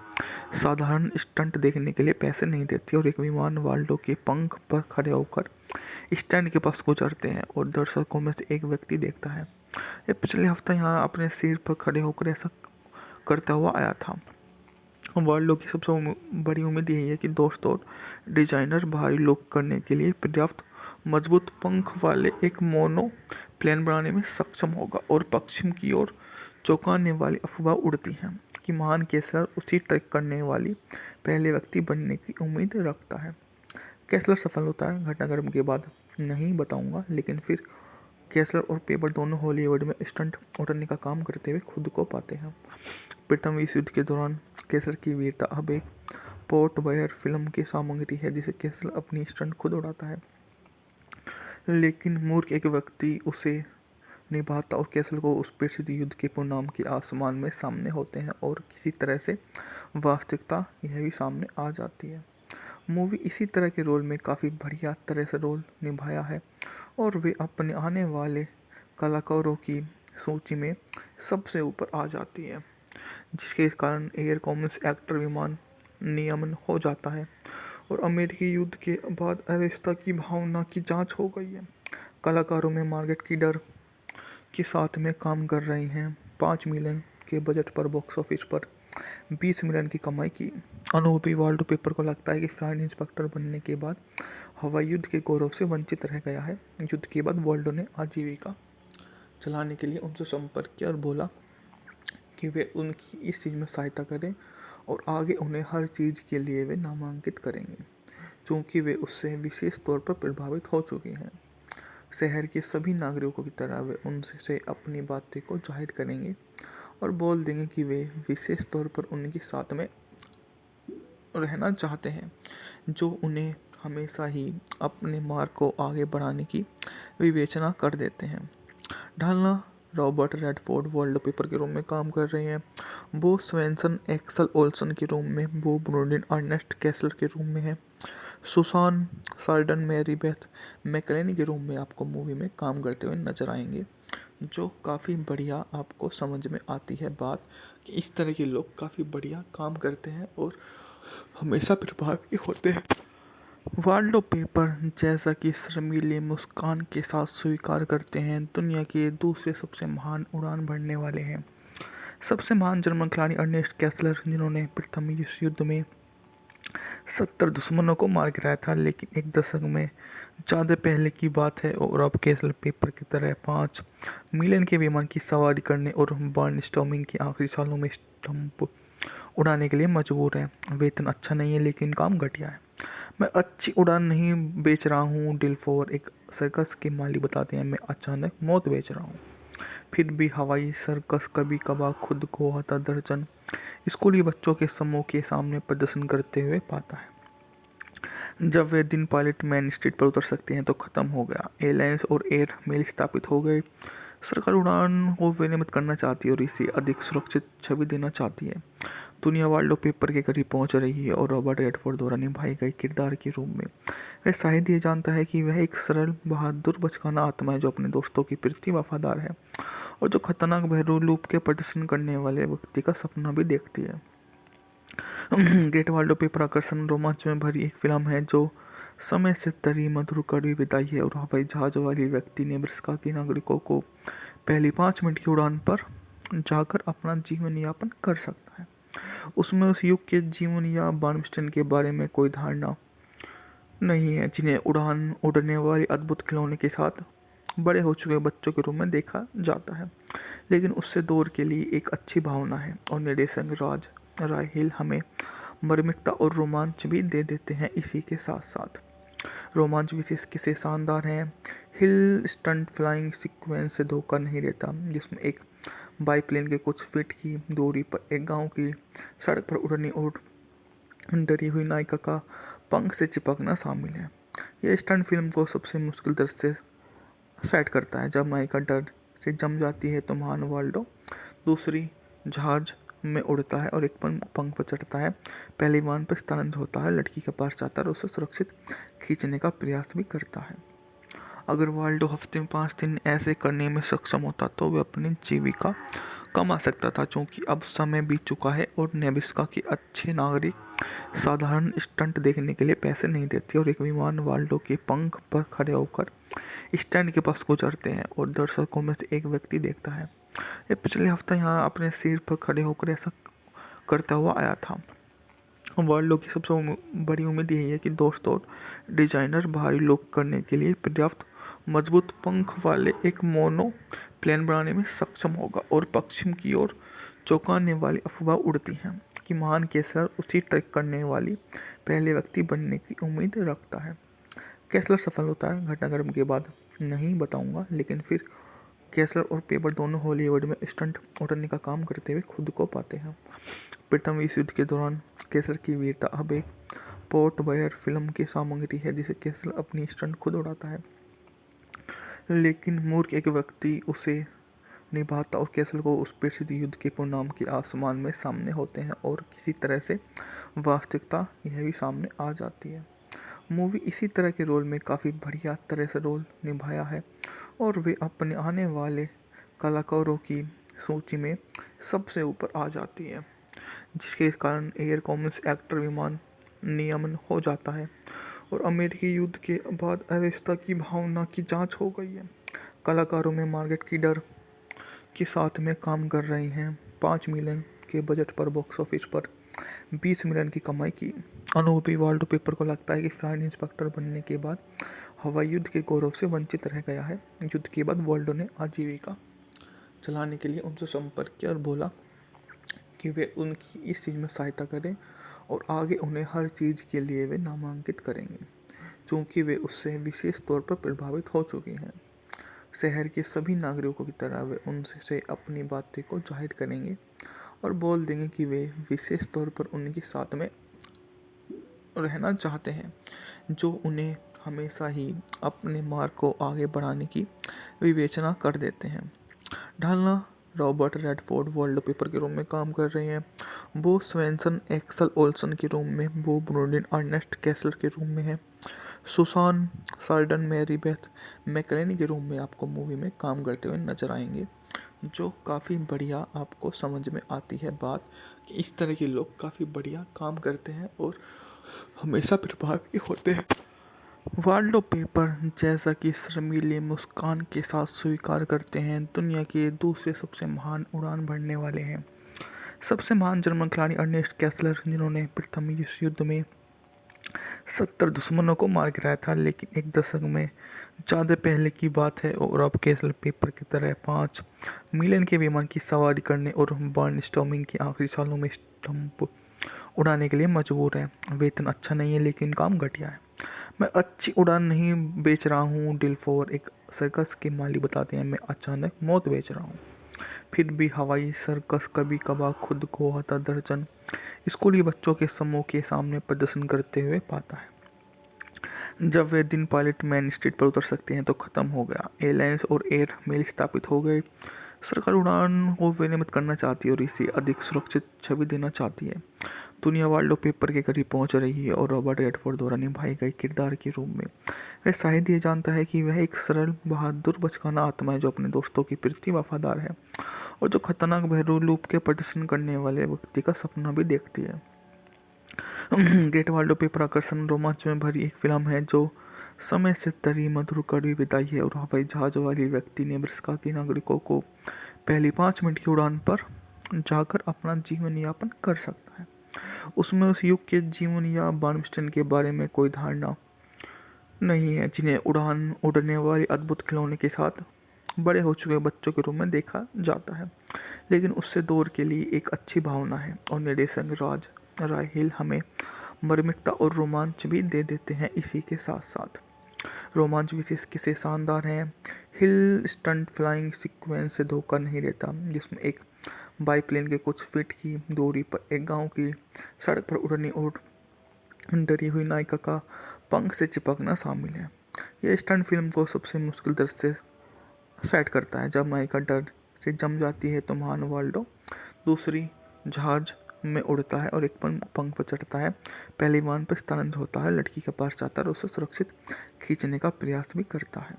साधारण स्टंट देखने के लिए पैसे नहीं देते और एक विमान वाल्डो के पंख पर खड़े होकर स्टैंड के पास गुजरते हैं और दर्शकों में से एक व्यक्ति देखता है। ये पिछले हफ्ते यहाँ अपने सिर पर खड़े होकर ऐसा करता हुआ आया था। वाल्डो की सबसे बड़ी उम्मीद यही है कि दोस्त और डिजाइनर बाहरी लुक करने के लिए पर्याप्त मजबूत पंख वाले एक मोनो प्लेन बनाने में सक्षम होगा। और पश्चिम की ओर चौंकाने वाली अफवाह उड़ती है कि महान कैसलर उसी ट्रैक करने वाली पहले व्यक्ति बनने की उम्मीद रखता है। कैसलर सफल होता है, घटनाक्रम के बाद नहीं बताऊंगा, लेकिन फिर कैसलर और पेपर दोनों हॉलीवुड में स्टंट उड़ने का काम करते हुए खुद को पाते हैं। प्रथम विश्व युद्ध के दौरान कैसलर की वीरता अब एक पोर्ट बयर फिल्म की सामग्री है, जिसे कैसलर अपनी स्टंट खुद उड़ाता है, लेकिन मूर्ख एक व्यक्ति उसे निभाता और कैसलर को उस प्रसिद्ध युद्ध के परिणाम के आसमान में सामने होते हैं और किसी तरह से वास्तविकता यह भी सामने आ जाती है। मूवी इसी तरह के रोल में काफ़ी बढ़िया तरह से रोल निभाया है और वे अपने आने वाले कलाकारों की सूची में सबसे ऊपर आ जाती है, जिसके कारण एयर कॉमर्स एक्टर विमान नियमन हो जाता है और अमेरिकी युद्ध के बाद अव्यवस्था की भावना की जांच हो गई है। कलाकारों में मार्गरेट कीडर के साथ में काम कर रहे हैं। 5 मिलियन के बजट पर बॉक्स ऑफिस पर 20 मिलियन की कमाई की। अनुभवी वॉलपेपर को लगता है कि फ्लाइट इंस्पेक्टर बनने के बाद हवाई युद्ध के गौरव से वंचित रह गया है। युद्ध के बाद वाल्डो ने आजीविका चलाने के लिए उनसे संपर्क किया और बोला कि वे उनकी इस चीज़ में सहायता करें और आगे उन्हें हर चीज़ के लिए वे नामांकित करेंगे, क्योंकि वे उससे विशेष तौर पर प्रभावित हो चुके हैं। शहर के सभी नागरिकों की तरह वे उनसे अपनी बातें को जाहिर करेंगे और बोल देंगे कि वे विशेष तौर पर उनके साथ में रहना चाहते हैं, जो उन्हें हमेशा ही अपने मार्ग को आगे बढ़ाने की विवेचना कर देते हैं। ढालना रॉबर्ट रेडफोर्ड वॉलपेपर के रूम में काम कर रहे हैं। बो स्वेंसन एक्सल ओल्सन के रूम में, बो ब्रोडिन अर्नेस्ट कैसलर के रूम में है। सुसान सार्डन मैरी बेथ मैकलेनी के रूम में आपको मूवी में काम करते हुए नजर आएंगे, जो काफ़ी बढ़िया आपको समझ में आती है बात कि इस तरह के लोग काफ़ी बढ़िया काम करते हैं और हमेशा प्रभावी होते हैं। वाल्डो पेपर जैसा कि शर्मीली मुस्कान के साथ स्वीकार करते हैं, दुनिया के दूसरे सबसे महान उड़ान भरने वाले हैं। सबसे महान जर्मन खिलाड़ी अर्नेस्ट कैसलर, जिन्होंने प्रथम विश्व युद्ध में 70 दुश्मनों को मार गिराया था, लेकिन एक दशक में ज़्यादा पहले की बात है और अब कैसल पेपर की तरह 5 मिलियन के विमान की सवारी करने और बर्नस्टॉर्मिंग के आखिरी सालों में स्टंप उड़ाने के लिए मजबूर है। वेतन अच्छा नहीं है, लेकिन काम घटिया है। मैं अच्छी उड़ान नहीं बेच रहा हूँ, डिलफोर एक सर्कस के माली बताते हैं। मैं अचानक मौत बेच रहा हूँ। फिर भी हवाई सर्कस कभी कभार खुद को हता दर्जन स्कूली बच्चों के समूह के सामने प्रदर्शन करते हुए पाता है। जब वे दिन पायलट मेन स्ट्रीट पर उतर सकते हैं तो ख़त्म हो गया। एयरलाइंस और एयर मेल स्थापित हो गए। सरकार उड़ान को विनियमित करना चाहती है और इसे अधिक सुरक्षित छवि देना चाहती है। दुनिया वाल्डो पेपर के करीब पहुंच रही है और रॉबर्ट रेडफोर्ड द्वारा निभाए गए किरदार के रूप में वह शायद ये जानता है कि वह एक सरल बहादुर बचकाना आत्मा है, जो अपने दोस्तों के प्रति वफादार है और जो खतरनाक बहरू लूप के प्रदर्शन करने वाले व्यक्ति का सपना भी देखती है। ग्रेट वाल्डो पेपर आकर्षण रोमांच में भरी एक फिल्म है, जो समय से तरी मधुर कड़वी विदाई है और हवाई जहाज वाली व्यक्ति नेब्रास्का के नागरिकों को पहली 5 मिनट की उड़ान पर जाकर अपना जीवन यापन कर सकता है। उसमें उस युग के जीवन या बार्नस्टाइन के बारे में कोई धारणा नहीं है, जिन्हें उड़ने वाली अद्भुत खिलौने के साथ बड़े हो चुके बच्चों के रूप में देखा जाता है, लेकिन उससे दूर के लिए एक अच्छी भावना है। और निर्देशक राज राय हिल हमें मार्मिकता और रोमांच भी दे देते हैं। इसी के साथ साथ रोमांच विशेष किसे शानदार हैं। हिल स्टंट फ्लाइंग सीक्वेंस से धोखा नहीं देता, जिसमें एक बाईप्लेन के कुछ फीट की दूरी पर एक गांव की सड़क पर उड़ने और डरी हुई नायिका का पंख से चिपकना शामिल है। यह स्टंट फिल्म को सबसे मुश्किल दृश्य सेट करता है। जब नायिका डर से जम जाती है तो महान वाल्डो दूसरी जहाज में उड़ता है और एक पंख पर चढ़ता है। पहले विमान पर स्थानांतरित होता है, लड़की के पास जाता है और उसे सुरक्षित खींचने का प्रयास भी करता है। अगर वाल्डो हफ्ते में 5 दिन ऐसे करने में सक्षम होता तो वह अपनी जीविका कमा सकता था, क्योंकि अब समय बीत चुका है और नेब्रास्का के अच्छे नागरिक साधारण स्टंट देखने के लिए पैसे नहीं देते और एक विमान वाल्डो के पंख पर खड़े होकर स्टैंड के पास गुजरते हैं और दर्शकों में से एक व्यक्ति देखता है। ये पिछले हफ्ते यहाँ अपने सीट पर खड़े होकर ऐसा करता हुआ आया था। वाल्डो की सबसे बड़ी उम्मीद यही है कि दोस्त और डिजाइनर भारी लोग करने के लिए पर्याप्त मजबूत पंख वाले एक मोनो प्लेन बनाने में सक्षम होगा। और पश्चिम की ओर चौंकाने वाली अफवाह उड़ती है कि महान कैसलर उसी ट्रैक करने वाली पहले व्यक्ति बनने की उम्मीद रखता है। कैसलर सफल होता है, घटनाक्रम के बाद नहीं बताऊंगा, लेकिन फिर कैसलर और पेपर दोनों हॉलीवुड में स्टंट उड़ने का काम करते हुए खुद को पाते हैं। प्रथम विश्व युद्ध के दौरान कैसलर की वीरता अब एक पोर्ट बयर फिल्म की सामग्री है, जिसे कैसलर अपनी स्टंट खुद उड़ाता है, लेकिन मूर्ख एक व्यक्ति उसे निभाता और कैसलर को उस प्रसिद्ध युद्ध के परिणाम के आसमान में सामने होते हैं और किसी तरह से वास्तविकता यह भी सामने आ जाती है। मूवी इसी तरह के रोल में काफ़ी बढ़िया तरह से रोल निभाया है और वे अपने आने वाले कलाकारों की सूची में सबसे ऊपर आ जाती है, जिसके कारण एयर कॉमर्स एक्टर विमान नियमन हो जाता है और अमेरिकी युद्ध के बाद अव्यवस्था की भावना की जांच हो गई है। कलाकारों में मार्गरेट कीडर के साथ में काम कर रहे हैं। 5 मिलियन के बजट पर बॉक्स ऑफिस पर 20 मिलियन की कमाई की। अनुभवी वाल्डो पेपर को लगता है कि फ्लाइट इंस्पेक्टर बनने के बाद हवाई युद्ध के गौरव से वंचित रह गया है। युद्ध के बाद वाल्डो ने आजीविका चलाने के लिए उनसे संपर्क किया और बोला कि वे उनकी इस चीज़ में सहायता करें और आगे उन्हें हर चीज़ के लिए वे नामांकित करेंगे, क्योंकि वे उससे विशेष तौर पर प्रभावित हो चुके हैं। शहर के सभी नागरिकों की तरह वे उनसे अपनी बातें को जाहिर करेंगे और बोल देंगे कि वे विशेष तौर पर उनके साथ में रहना चाहते हैं, जो उन्हें हमेशा ही अपने मार्ग को आगे बढ़ाने की विवेचना कर देते हैं। ढालना रॉबर्ट रेडफोर्ड वॉलपेपर के रूम में काम कर रहे हैं। बो स्वेंसन एक्सल ओल्सन के रूम में, बो ब्रोडिन अर्नेस्ट कैसलर के रूम में है। सुसान सार्डन मैरी बेथ मैकलेनी के रूम में आपको मूवी में काम करते हुए नजर आएंगे, जो काफ़ी बढ़िया आपको समझ में आती है बात कि इस तरह के लोग काफ़ी बढ़िया काम करते हैं और हमेशा प्रभावी होते हैं। वाल्डो पेपर जैसा कि शर्मीली मुस्कान के साथ स्वीकार करते हैं, दुनिया के दूसरे सबसे महान उड़ान भरने वाले हैं। सबसे महान जर्मन खिलाड़ी अर्नेस्ट कैसलर, जिन्होंने प्रथम विश्व युद्ध में 70 दुश्मनों को मार गिराया था, लेकिन एक दशक में ज़्यादा पहले की बात है और अब कैसल पेपर की तरह 5 मिलियन के विमान की सवारी करने और बर्नस्टॉर्मिंग के आखिरी सालों में स्टंप उड़ाने के लिए मजबूर है। वेतन अच्छा नहीं है, लेकिन काम घटिया है। मैं अच्छी उड़ान नहीं बेच रहा हूँ, डिलफोर एक सर्कस के माली बताते हैं। मैं अचानक मौत बेच रहा हूँ। फिर भी हवाई सर्कस कभी कभार खुद को हता दर्जन स्कूली बच्चों के समूह के सामने प्रदर्शन करते हुए पाता है। जब वे दिन पायलट मेन स्ट्रीट पर उतर सकते हैं तो ख़त्म हो गया। एयरलाइंस और एयर मेल स्थापित हो गए। सरकार उड़ान को विनियमित करना चाहती है और इसे अधिक सुरक्षित छवि देना चाहती है। दुनिया वाल्डो पेपर के करीब पहुंच रही है और रॉबर्ट रेडफोर्ड द्वारा निभाए गए किरदार के रूप में वह शायद ये जानता है कि वह एक सरल बहादुर बचकाना आत्मा है, जो अपने दोस्तों के प्रति वफादार है और जो खतरनाक बहरू लूप के प्रदर्शन करने वाले व्यक्ति का सपना भी देखती है। ग्रेट वाल्डो पेपर आकर्षण रोमांच में भरी एक फिल्म है, जो समय से तरी मधुर कड़वी विदाई है और हवाई जहाज वाली व्यक्ति नेब्रास्का के नागरिकों को पहली 5 मिनट की उड़ान पर जाकर अपना जीवन यापन कर सकता है। उसमें उस युग के जीवन या बार्नस्टन के बारे में कोई धारणा नहीं है, जिन्हें उड़ने वाली अद्भुत खिलौने के साथ बड़े हो चुके बच्चों के रूप में देखा जाता है, लेकिन उससे दौर के लिए एक अच्छी भावना है। और निर्देशक राज राय हिल हमें मार्मिकता और रोमांच भी दे देते हैं। इसी के साथ साथ रोमांच विशेष किसे शानदार हैं। हिल स्टंट फ्लाइंग सीक्वेंस से धोखा नहीं देता, जिसमें एक बाईप्लेन के कुछ फीट की दूरी पर एक गांव की सड़क पर उड़ने और डरी हुई नायिका का पंख से चिपकना शामिल है। यह स्टंट फिल्म को सबसे मुश्किल दृश्य सेट करता है। जब नायिका डर से जम जाती है तो महान वाल्डो दूसरी जहाज में उड़ता है और एक पंख पर चढ़ता है। पहले विमान पर स्थानांतरित होता है, लड़की के पास जाता है और उसे सुरक्षित खींचने का प्रयास भी करता है।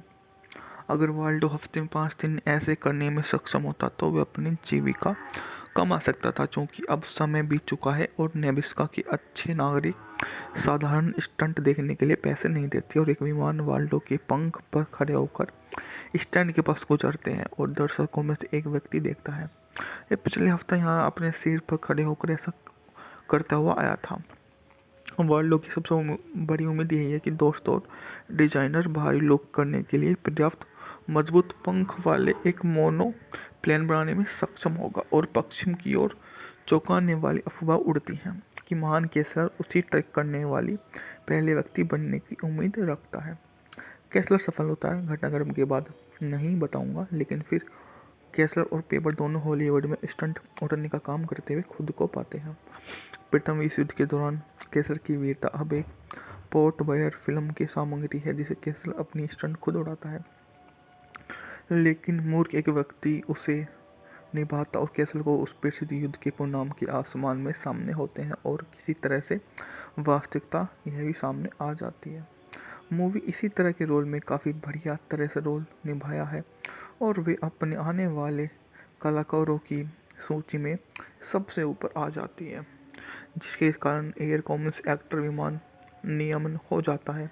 अगर वाल्डो हफ्ते में 5 दिन ऐसे करने में सक्षम होता तो वह अपनी जीविका कमा सकता था। क्योंकि अब समय बीत चुका है और नेब्रास्का के अच्छे नागरिक साधारण स्टंट देखने के लिए पैसे नहीं देते और एक विमान वाल्डो के पंख पर खड़े होकर स्टैंड के पास गुजरते हैं और दर्शकों में से एक व्यक्ति देखता है। ये पिछले हफ्ते यहाँ अपने सीट पर खड़े होकर ऐसा करता हुआ आया था। वाल्डो की सबसे बड़ी उम्मीद यही है कि दोस्त और डिजाइनर भारी लुक करने के लिए पर्याप्त मजबूत पंख वाले एक मोनो प्लेन बनाने में सक्षम होगा। और पश्चिम की ओर चौंकाने वाली अफवाह उड़ती है कि महान कैसलर उसी ट्रैक करने वाली पहले व्यक्ति बनने की उम्मीद रखता है। कैसलर सफल होता है, घटनाक्रम के बाद नहीं बताऊंगा, लेकिन फिर कैसलर और पेपर दोनों हॉलीवुड में स्टंट उड़ने का काम करते हुए खुद को पाते हैं। प्रथम विश्व युद्ध के दौरान कैसलर की वीरता अब एक पोर्ट बयर फिल्म की सामग्री है, जिसे कैसलर अपनी स्टंट खुद उड़ाता है, लेकिन मूर्ख एक व्यक्ति उसे निभाता और कैसलर को उस प्रसिद्ध युद्ध के परिणाम के आसमान में सामने होते हैं और किसी तरह से वास्तविकता यह भी सामने आ जाती है। मूवी इसी तरह के रोल में काफ़ी बढ़िया तरह से रोल निभाया है और वे अपने आने वाले कलाकारों की सूची में सबसे ऊपर आ जाती है, जिसके कारण एयर कॉमर्स एक्टर विमान नियमन हो जाता है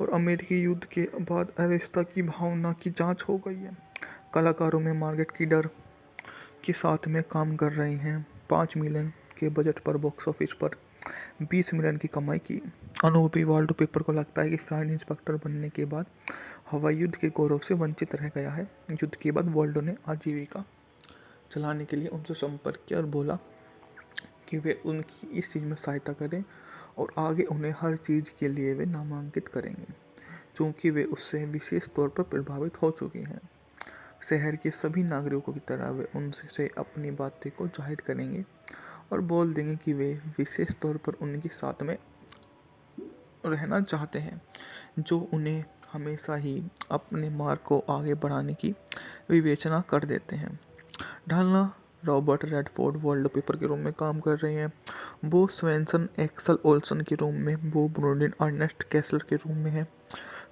और अमेरिकी युद्ध के बाद अव्यवस्था की भावना की जांच हो गई है। कलाकारों में मार्गरेट कीडर के साथ में काम कर रहे हैं। 5 मिलियन के बजट पर बॉक्स ऑफिस पर 20 मिलियन की कमाई की। अनुभवी वाल्डो पेपर को लगता है कि फ्लाइट इंस्पेक्टर बनने के बाद हवाई युद्ध के गौरव से वंचित रह गया है। युद्ध के बाद वाल्डो ने आजीविका चलाने के लिए उनसे संपर्क किया और बोला कि वे उनकी इस चीज़ में सहायता करें और आगे उन्हें हर चीज़ के लिए वे नामांकित करेंगे, क्योंकि वे उससे विशेष तौर पर प्रभावित हो चुके हैं। शहर के सभी नागरिकों की तरह वे उनसे अपनी बातें को जाहिर करेंगे और बोल देंगे कि वे विशेष तौर पर उनके साथ में रहना चाहते हैं, जो उन्हें हमेशा ही अपने मार्ग को आगे बढ़ाने की विवेचना कर देते हैं। ढालना रॉबर्ट रेडफोर्ड वॉलपेपर के रूम में काम कर रहे हैं। बो स्वेंसन एक्सल ओल्सन के रूम में, बो ब्रोडिन अर्नेस्ट कैसलर के रूम में है।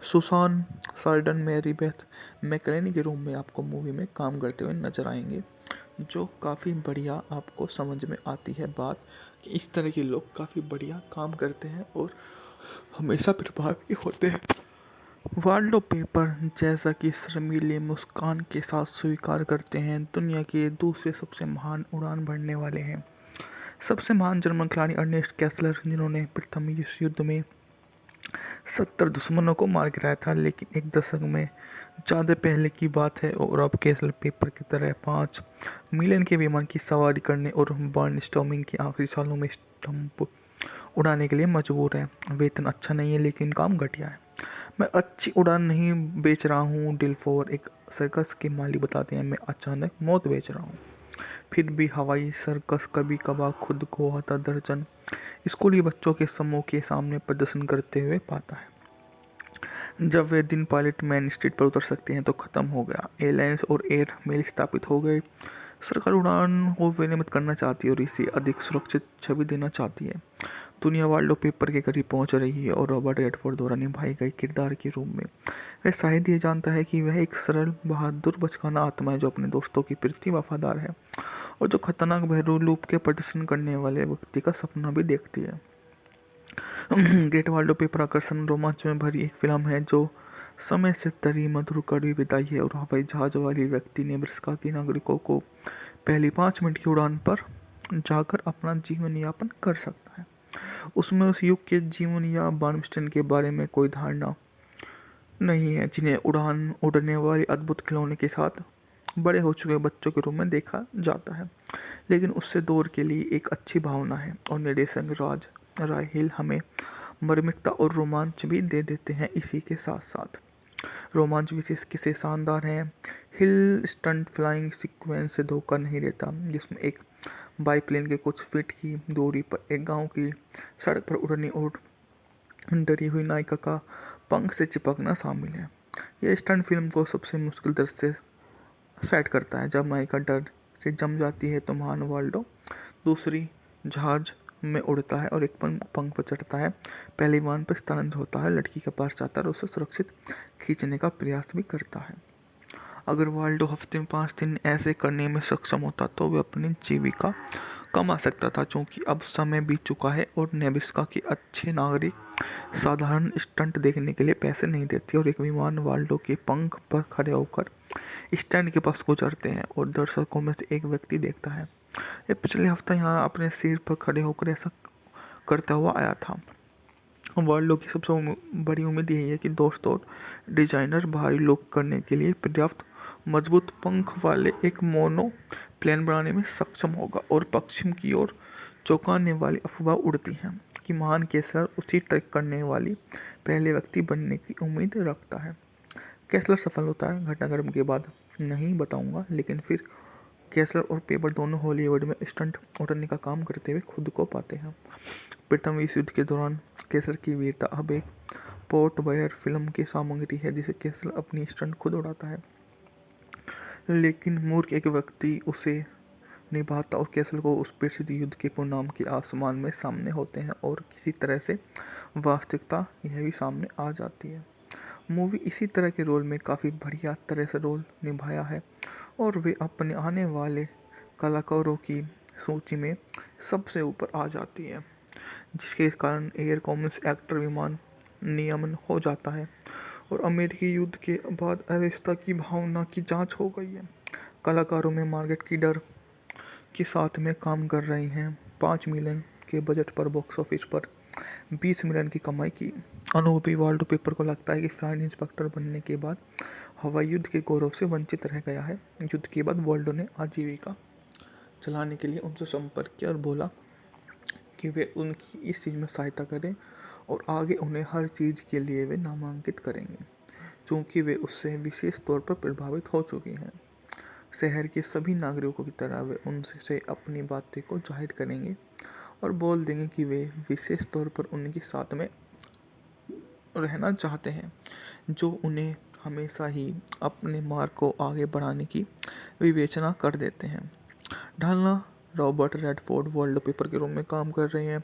सुसान सार्डन मैरी बेथ मैकलेनी के रूम में आपको मूवी में काम करते हुए नजर आएंगे, जो काफ़ी बढ़िया आपको समझ में आती है बात कि इस तरह के लोग काफ़ी बढ़िया काम करते हैं और हमेशा प्रभावी होते हैं। वाल्डो पेपर जैसा कि शर्मीली मुस्कान के साथ स्वीकार करते हैं, दुनिया के दूसरे सबसे महान उड़ान भरने वाले हैं। सबसे महान जर्मन खिलाड़ी अर्नेस्ट कैसलर, जिन्होंने प्रथम विश्व युद्ध में 70 दुश्मनों को मार गिराया था, लेकिन एक दशक में ज़्यादा पहले की बात है और अब कैसल पेपर की तरह 5 मिलियन के विमान की सवारी करने और बर्नस्टॉर्मिंग के आखिरी सालों में स्टंप उड़ाने के लिए मजबूर है। वेतन अच्छा नहीं है, लेकिन काम घटिया है। मैं अच्छी उड़ान नहीं बेच रहा हूँ, डिलफोर एक सर्कस के मालिक बताते हैं। मैं अचानक मौत बेच रहा हूँ। फिर भी हवाई सर्कस कभी कभार खुद को आता दर्जन स्कूली बच्चों के समूह के सामने प्रदर्शन करते हुए पाता है। जब वे दिन पायलट मेन स्ट्रीट पर उतर सकते हैं तो खत्म हो गया। एयरलाइंस और एयर मेल स्थापित हो गए। सरकार उड़ान को विनियमित करना चाहती है और इसे अधिक सुरक्षित छवि देना चाहती है। दुनिया वाल्डो पेपर के करीब पहुंच रही है और रॉबर्ट रेडफोर्ड द्वारा निभाए गए किरदार के रूप में वह शायद ये जानता है कि वह एक सरल बहादुर बचकाना आत्मा है जो अपने दोस्तों के प्रति वफादार है और जो खतरनाक बहरूलूप के प्रदर्शन करने वाले व्यक्ति का सपना भी देखती है। ग्रेट वाल्डो पेपर आकर्षण रोमांच में भरी एक फिल्म है जो समय से तरी मधुर कड़वी विदाई है और हवाई जहाज वाली व्यक्ति नेब्रास्का के नागरिकों को पहली 5 मिनट की उड़ान पर जाकर अपना जीवन यापन कर सकता है। उसमें उस युग के जीवन या बार्नस्टाइन के बारे में कोई धारणा नहीं है, जिन्हें उड़ने वाले अद्भुत खिलौने के साथ बड़े हो चुके बच्चों के रूप में देखा जाता है, लेकिन उससे दौर के लिए एक अच्छी भावना है। और निर्देशक राज राय हिल हमें मार्मिकता और रोमांच भी दे देते हैं। इसी के साथ साथ रोमांच विशेष किसे शानदार हैं। हिल स्टंट फ्लाइंग सीक्वेंस से धोखा नहीं देता, जिसमें एक बाईप्लेन के कुछ फीट की दूरी पर एक गांव की सड़क पर उड़ने और डरी हुई नायिका का पंख से चिपकना शामिल है। यह स्टंट फिल्म को सबसे मुश्किल दृश्य से सेट करता है। जब नायिका डर से जम जाती है तो महान वाल्डो दूसरी जहाज में उड़ता है और एक पंख पर चढ़ता है। पहले विमान पर स्थानांतरित होता है, लड़की के पास जाता है और उसे सुरक्षित खींचने का प्रयास भी करता है। अगर वाल्डो हफ्ते में 5 दिन ऐसे करने में सक्षम होता तो वह अपनी जीविका कमा सकता था, क्योंकि अब समय बीत चुका है और नेब्रास्का के अच्छे नागरिक साधारण स्टंट देखने के लिए पैसे नहीं देते और एक विमान वाल्डो के पंख पर खड़े होकर स्टैंड के पास गुजरते हैं और दर्शकों में से एक व्यक्ति देखता है। ये पिछले हफ्ता यहाँ अपने सिर पर खड़े होकर ऐसा करता हुआ आया था। वाल्डो की सबसे बड़ी उम्मीद यही है कि दोस्त और डिजाइनर भारी लोग करने के लिए पर्याप्त मजबूत पंख वाले एक मोनो प्लेन बनाने में सक्षम होगा। और पश्चिम की ओर चौंकाने वाली अफवाह उड़ती है कि महान कैसलर उसी ट्रैक करने वाली पहले व्यक्ति बनने की उम्मीद रखता है। कैसलर सफल होता है घटनाक्रम के बाद नहीं बताऊंगा, लेकिन फिर कैसलर और पेपर दोनों हॉलीवुड में स्टंट उड़ने का काम करते हुए खुद को पाते हैं। प्रथम विश्व युद्ध के दौरान कैसलर की वीरता अब एक पोर्ट बायर फिल्म की सामग्री है, जिसे कैसलर अपनी स्टंट खुद उड़ाता है, लेकिन मूर्ख एक व्यक्ति उसे निभाता और कैसलर को उस प्रसिद्ध युद्ध के परिणाम के आसमान में सामने होते हैं और किसी तरह से वास्तविकता यह भी सामने आ जाती है। मूवी इसी तरह के रोल में काफ़ी बढ़िया तरह से रोल निभाया है और वे अपने आने वाले कलाकारों की सूची में सबसे ऊपर आ जाती है, जिसके कारण एयर कॉमर्स एक्टर विमान नियमन हो जाता है और अमेरिकी युद्ध के बाद अवस्था की भावना की जांच हो गई है। कलाकारों में मार्गेट कीडर के साथ में काम कर रहे हैं। 5 मिलियन के बजट पर बॉक्स ऑफिस पर 20 मिलियन की कमाई की। अनुभवी वाल्डो पेपर को लगता है कि फ्लाइट इंस्पेक्टर बनने के बाद हवाई युद्ध के गौरव से वंचित रह गया है। युद्ध के बाद वाल्डो ने आजीविका चलाने के लिए उनसे संपर्क किया और बोला कि वे उनकी इस चीज़ में सहायता करें और आगे उन्हें हर चीज़ के लिए वे नामांकित करेंगे, क्योंकि वे उससे विशेष तौर पर प्रभावित हो चुके हैं। शहर के सभी नागरिकों की तरह वे उनसे अपनी बातें को जाहिर करेंगे और बोल देंगे कि वे विशेष तौर पर उनके साथ में रहना चाहते हैं, जो उन्हें हमेशा ही अपने मार्ग को आगे बढ़ाने की विवेचना कर देते हैं। ढालना रॉबर्ट रेडफोर्ड वॉलपेपर के रूम में काम कर रहे हैं।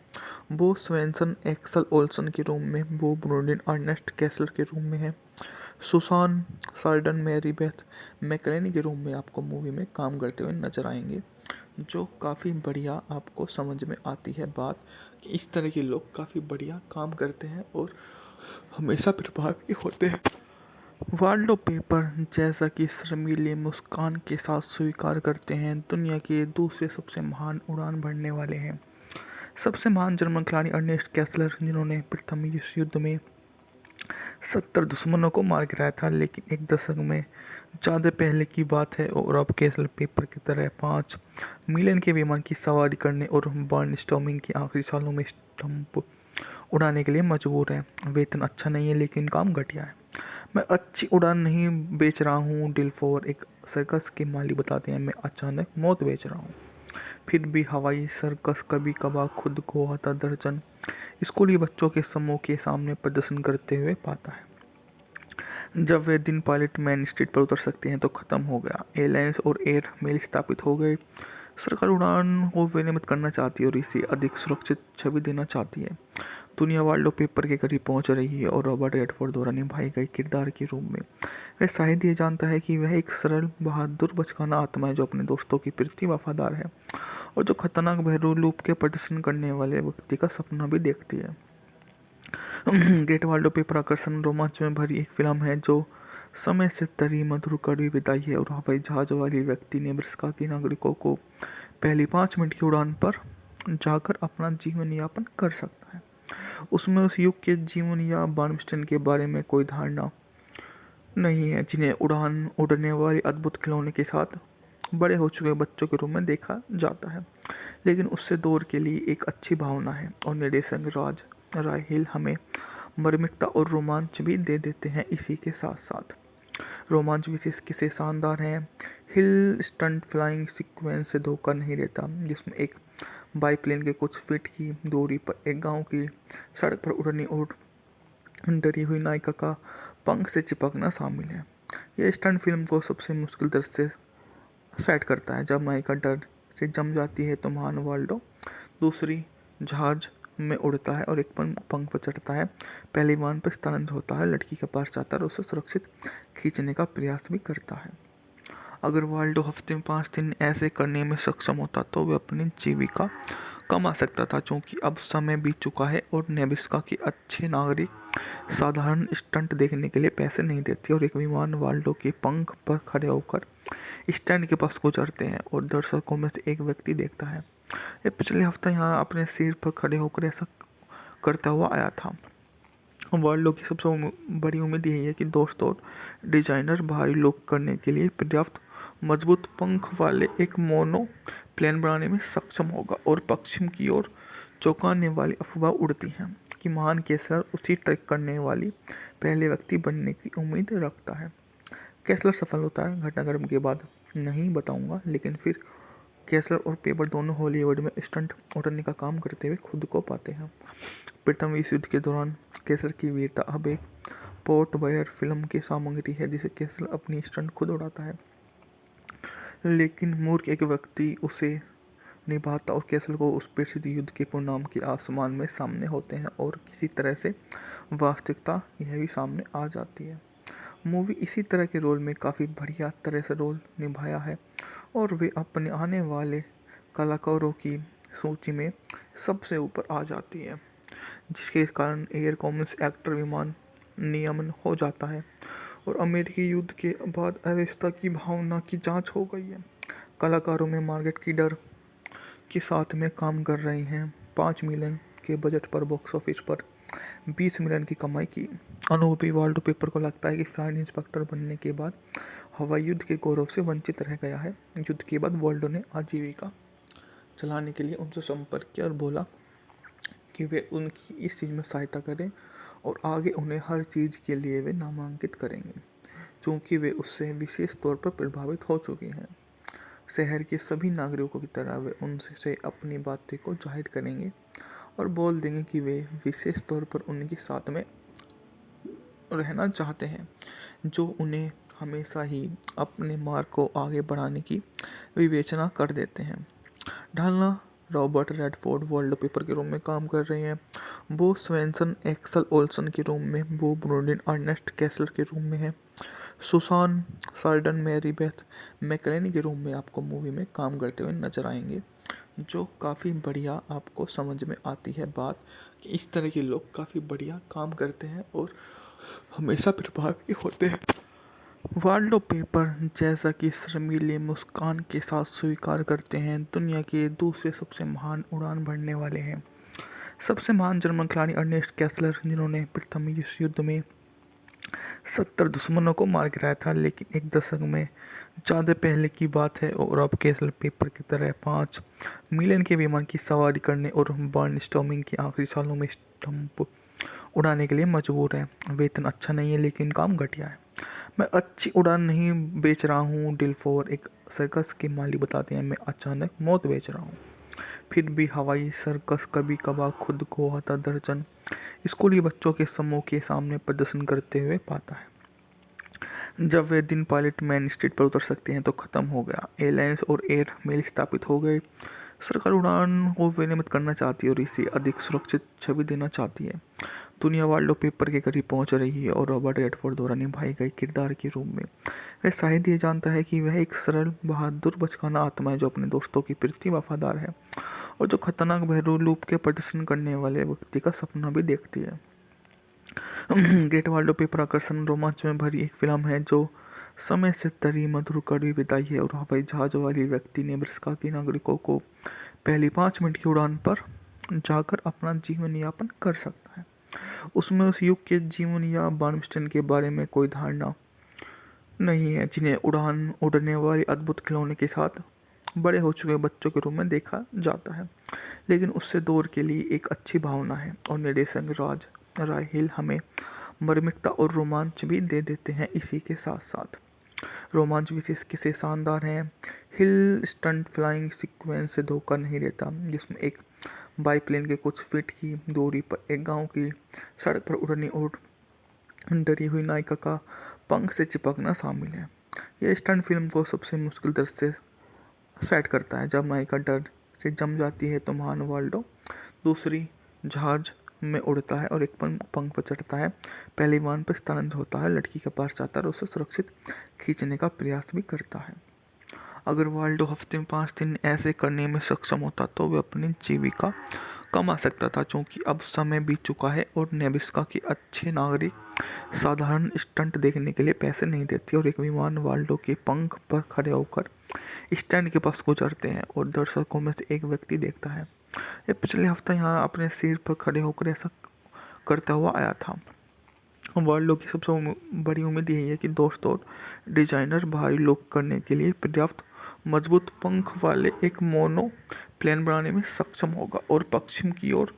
बो स्वेंसन एक्सल ओल्सन के रूम में, बो ब्रोडिन अर्नेस्ट कैसलर के रूम में है। सुसान सार्डन मैरी बेथ मैकलेनी के रूम में आपको मूवी में काम करते हुए नजर आएंगे, जो काफ़ी बढ़िया आपको समझ में आती है बात कि इस तरह के लोग काफ़ी बढ़िया काम करते हैं और हमेशा प्रभावी होते हैं। वाल्डो पेपर जैसा कि शर्मीली मुस्कान के साथ स्वीकार करते हैं, दुनिया के दूसरे सबसे महान उड़ान भरने वाले हैं। सबसे महान जर्मन खिलाड़ी अर्नेस्ट कैसलर, जिन्होंने प्रथम विश्व युद्ध में 70 दुश्मनों को मार गिराया था, लेकिन एक दशक में ज़्यादा पहले की बात है और अब कैसल पेपर की तरह 5 मिलियन के विमान की सवारी करने और बर्नस्टॉर्मिंग के आखिरी सालों में स्टंप उड़ाने के लिए मजबूर है। वेतन अच्छा नहीं है, लेकिन काम घटिया है। मैं अच्छी उड़ान नहीं बेच रहा हूँ, डिलफोर एक सर्कस के माली बताते हैं। मैं अचानक मौत बेच रहा हूँ। फिर भी हवाई सर्कस कभी कभार खुद को आता दर्जन स्कूली बच्चों के समूह के सामने प्रदर्शन करते हुए पाता है। जब वे दिन पायलट मेन स्ट्रीट पर उतर सकते हैं तो खत्म हो गया। एयरलाइंस और एयर मेल स्थापित हो गए। सरकार उड़ान को विनियमित करना चाहती है और इसे अधिक सुरक्षित छवि देना चाहती है। दुनिया वाल्डो पेपर के करीब पहुंच रही है और रॉबर्ट रेडफोर्ड द्वारा निभाए गए किरदार के रूप में वह शायद ये जानता है कि वह एक सरल बहादुर बचकाना आत्मा है जो अपने दोस्तों के प्रति वफादार है और जो खतरनाक बहरू लूप के प्रदर्शन करने वाले व्यक्ति का सपना भी देखती है। ग्रेट वाल्डो पेपर आकर्षण रोमांच में भरी एक फिल्म है जो समय से तरी मधुर कड़वी विदाई है और हवाई जहाज वाली व्यक्ति नेब्रास्का के नागरिकों को पहली 5 मिनट की उड़ान पर जाकर अपना जीवन यापन कर सकता है। उसमें उस युग के जीवन या बार्नस्टाइन के बारे में कोई धारणा नहीं है, जिन्हें उड़ने वाले अद्भुत खिलौने के साथ बड़े हो चुके बच्चों के रूप में देखा जाता है। लेकिन उससे दौर के लिए एक अच्छी भावना है और निर्देशक राज राय हिल हमें मार्मिकता और रोमांच भी दे देते हैं। इसी के साथ साथ रोमांच विशेष किसे शानदार हैं। हिल स्टंट फ्लाइंग सीक्वेंस से धोखा नहीं देता, जिसमें एक बाईप्लेन के कुछ फीट की दूरी पर एक गांव की सड़क पर उड़ने और डरी हुई नायिका का पंख से चिपकना शामिल है। यह स्टंट फिल्म को सबसे मुश्किल दृश्य से सेट करता है। जब नायिका डर से जम जाती है तो महान वाल्डो दूसरी जहाज में उड़ता है और एक पंख पर चढ़ता है। पहले विमान पर स्थानांतरित होता है, लड़की के पास जाता है और उसे सुरक्षित खींचने का प्रयास भी करता है। अगर वाल्डो हफ्ते में 5 दिन ऐसे करने में सक्षम होता तो वह अपनी जीविका कमा सकता था, क्योंकि अब समय बीत चुका है और नेब्रास्का के अच्छे नागरिक साधारण स्टंट देखने के लिए पैसे नहीं देते और एक विमान वाल्डो के पंख पर खड़े होकर स्टैंड के पास गुजरते हैं और दर्शकों में से एक व्यक्ति देखता है। ये पिछले हफ्ते यहाँ अपने सिर पर खड़े होकर ऐसा करता हुआ आया था। वाल्डो की सबसे बड़ी उम्मीद यही है कि दोस्त और डिजाइनर भारी लोग करने के लिए पर्याप्त मजबूत पंख वाले एक मोनो प्लेन बनाने में सक्षम होगा और पश्चिम की ओर चौंकाने वाली अफवाह उड़ती है कि महान कैसलर उसी ट्रैक करने वाली पहले व्यक्ति बनने की उम्मीद रखता है। कैसलर सफल होता है, घटनाक्रम के बाद नहीं बताऊंगा, लेकिन फिर कैसलर और पेपर दोनों हॉलीवुड में स्टंट उड़ने का काम करते हुए खुद को पाते हैं। प्रथम विश्व युद्ध के दौरान कैसलर की वीरता अब एक पोर्ट बायर फिल्म की सामग्री है, जिसे कैसलर अपनी स्टंट खुद उड़ाता है, लेकिन मूर्ख एक व्यक्ति उसे निभाता और कैसलर को उस प्रसिद्ध युद्ध के परिणाम के आसमान में सामने होते हैं और किसी तरह से वास्तविकता यह भी सामने आ जाती है। मूवी इसी तरह के रोल में काफ़ी बढ़िया तरह से रोल निभाया है और वे अपने आने वाले कलाकारों की सूची में सबसे ऊपर आ जाती है, जिसके कारण एयर कॉमर्स एक्टर विमान नियमन हो जाता है और अमेरिकी युद्ध के बाद अव्यवस्था की भावना की जांच हो गई है। कलाकारों में मार्गेट कीडर के साथ में काम कर रहे हैं। 5 मिलियन के बजट पर बॉक्स ऑफिस पर 20 मिलियन की कमाई की। अनुभवी वाल्डो पेपर को लगता है कि फ्लाइट इंस्पेक्टर बनने के बाद हवाई युद्ध के गौरव से वंचित रह गया है। युद्ध के बाद वाल्डो ने आजीविका चलाने के लिए उनसे संपर्क किया और बोला कि वे उनकी इस चीज़ में सहायता करें और आगे उन्हें हर चीज़ के लिए वे नामांकित करेंगे, क्योंकि वे उससे विशेष तौर पर प्रभावित हो चुके हैं। शहर के सभी नागरिकों की तरह वे उनसे अपनी बातें को जाहिर करेंगे और बोल देंगे कि वे विशेष तौर पर उनके साथ में रहना चाहते हैं, जो उन्हें हमेशा ही अपने मार्ग को आगे बढ़ाने की विवेचना कर देते हैं। ढालना रॉबर्ट रेडफोर्ड वॉलपेपर के रूम में काम कर रहे हैं। बो स्वेंसन एक्सल ओल्सन के रूम में, बो ब्रोडिन अर्नेस्ट कैसलर के रूम में है। सुसान सार्डन मैरी बेथ मैकलेनी के रूम में आपको मूवी में काम करते हुए नजर आएंगे, जो काफ़ी बढ़िया आपको समझ में आती है बात कि इस तरह के लोग काफ़ी बढ़िया काम करते हैं और हमेशा प्रभावी होते हैं। वाल्डो पेपर जैसा कि शर्मीले मुस्कान के साथ स्वीकार करते हैं, दुनिया के दूसरे सबसे महान उड़ान भरने वाले हैं। सबसे महान जर्मन खिलाड़ी अर्नेस्ट कैसलर, जिन्होंने प्रथम विश्व युद्ध में 70 दुश्मनों को मार गिराया था, लेकिन एक दशक में ज़्यादा पहले की बात है और अब कैसल पेपर की तरह 5 मिलियन के विमान की सवारी करने और बर्नस्टॉर्मिंग के आखिरी सालों में स्टंप उड़ाने के लिए मजबूर है। वेतन अच्छा नहीं है लेकिन काम घटिया है। मैं अच्छी उड़ान नहीं बेच रहा हूँ, डिल्फोर एक सर्कस के मालिक बताते हैं, मैं अचानक मौत बेच रहा हूँ। फिर भी हवाई सर्कस कभी कभार खुद को आधा दर्जन स्कूली बच्चों के समूह के सामने प्रदर्शन करते हुए पाता है। जब वे दिन पायलट मेन स्ट्रीट पर उतर सकते हैं तो ख़त्म हो गया। एयरलाइंस और एयर मेल स्थापित हो गए। सरकार उड़ान को विनियमित करना चाहती है और इसे अधिक सुरक्षित छवि देना चाहती है। दुनिया वाल्डो पेपर के करीब पहुंच रही है और रॉबर्ट रेडफोर्ड द्वारा निभाए गए किरदार के रूप में वह शायद ये जानता है कि वह एक सरल बहादुर बचकाना आत्मा है जो अपने दोस्तों के प्रति वफादार है और जो खतरनाक बहरूलूप के प्रदर्शन करने वाले व्यक्ति का सपना भी देखती है। ग्रेट वाल्डो पेपर आकर्षण रोमांच में भरी एक फिल्म है जो समय से तरी मधुर कड़वी विदाई है और हवाई जहाज वाली व्यक्ति नेब्रास्का के नागरिकों को पहली 5 मिनट की उड़ान पर जाकर अपना जीवन यापन कर सकता है। उसमें उस युग के जीवन या बार्नस्टाइन के बारे में कोई धारणा नहीं है, जिन्हें उड़ने वाले अद्भुत खिलौने के साथ बड़े हो चुके बच्चों के रूप में देखा जाता है, लेकिन उससे दूर के लिए एक अच्छी भावना है। और निर्देशक राज राय हिल हमें मार्मिकता और रोमांच भी दे देते हैं। इसी के साथ साथ रोमांच विशेष किसे शानदार हैं। हिल स्टंट फ्लाइंग सीक्वेंस से धोखा नहीं देता, जिसमें एक बाईप्लेन के कुछ फीट की दूरी पर एक गांव की सड़क पर उड़ने और डरी हुई नायिका का पंख से चिपकना शामिल है। यह स्टंट फिल्म को सबसे मुश्किल दृश्य सेट करता है। जब नायिका डर से जम जाती है तो महान वाल्डो दूसरी जहाज में उड़ता है और एक पंख पर चढ़ता है, पहले विमान पर स्थानांतरित होता है, लड़की के पास जाता है और उसे सुरक्षित खींचने का प्रयास भी करता है। अगर वाल्डो हफ्ते में 5 दिन ऐसे करने में सक्षम होता तो वह अपनी जीविका कमा सकता था, क्योंकि अब समय बीत चुका है और नेब्रास्का के अच्छे नागरिक साधारण स्टंट देखने के लिए पैसे नहीं देते और एक विमान वाल्डो के पंख पर खड़े होकर स्टैंड के पास गुजरते हैं और दर्शकों में से एक व्यक्ति देखता है। ये पिछले हफ्ता यहाँ अपने सीट पर खड़े होकर ऐसा करता हुआ आया था। वाल्डो की सबसे बड़ी उम्मीद यही है कि दोस्त और डिजाइनर भारी लोग करने के लिए पर्याप्त मजबूत पंख वाले एक मोनो प्लेन बनाने में सक्षम होगा। और पश्चिम की ओर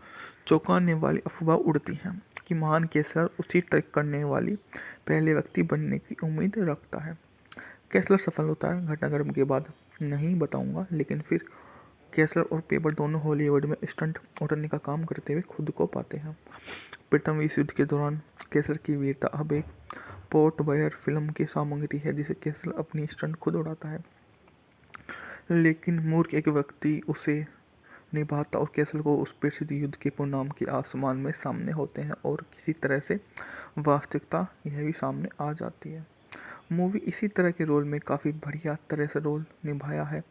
चौंकाने वाली अफवाह उड़ती है कि महान कैसलर उसी ट्रैक करने वाली पहले व्यक्ति बनने की उम्मीद रखता है। कैसलर सफल होता है घटनाक्रम के बाद नहीं बताऊंगा, लेकिन फिर कैसलर और पेपर दोनों हॉलीवुड में स्टंट उड़ने का काम करते हुए खुद को पाते हैं। प्रथम विश्व युद्ध के दौरान कैसलर की वीरता अब एक पोर्ट बायर फिल्म की सामग्री है, जिसे कैसलर अपनी स्टंट खुद उड़ाता है, लेकिन मूर्ख एक व्यक्ति उसे निभाता और कैसलर को उस प्रसिद्ध युद्ध के परिणाम के आसमान में सामने होते हैं और किसी तरह से वास्तविकता यह भी सामने आ जाती है। मूवी इसी तरह के रोल में काफ़ी बढ़िया तरह से रोल निभाया है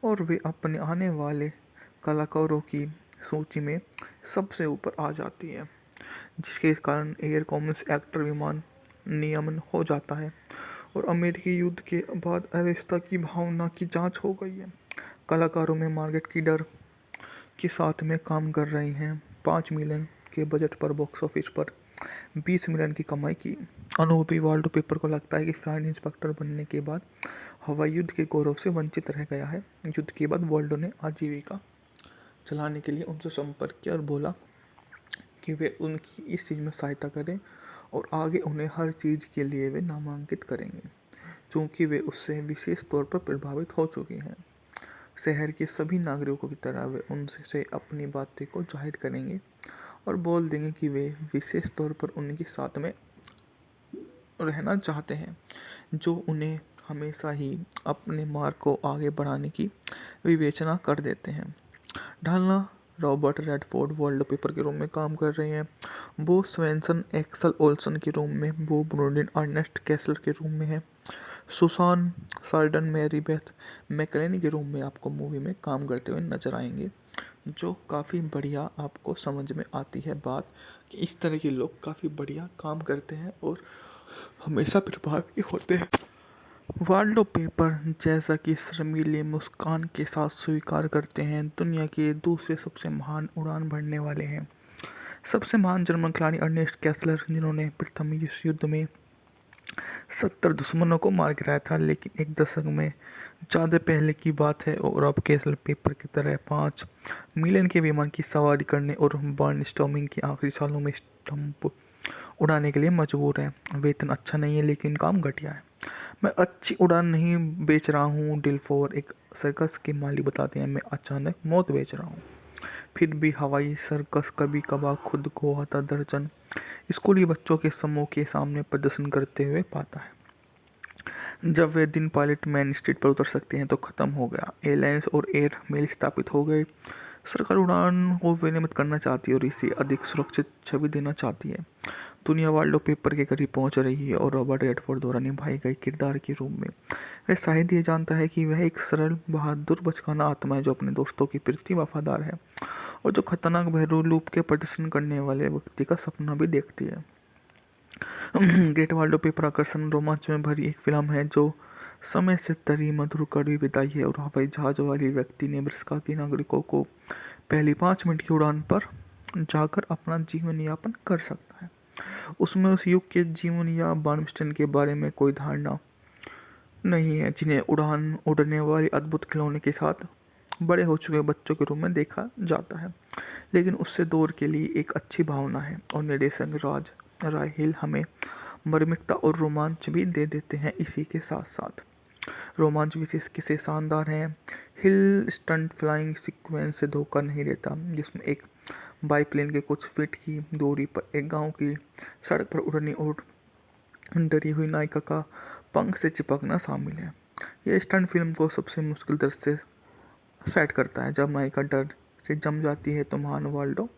और वे अपने आने वाले कलाकारों की सूची में सबसे ऊपर आ जाती है, जिसके कारण एयर कॉमर्स एक्टर विमान नियमन हो जाता है और अमेरिकी युद्ध के बाद अव्यवस्था की भावना की जांच हो गई है। कलाकारों में मार्गरेट कीडर के साथ में काम कर रहे हैं। 5 मिलियन के बजट पर बॉक्स ऑफिस पर 20 मिलियन की कमाई की। अनुभवी वाल्डो पेपर को लगता है कि फ्लाइट इंस्पेक्टर बनने के बाद हवाई युद्ध के गौरव से वंचित रह गया है। युद्ध के बाद वाल्डो ने आजीविका चलाने के लिए उनसे संपर्क किया और बोला कि वे उनकी इस चीज़ में सहायता करें और आगे उन्हें हर चीज़ के लिए वे नामांकित करेंगे, क्योंकि वे उससे विशेष तौर पर प्रभावित हो चुके हैं। शहर के सभी नागरिकों की तरह वे उनसे अपनी बातें को जाहिर करेंगे और बोल देंगे कि वे विशेष तौर पर उनके साथ में रहना चाहते हैं, जो उन्हें हमेशा ही अपने मार्ग को आगे बढ़ाने की विवेचना कर देते हैं। ढालना रॉबर्ट रेडफोर्ड वॉलपेपर के रूम में काम कर रहे हैं। बो स्वेंसन एक्सल ओल्सन के रूम में, बो ब्रोडिन अर्नेस्ट कैसलर के रूम में है। सुसान सार्डन मैरी बेथ मैकलेनी के रूम में आपको मूवी में काम करते हुए नजर आएंगे, जो काफ़ी बढ़िया आपको समझ में आती है बात कि इस तरह के लोग काफ़ी बढ़िया काम करते हैं और हमेशा प्रभावी होते हैं। वाल्डो पेपर जैसा कि शर्मीली मुस्कान के साथ स्वीकार करते हैं, दुनिया के दूसरे सबसे महान उड़ान भरने वाले हैं। सबसे महान जर्मन खिलाड़ी अर्नेस्ट कैसलर, जिन्होंने प्रथम विश्व युद्ध में 70 दुश्मनों को मार गिराया था, लेकिन एक दशक में ज़्यादा पहले की बात है और अब कैसल पेपर की तरह 5 मिलियन के विमान की सवारी करने और बर्नस्टॉर्मिंग के आखिरी सालों में स्टंप उड़ाने के लिए मजबूर है। वेतन अच्छा नहीं है लेकिन काम घटिया है। मैं अच्छी उड़ान नहीं बेच रहा हूँ, डिल्फोर एक सर्कस के मालिक बताते हैं, मैं अचानक मौत बेच रहा हूँ। फिर भी हवाई सर्कस कभी कभार खुद को आधा दर्जन स्कूली बच्चों के समूह के सामने प्रदर्शन करते हुए पाता है। जब वे दिन पायलट मेन स्ट्रीट पर उतर सकते हैं तो खत्म हो गया। एयरलाइंस और एयर मेल स्थापित हो गए। सरकार उड़ान को विनियमित करना चाहती है और इसे अधिक सुरक्षित छवि देना चाहती है। दुनिया वाल्डो पेपर के करीब पहुंच रही है और रॉबर्ट रेडफोर्ड द्वारा निभाए गए किरदार के रूप में वह शायद ये जानता है कि वह एक सरल बहादुर बचकाना आत्मा है जो अपने दोस्तों के प्रति वफादार है और जो खतरनाक बहरूलूप के प्रदर्शन करने वाले व्यक्ति का सपना भी देखती है। ग्रेट वाल्डो पेपर आकर्षण रोमांच में भरी एक फिल्म है जो समय से तरी मधुर कड़वी विदाई है और हवाई जहाज वाली व्यक्ति नेब्रास्का के नागरिकों को पहली 5 मिनट की उड़ान पर जाकर अपना जीवन यापन कर सकता है। उसमें उस युग के जीवन या बार्नस्टन के बारे में कोई धारणा नहीं है, जिन्हें उड़ने वाली अद्भुत खिलौने के साथ बड़े हो चुके बच्चों के रूप में देखा जाता है, लेकिन उससे दूर के लिए एक अच्छी भावना है। और निर्देशक राज राय हिल हमें मार्मिकता और रोमांच भी दे देते हैं। इसी के साथ साथ रोमांच विशेष किसे शानदार हैं। हिल स्टंट फ्लाइंग सीक्वेंस से धोखा नहीं देता, जिसमें एक बाईप्लेन के कुछ फीट की दूरी पर एक गांव की सड़क पर उड़ने और डरी हुई नायिका का पंख से चिपकना शामिल है। यह स्टंट फिल्म को सबसे मुश्किल दृश्य सेट करता है। जब नायिका डर से जम जाती है तो महान वाल्डो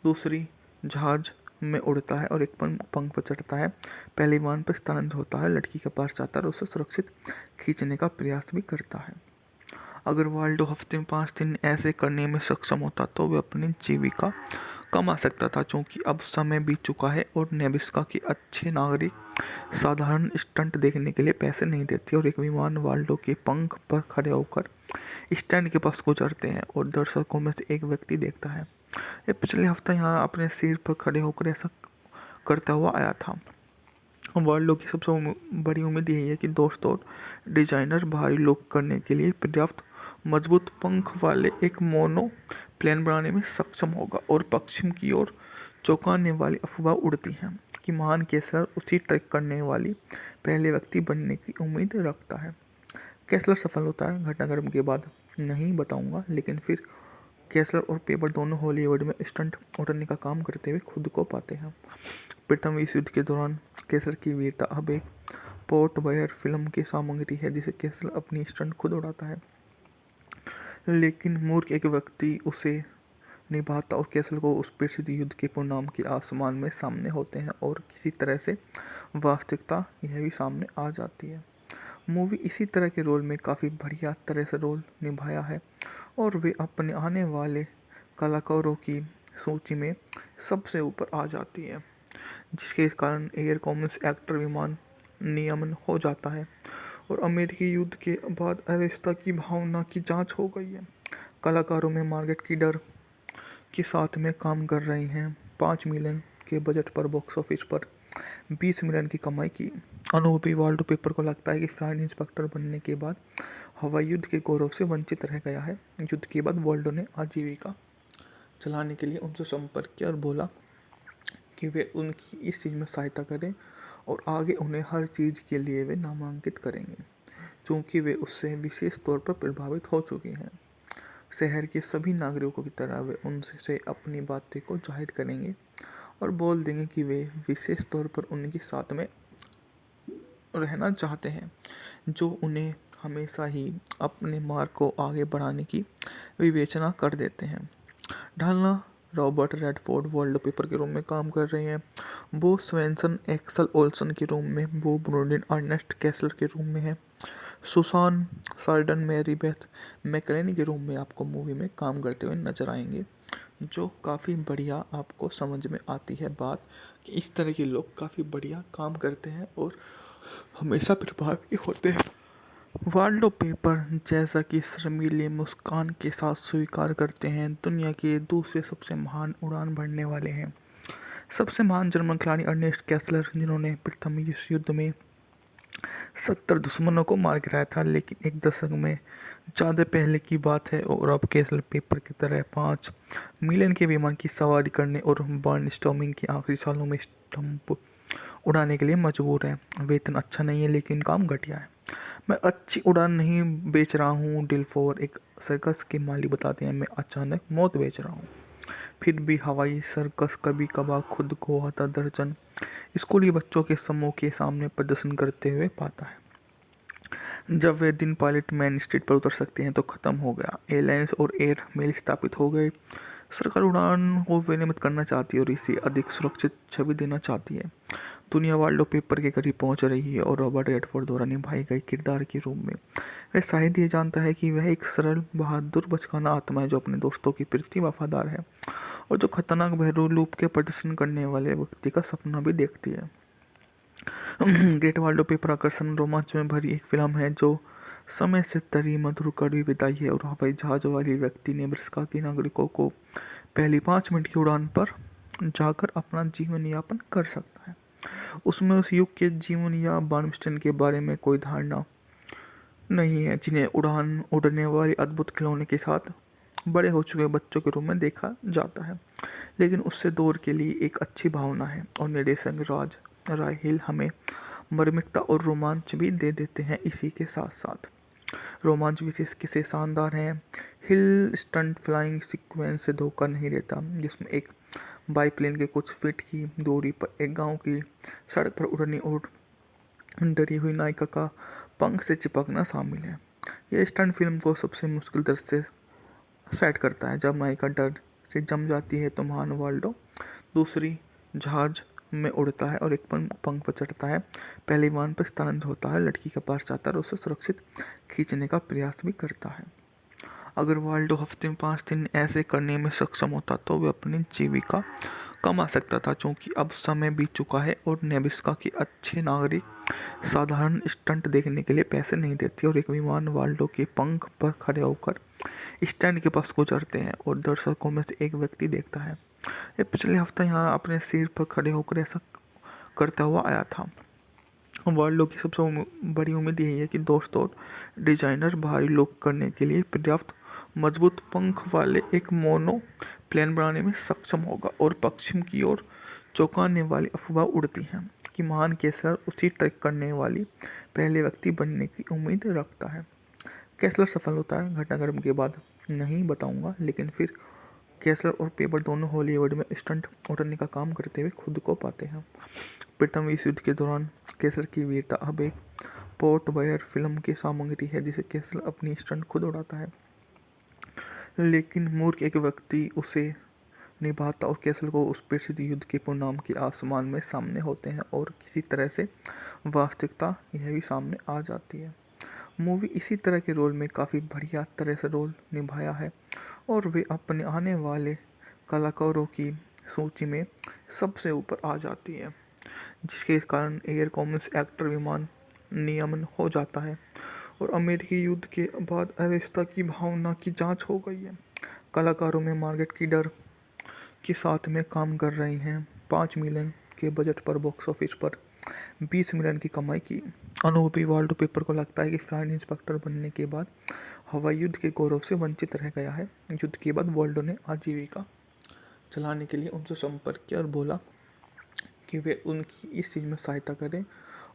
दूसरी जहाज में उड़ता है और एक पंख पर चढ़ता है, पहले विमान पर स्थानांतरित होता है, लड़की के पास जाता है और उसे सुरक्षित खींचने का प्रयास भी करता है। अगर वाल्डो हफ्ते में 5 दिन ऐसे करने में सक्षम होता तो वह अपनी जीविका कमा सकता था। क्योंकि अब समय बीत चुका है और नेब्रास्का के अच्छे नागरिक साधारण स्टंट देखने के लिए पैसे नहीं देते और एक विमान वाल्डो के पंख पर खड़े होकर स्टैंड के पास गुजरते हैं और दर्शकों में से एक व्यक्ति देखता है। ये पिछले हफ्ते यहाँ अपने सीट पर खड़े होकर ऐसा करता हुआ आया था। वाल्डो की सबसे बड़ी उम्मीद यही है कि दोस्त और डिजाइनर भारी लोग करने के लिए पर्याप्त मजबूत पंख वाले एक मोनो प्लेन बनाने में सक्षम होगा। और पश्चिम की ओर चौंकाने वाली अफवाह उड़ती है कि महान कैसलर उसी ट्रैक करने वाली पहले व्यक्ति बनने की उम्मीद रखता है। कैसलर सफल होता है घटनाक्रम के बाद नहीं बताऊंगा, लेकिन फिर कैसलर और पेपर दोनों हॉलीवुड में स्टंट उड़ने का काम करते हुए खुद को पाते हैं। प्रथम विश्व युद्ध के दौरान कैसलर की वीरता अब एक पोर्ट बयर फिल्म की सामग्री है, जिसे कैसलर अपनी स्टंट खुद उड़ाता है, लेकिन मूर्ख एक व्यक्ति उसे निभाता और कैसलर को उस प्रसिद्ध युद्ध के परिणाम के आसमान में सामने होते हैं और किसी तरह से वास्तविकता यह भी सामने आ जाती है। मूवी इसी तरह के रोल में काफ़ी बढ़िया तरह से रोल निभाया है और वे अपने आने वाले कलाकारों की सूची में सबसे ऊपर आ जाती है, जिसके कारण एयर कॉमर्स एक्टर विमान नियमन हो जाता है और अमेरिकी युद्ध के बाद अव्यवस्था की भावना की जांच हो गई है। कलाकारों में मार्गरेट कीडर के साथ में काम कर रहे हैं। 5 मिलियन के बजट पर बॉक्स ऑफिस पर 20 मिलियन की कमाई की। अनुभवी वाल्डो पेपर को लगता है कि फ्लाइट इंस्पेक्टर बनने के बाद हवाई युद्ध के गौरव से वंचित रह गया है। युद्ध के बाद वाल्डो ने आजीविका चलाने के लिए उनसे संपर्क किया और बोला कि वे उनकी इस चीज़ में सहायता करें और आगे उन्हें हर चीज़ के लिए वे नामांकित करेंगे, क्योंकि वे उससे विशेष तौर पर प्रभावित हो चुके हैं। शहर के सभी नागरिकों की तरह वे उनसे अपनी बातें को जाहिर करेंगे और बोल देंगे कि वे विशेष तौर पर उनके साथ में रहना चाहते हैं, जो उन्हें हमेशा ही अपने मार्ग को आगे बढ़ाने की विवेचना कर देते हैं। ढालना रॉबर्ट रेडफोर्ड वॉलपेपर के रूम में काम कर रहे हैं। बो स्वेंसन एक्सल ओल्सन के रूम में, बो ब्रोडिन अर्नेस्ट कैसलर के रूम में है। सुसान सार्डन मैरी बेथ मैकलेनी के रूम में आपको मूवी में काम करते हुए नजर आएंगे, जो काफ़ी बढ़िया आपको समझ में आती है बात कि इस तरह के लोग काफ़ी बढ़िया काम करते हैं और हमेशा प्रभावी होते हैं। वाल्डो पेपर जैसा कि शर्मीली मुस्कान के साथ स्वीकार करते हैं, दुनिया के दूसरे सबसे महान उड़ान भरने वाले हैं। सबसे महान जर्मन खिलाड़ी अर्नेस्ट कैसलर, जिन्होंने प्रथम विश्व युद्ध में 70 दुश्मनों को मार गिराया था, लेकिन एक दशक में ज़्यादा पहले की बात है और अब कैसल पेपर की तरह 5 मिलियन के विमान की सवारी करने और बर्नस्टॉर्मिंग के आखिरी सालों में स्टंप उड़ाने के लिए मजबूर है। वेतन अच्छा नहीं है लेकिन काम घटिया है। मैं अच्छी उड़ान नहीं बेच रहा हूँ, डिलफोर एक सर्कस के मालिक बताते हैं, मैं अचानक मौत बेच रहा हूँ। फिर भी हवाई सर्कस कभी कभार खुद को आधा दर्जन स्कूली बच्चों के समूह के सामने प्रदर्शन करते हुए पाता है। जब वे दिन पायलट मेन स्ट्रीट पर उतर सकते हैं तो ख़त्म हो गया। एयरलाइंस और एयर मेल स्थापित हो गए। सरकार उड़ान को विनियमित करना चाहती है और इसे अधिक सुरक्षित छवि देना चाहती है। दुनिया वाल्डो पेपर के करीब पहुंच रही है और रॉबर्ट रेडफोर्ड द्वारा निभाए गए किरदार के रूप में वह शायद ये जानता है कि वह एक सरल बहादुर बचकाना आत्मा है जो अपने दोस्तों के प्रति वफादार है और जो खतरनाक बहरूलूप के प्रदर्शन करने वाले व्यक्ति का सपना भी देखती है। ग्रेट वाल्डो पेपर आकर्षण रोमांच में भरी एक फिल्म है जो समय से तरी मधुर कड़वी विदाई है और हवाई जहाज वाली व्यक्ति नेब्रास्का के नागरिकों को पहली 5 मिनट की उड़ान पर जाकर अपना जीवन यापन कर सकता है। उसमें उस युग के जीवन या बार्नस्टाइन के बारे में कोई धारणा नहीं है, जिन्हें उड़ने वाली अद्भुत खिलौने के साथ बड़े हो चुके बच्चों के रूप में देखा जाता है, लेकिन उससे दूर के लिए एक अच्छी भावना है। और निर्देशक राज राय हिल हमें मार्मिकता और रोमांच भी दे देते हैं। इसी के साथ साथ रोमांच विशेष किसे शानदार है। हिल स्टंट फ्लाइंग सीक्वेंस से धोखा नहीं देता, जिसमें एक बाईप्लेन के कुछ फीट की दूरी पर एक गांव की सड़क पर उड़ने और डरी हुई नायिका का पंख से चिपकना शामिल है। यह स्टंट फिल्म को सबसे मुश्किल दृश्य सेट करता है। जब नायिका डर से जम जाती है तो महान वाल्डो दूसरी जहाज में उड़ता है और एक पंख पर चढ़ता है, पहले विमान पर स्थानांतरित होता है, लड़की के पास जाता है और उसे सुरक्षित खींचने का प्रयास भी करता है। अगर वाल्डो हफ्ते में 5 दिन ऐसे करने में सक्षम होता तो वह अपनी जीविका कमा सकता था। क्योंकि अब समय बीत चुका है और नेब्रास्का के अच्छे नागरिक साधारण स्टंट देखने के लिए पैसे नहीं देते और एक विमान वाल्डो के पंख पर खड़े होकर स्टैंड के पास गुजरते हैं और दर्शकों में से एक व्यक्ति देखता है। ये पिछले हफ्ते यहाँ अपने सीट पर खड़े होकर ऐसा करता हुआ आया था। वाल्डो की सबसे बड़ी उम्मीद यही है कि दोस्त और डिजाइनर भारी लोग करने के लिए पर्याप्त मजबूत पंख वाले एक मोनो प्लेन बनाने में सक्षम होगा। और पश्चिम की ओर चौंकाने वाली अफवाह उड़ती है कि महान कैसलर उसी ट्रैक करने वाली पहले व्यक्ति बनने की उम्मीद रखता है। कैसलर सफल होता है घटनाक्रम के बाद नहीं बताऊंगा, लेकिन फिर कैसलर और पेपर दोनों हॉलीवुड में स्टंट उड़ने का काम करते हुए खुद को पाते हैं। प्रथम विश्व युद्ध के दौरान कैसलर की वीरता अब एक पोर्ट वायर फिल्म की सामग्री है, जिसे कैसलर अपनी स्टंट खुद उड़ाता है, लेकिन मूर्ख एक व्यक्ति उसे निभाता और कैसलर को उस प्रसिद्ध युद्ध के परिणाम के आसमान में सामने होते हैं और किसी तरह से वास्तविकता यह भी सामने आ जाती है। मूवी इसी तरह के रोल में काफ़ी बढ़िया तरह से रोल निभाया है और वे अपने आने वाले कलाकारों की सूची में सबसे ऊपर आ जाती है, जिसके कारण एयर कॉमर्स एक्टर विमान नियमन हो जाता है और अमेरिकी युद्ध के बाद अव्यवस्था की भावना की जांच हो गई है। कलाकारों में मार्गरेट कीडर के साथ में काम कर रहे हैं। 5 मिलियन के बजट पर बॉक्स ऑफिस पर 20 मिलियन की कमाई की। अनुभवी वाल्डो पेपर को लगता है कि फ्लाइट इंस्पेक्टर बनने के बाद हवाई युद्ध के गौरव से वंचित रह गया है। युद्ध के बाद वाल्डो ने आजीविका चलाने के लिए उनसे संपर्क किया और बोला कि वे उनकी इस चीज़ में सहायता करें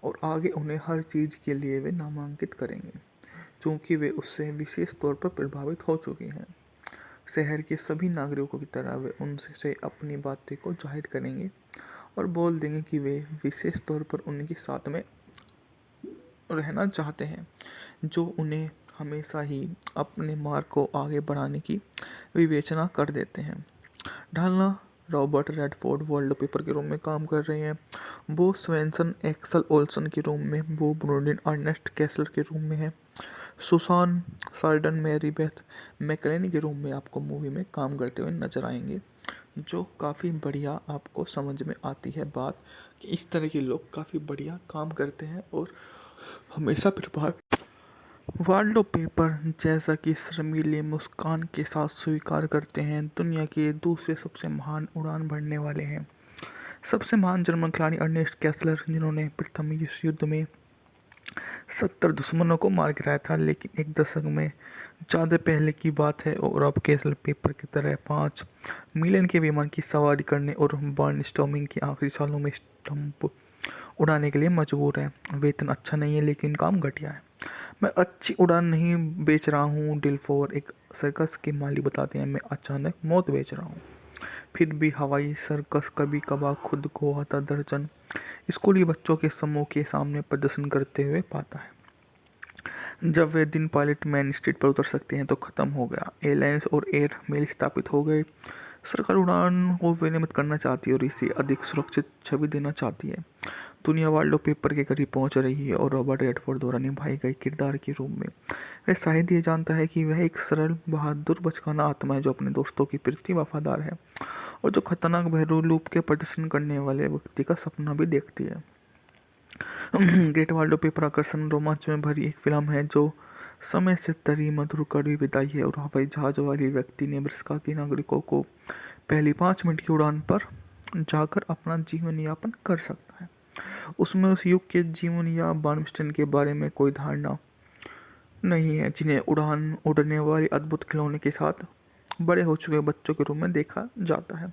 और आगे उन्हें हर चीज़ के लिए वे नामांकित करेंगे, क्योंकि वे उससे विशेष तौर पर प्रभावित हो चुके हैं। शहर के सभी नागरिकों की तरह वे उनसे अपनी बातें को जाहिर करेंगे और बोल देंगे कि वे विशेष तौर पर उनके साथ में रहना चाहते हैं, जो उन्हें हमेशा ही अपने मार्ग को आगे बढ़ाने की विवेचना कर देते हैं। ढालना रॉबर्ट रेडफोर्ड वॉलपेपर के रूम में काम कर रहे हैं। बो स्वेंसन एक्सल ओल्सन के रूम में, बो ब्रोडिन अर्नेस्ट कैसलर के रूम में है। सुसान सार्डन मैरी बेथ मैकलेनी के रूम में आपको मूवी में काम करते हुए नजर आएंगे, जो काफ़ी बढ़िया आपको समझ में आती है बात कि इस तरह के लोग काफ़ी बढ़िया काम करते हैं और हमेशा प्रभाव। वाल्डो पेपर जैसा कि शर्मीले मुस्कान के साथ स्वीकार करते हैं, दुनिया के दूसरे सबसे महान उड़ान भरने वाले हैं। सबसे महान जर्मन खिलाड़ी अर्नेस्ट कैसलर, जिन्होंने प्रथम विश्व युद्ध में 70 दुश्मनों को मार गिराया था, लेकिन एक दशक में ज़्यादा पहले की बात है और अब कैसल पेपर की तरह 5 मिलियन के विमान की सवारी करने और बर्नस्टॉर्मिंग के आखिरी सालों में स्टंप उड़ाने के लिए मजबूर है। वेतन अच्छा नहीं है लेकिन काम घटिया है। मैं अच्छी उड़ान नहीं बेच रहा हूँ, डिलफोर एक सर्कस के मालिक बताते हैं, मैं अचानक मौत बेच रहा हूँ। फिर भी हवाई सर्कस कभी कभार खुद को आधा दर्जन स्कूली बच्चों के समूह के सामने प्रदर्शन करते हुए पाता है। जब वे दिन पायलट मेन स्ट्रीट पर उतर सकते हैं तो खत्म हो गया। एयरलाइंस और एयर मेल स्थापित हो गए। सरकार उड़ान को विनियमित करना चाहती है और इसे अधिक सुरक्षित छवि देना चाहती है। दुनिया वाल्डो पेपर के करीब पहुंच रही है और रॉबर्ट रेडफोर्ड द्वारा निभाए गए किरदार के रूप में वह शायद ये जानता है कि वह एक सरल बहादुर बचकाना आत्मा है जो अपने दोस्तों के प्रति वफादार है और जो खतरनाक बहरूलूप के प्रदर्शन करने वाले व्यक्ति का सपना भी देखती है। ग्रेट वाल्डो पेपर आकर्षण रोमांच में भरी एक फिल्म है जो समय से तरी मधुर कड़वी विदाई है और हवाई जहाज वाले व्यक्ति नेब्रास्का के नागरिकों को पहली 5 मिनट की उड़ान पर जाकर अपना जीवन यापन कर सकता है। उसमें उस युग के जीवन या बार्नस्टाइन के बारे में कोई धारणा नहीं है, जिन्हें उड़ने वाली अद्भुत खिलौने के साथ बड़े हो चुके बच्चों के रूप में देखा जाता है,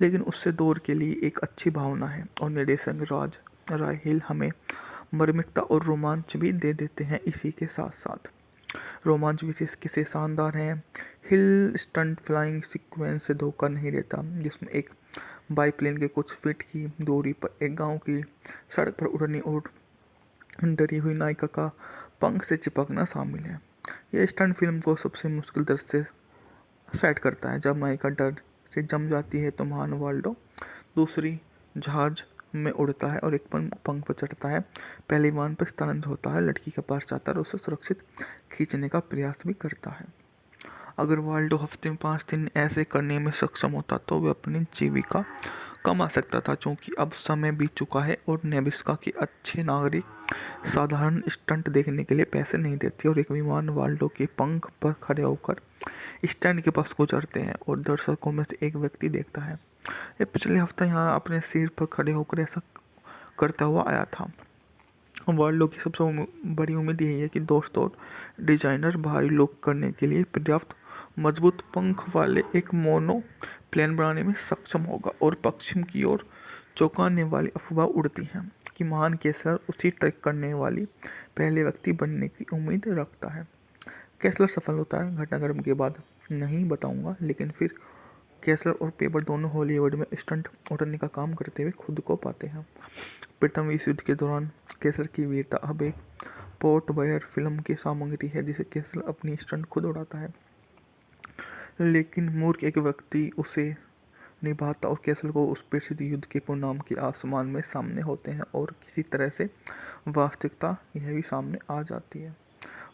लेकिन उससे दूर के लिए एक अच्छी भावना है। और निर्देशक राज राय हिल हमें मार्मिकता और रोमांच भी दे देते हैं। इसी के साथ साथ रोमांच विशेष किसे शानदार हैं। हिल स्टंट फ्लाइंग सीक्वेंस से धोखा नहीं देता, जिसमें एक बाईप्लेन के कुछ फीट की दूरी पर एक गांव की सड़क पर उड़ने और डरी हुई नायिका का पंख से चिपकना शामिल है। यह स्टंट फिल्म को सबसे मुश्किल दृश्य सेट करता है। जब नायिका डर से जम जाती है तो महान वाल्डो दूसरी जहाज में उड़ता है और एक पंख पर चढ़ता है। पहले विमान पर स्थानांतरित होता है, लड़की के पास जाता है और उसे सुरक्षित खींचने का प्रयास भी करता है। अगर वाल्डो हफ्ते में 5 दिन ऐसे करने में सक्षम होता तो वह अपनी जीविका कमा सकता था, क्योंकि अब समय बीत चुका है और नेब्रास्का के अच्छे नागरिक साधारण स्टंट देखने के लिए पैसे नहीं देते और एक विमान वाल्डो के पंख पर खड़े होकर स्टैंड के पास गुजरते हैं और दर्शकों में से एक व्यक्ति देखता है। ये पिछले हफ्ते यहाँ अपने सीट पर खड़े होकर ऐसा करता हुआ आया था। वाल्डो की सबसे बड़ी उम्मीद यही है कि दोस्त और डिजाइनर भारी लोग करने के लिए पर्याप्त मजबूत पंख वाले एक मोनो प्लेन बनाने में सक्षम होगा। और पश्चिम की ओर चौंकाने वाली अफवाह उड़ती है कि महान कैसलर उसी ट्रैक करने वाली पहले व्यक्ति बनने की उम्मीद रखता है। कैसलर सफल होता है घटनाक्रम के बाद नहीं बताऊंगा, लेकिन फिर कैसलर और पेपर दोनों हॉलीवुड में स्टंट उड़ने का काम करते हुए खुद को पाते हैं। प्रथम विश्व युद्ध के दौरान कैसलर की वीरता अब एक पोर्ट बायर फिल्म की सामग्री है, जिसे कैसलर अपनी स्टंट खुद उड़ाता है, लेकिन मूर्ख एक व्यक्ति उसे निभाता और कैसलर को उस प्रसिद्ध युद्ध के परिणाम के आसमान में सामने होते हैं और किसी तरह से वास्तविकता यह भी सामने आ जाती है।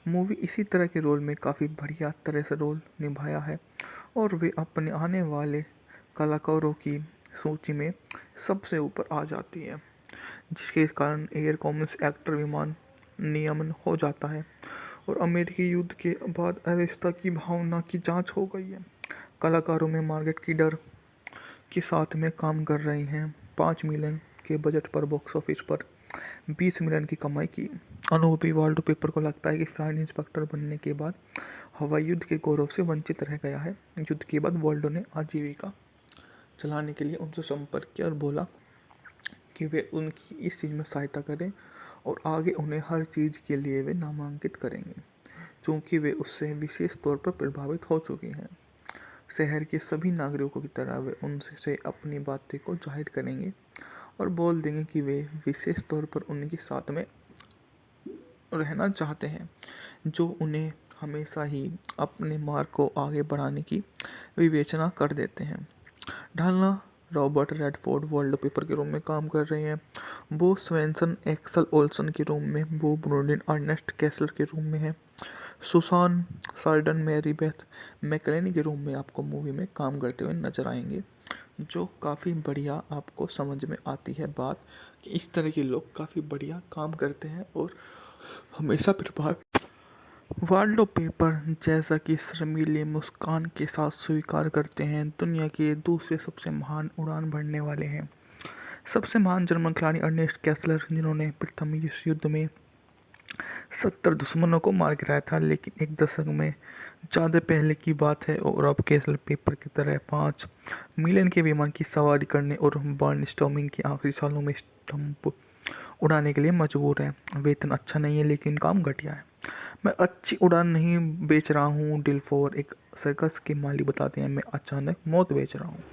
मूवी इसी तरह के रोल में काफ़ी बढ़िया तरह से रोल निभाया है और वे अपने आने वाले कलाकारों की सूची में सबसे ऊपर आ जाती है, जिसके कारण एयर कॉमर्स एक्टर विमान नियमन हो जाता है और अमेरिकी युद्ध के बाद अव्यवस्था की भावना की जांच हो गई है। कलाकारों में मार्गरेट कीडर के साथ में काम कर रहे हैं। 5 मिलियन के बजट पर बॉक्स ऑफिस पर 20 मिलियन की कमाई की। अनुभवी वाल्डो पेपर को लगता है कि फ्लाइट इंस्पेक्टर बनने के बाद हवाई युद्ध के गौरव से वंचित रह गया है। युद्ध के बाद वाल्डो ने आजीविका चलाने के लिए उनसे संपर्क किया और बोला कि वे उनकी इस चीज़ में सहायता करें और आगे उन्हें हर चीज़ के लिए वे नामांकित करेंगे, क्योंकि वे उससे विशेष तौर पर प्रभावित हो चुके हैं। शहर के सभी नागरिकों की तरह वे उनसे अपनी बातें को जाहिर करेंगे और बोल देंगे कि वे विशेष तौर पर उनके साथ में रहना चाहते हैं, जो उन्हें हमेशा ही अपने मार्ग को आगे बढ़ाने की विवेचना कर देते हैं। ढालना रॉबर्ट रेडफोर्ड वॉलपेपर के रूम में काम कर रहे हैं। बो स्वेंसन एक्सल ओल्सन के रूम में, बो ब्रोडिन अर्नेस्ट कैसलर के रूम में है। सुसान सार्डन मैरी बेथ मैकलेनी के रूम में आपको मूवी में काम करते हुए नजर आएंगे, जो काफ़ी बढ़िया आपको समझ में आती है बात कि इस तरह के लोग काफ़ी बढ़िया काम करते हैं और हमेशा प्रभाव वाल्डो पेपर जैसा कि शर्मीली मुस्कान के साथ स्वीकार करते हैं, दुनिया के दूसरे सबसे महान उड़ान भरने वाले हैं। सबसे महान जर्मन खिलाड़ी अर्नेस्ट कैसलर, जिन्होंने प्रथम विश्व युद्ध में 70 दुश्मनों को मार गिराया था, लेकिन एक दशक में ज़्यादा पहले की बात है और अब कैसल पेपर की तरह 5 मिलियन के विमान की सवारी करने और बर्नस्टॉर्मिंग के आखिरी सालों में स्टंप उड़ाने के लिए मजबूर है। वेतन अच्छा नहीं है लेकिन काम घटिया है। मैं अच्छी उड़ान नहीं बेच रहा हूँ, डिलफोर एक सर्कस के माली बताते हैं, मैं अचानक मौत बेच रहा हूँ।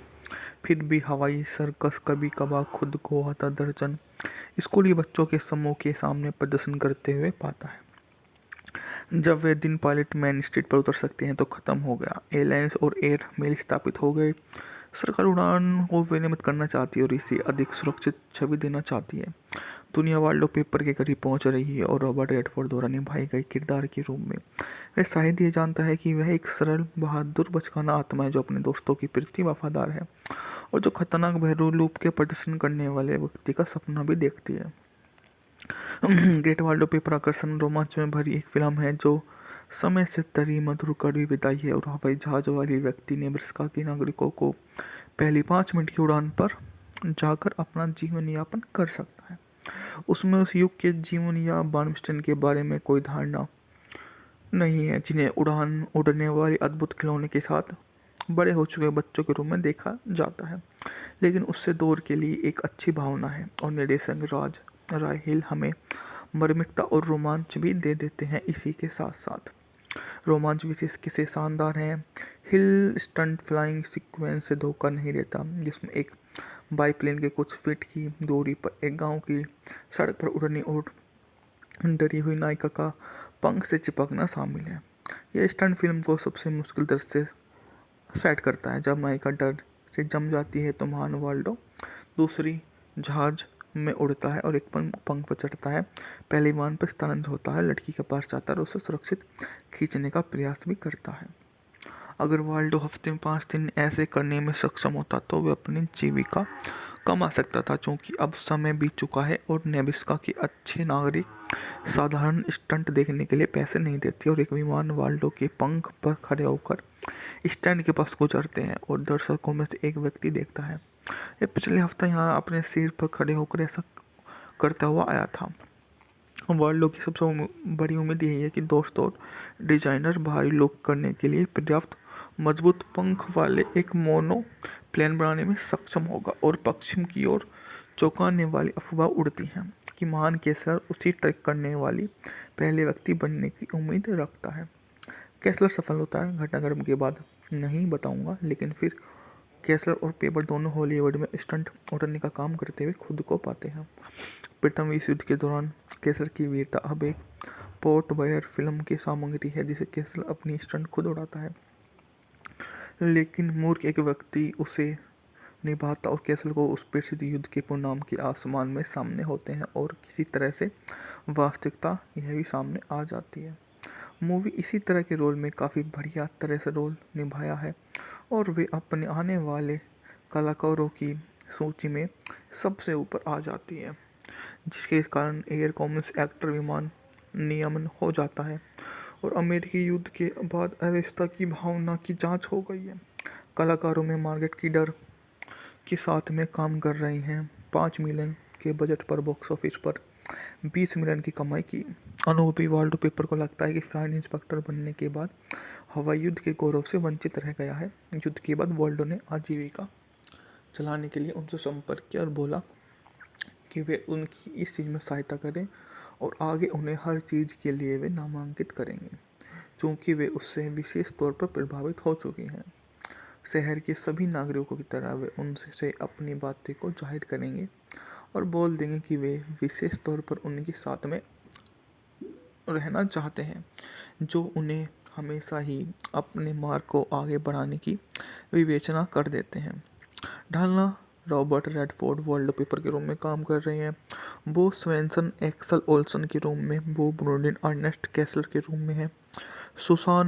फिर भी हवाई सर्कस कभी कभार खुद को आधा दर्जन स्कूली बच्चों के समूह के सामने प्रदर्शन करते हुए पाता है। जब वे दिन पायलट मेन स्ट्रीट पर उतर सकते हैं तो खत्म हो गया। एयरलाइंस और एयर मेल स्थापित हो गए। सरकार उड़ान को विनियमित करना चाहती है और इसे अधिक सुरक्षित छवि देना चाहती है। दुनिया वाल्डो पेपर के करीब पहुंच रही है और रॉबर्ट रेडफोर्ड द्वारा निभाए गए किरदार के रूप में वह शायद ये जानता है कि वह एक सरल बहादुर बचकाना आत्मा है जो अपने दोस्तों के प्रति वफादार है और जो खतरनाक बहरूप के प्रदर्शन करने वाले व्यक्ति का सपना भी देखती है। ग्रेट वाल्डो पेपर आकर्षण रोमांच में भरी एक फिल्म है जो समय से तरी मधुर कड़वी विदाई है और हवाई जहाज वाली व्यक्ति नेब्रास्का के नागरिकों को पहली 5 मिनट की उड़ान पर जाकर अपना जीवन यापन कर सकता है। उसमें उस युग के जीवन या बार्नस्टीन के बारे में कोई धारणा नहीं है, जिन्हें उड़ने वाली अद्भुत खिलौने के साथ बड़े हो चुके बच्चों के रूप में देखा जाता है, लेकिन उससे दौर के लिए एक अच्छी भावना है। और निर्देशक राज राय हिल हमें मार्मिकता और रोमांच भी दे देते हैं। इसी के साथ साथ रोमांच विशेष किसे शानदार हैं। हिल स्टंट फ्लाइंग सीक्वेंस से धोखा नहीं देता, जिसमें एक बाईप्लेन के कुछ फीट की दूरी पर एक गांव की सड़क पर उड़ने और डरी हुई नायिका का पंख से चिपकना शामिल है। यह स्टंट फिल्म को सबसे मुश्किल दृश्य से सेट करता है। जब नायिका डर से जम जाती है तो महान वाल्डो दूसरी जहाज में उड़ता है और एक पंख पर चढ़ता है। पहले विमान पर स्थानांतरित होता है, लड़की के पास जाता है और उसे सुरक्षित खींचने का प्रयास भी करता है। अगर वाल्डो हफ्ते में 5 दिन ऐसे करने में सक्षम होता तो वह अपनी जीविका कमा सकता था, क्योंकि अब समय बीत चुका है और नेब्रास्का के अच्छे नागरिक साधारण स्टंट देखने के लिए पैसे नहीं देते और एक विमान वाल्डो के पंख पर खड़े होकर स्टैंड के पास गुजरते हैं और दर्शकों में से एक व्यक्ति देखता है। ये पिछले हफ्ते यहाँ अपने सिर पर खड़े होकर ऐसा करता हुआ आया था। वाल्डो की सबसे बड़ी उम्मीद यही है कि दोस्त और डिजाइनर भारी लोग करने के लिए पर्याप्त मजबूत पंख वाले एक मोनो प्लेन बनाने में सक्षम होगा। और पश्चिम की ओर चौंकाने वाली अफवाह उड़ती है कि महान कैसलर उसी ट्रैक करने वाली पहले व्यक्ति बनने की उम्मीद रखता है। कैसलर सफल होता है, घटनाक्रम के बाद नहीं बताऊंगा, लेकिन फिर कैसलर और पेपर दोनों हॉलीवुड में स्टंट उड़ने का काम करते हुए खुद को पाते हैं। प्रथम विश्व युद्ध के दौरान कैसलर की वीरता अब एक पोर्ट बायर फिल्म की सामग्री है, जिसे कैसलर अपनी स्टंट खुद उड़ाता है, लेकिन मूर्ख एक व्यक्ति उसे निभाता और कैसलर को उस प्रसिद्ध युद्ध के परिणाम के आसमान में सामने होते हैं और किसी तरह से वास्तविकता यह भी सामने आ जाती है। मूवी इसी तरह के रोल में काफ़ी बढ़िया तरह से रोल निभाया है और वे अपने आने वाले कलाकारों की सूची में सबसे ऊपर आ जाती है, जिसके कारण एयर कॉमर्स एक्टर विमान नियमन हो जाता है और अमेरिकी युद्ध के बाद अव्यवस्था की भावना की जांच हो गई है। कलाकारों में मार्गेट कीडर के साथ में काम कर रहे हैं। 5 मिलियन के बजट पर बॉक्स ऑफिस पर 20 मिलियन की कमाई की। अनुभवी वाल्डो पेपर को लगता है कि फ्लाइट इंस्पेक्टर बनने के बाद हवाई युद्ध के गौरव से वंचित रह गया है। युद्ध के बाद वाल्डो ने आजीविका चलाने के लिए उनसे संपर्क किया और बोला कि वे उनकी इस चीज़ में सहायता करें और आगे उन्हें हर चीज़ के लिए वे नामांकित करेंगे, क्योंकि वे उससे विशेष तौर पर प्रभावित हो चुके हैं। शहर के सभी नागरिकों की तरह वे उनसे अपनी बातें को जाहिर करेंगे और बोल देंगे कि वे विशेष तौर पर उनके साथ में रहना चाहते हैं, जो उन्हें हमेशा ही अपने मार्ग को आगे बढ़ाने की विवेचना कर देते हैं। ढालना रॉबर्ट रेडफोर्ड वर्ल्ड पेपर के रूम में काम कर रहे हैं। बो स्वेंसन एक्सल ओल्सन के रूम में, बो ब्रोडिन अर्नेस्ट कैसलर के रूम में है। सुसान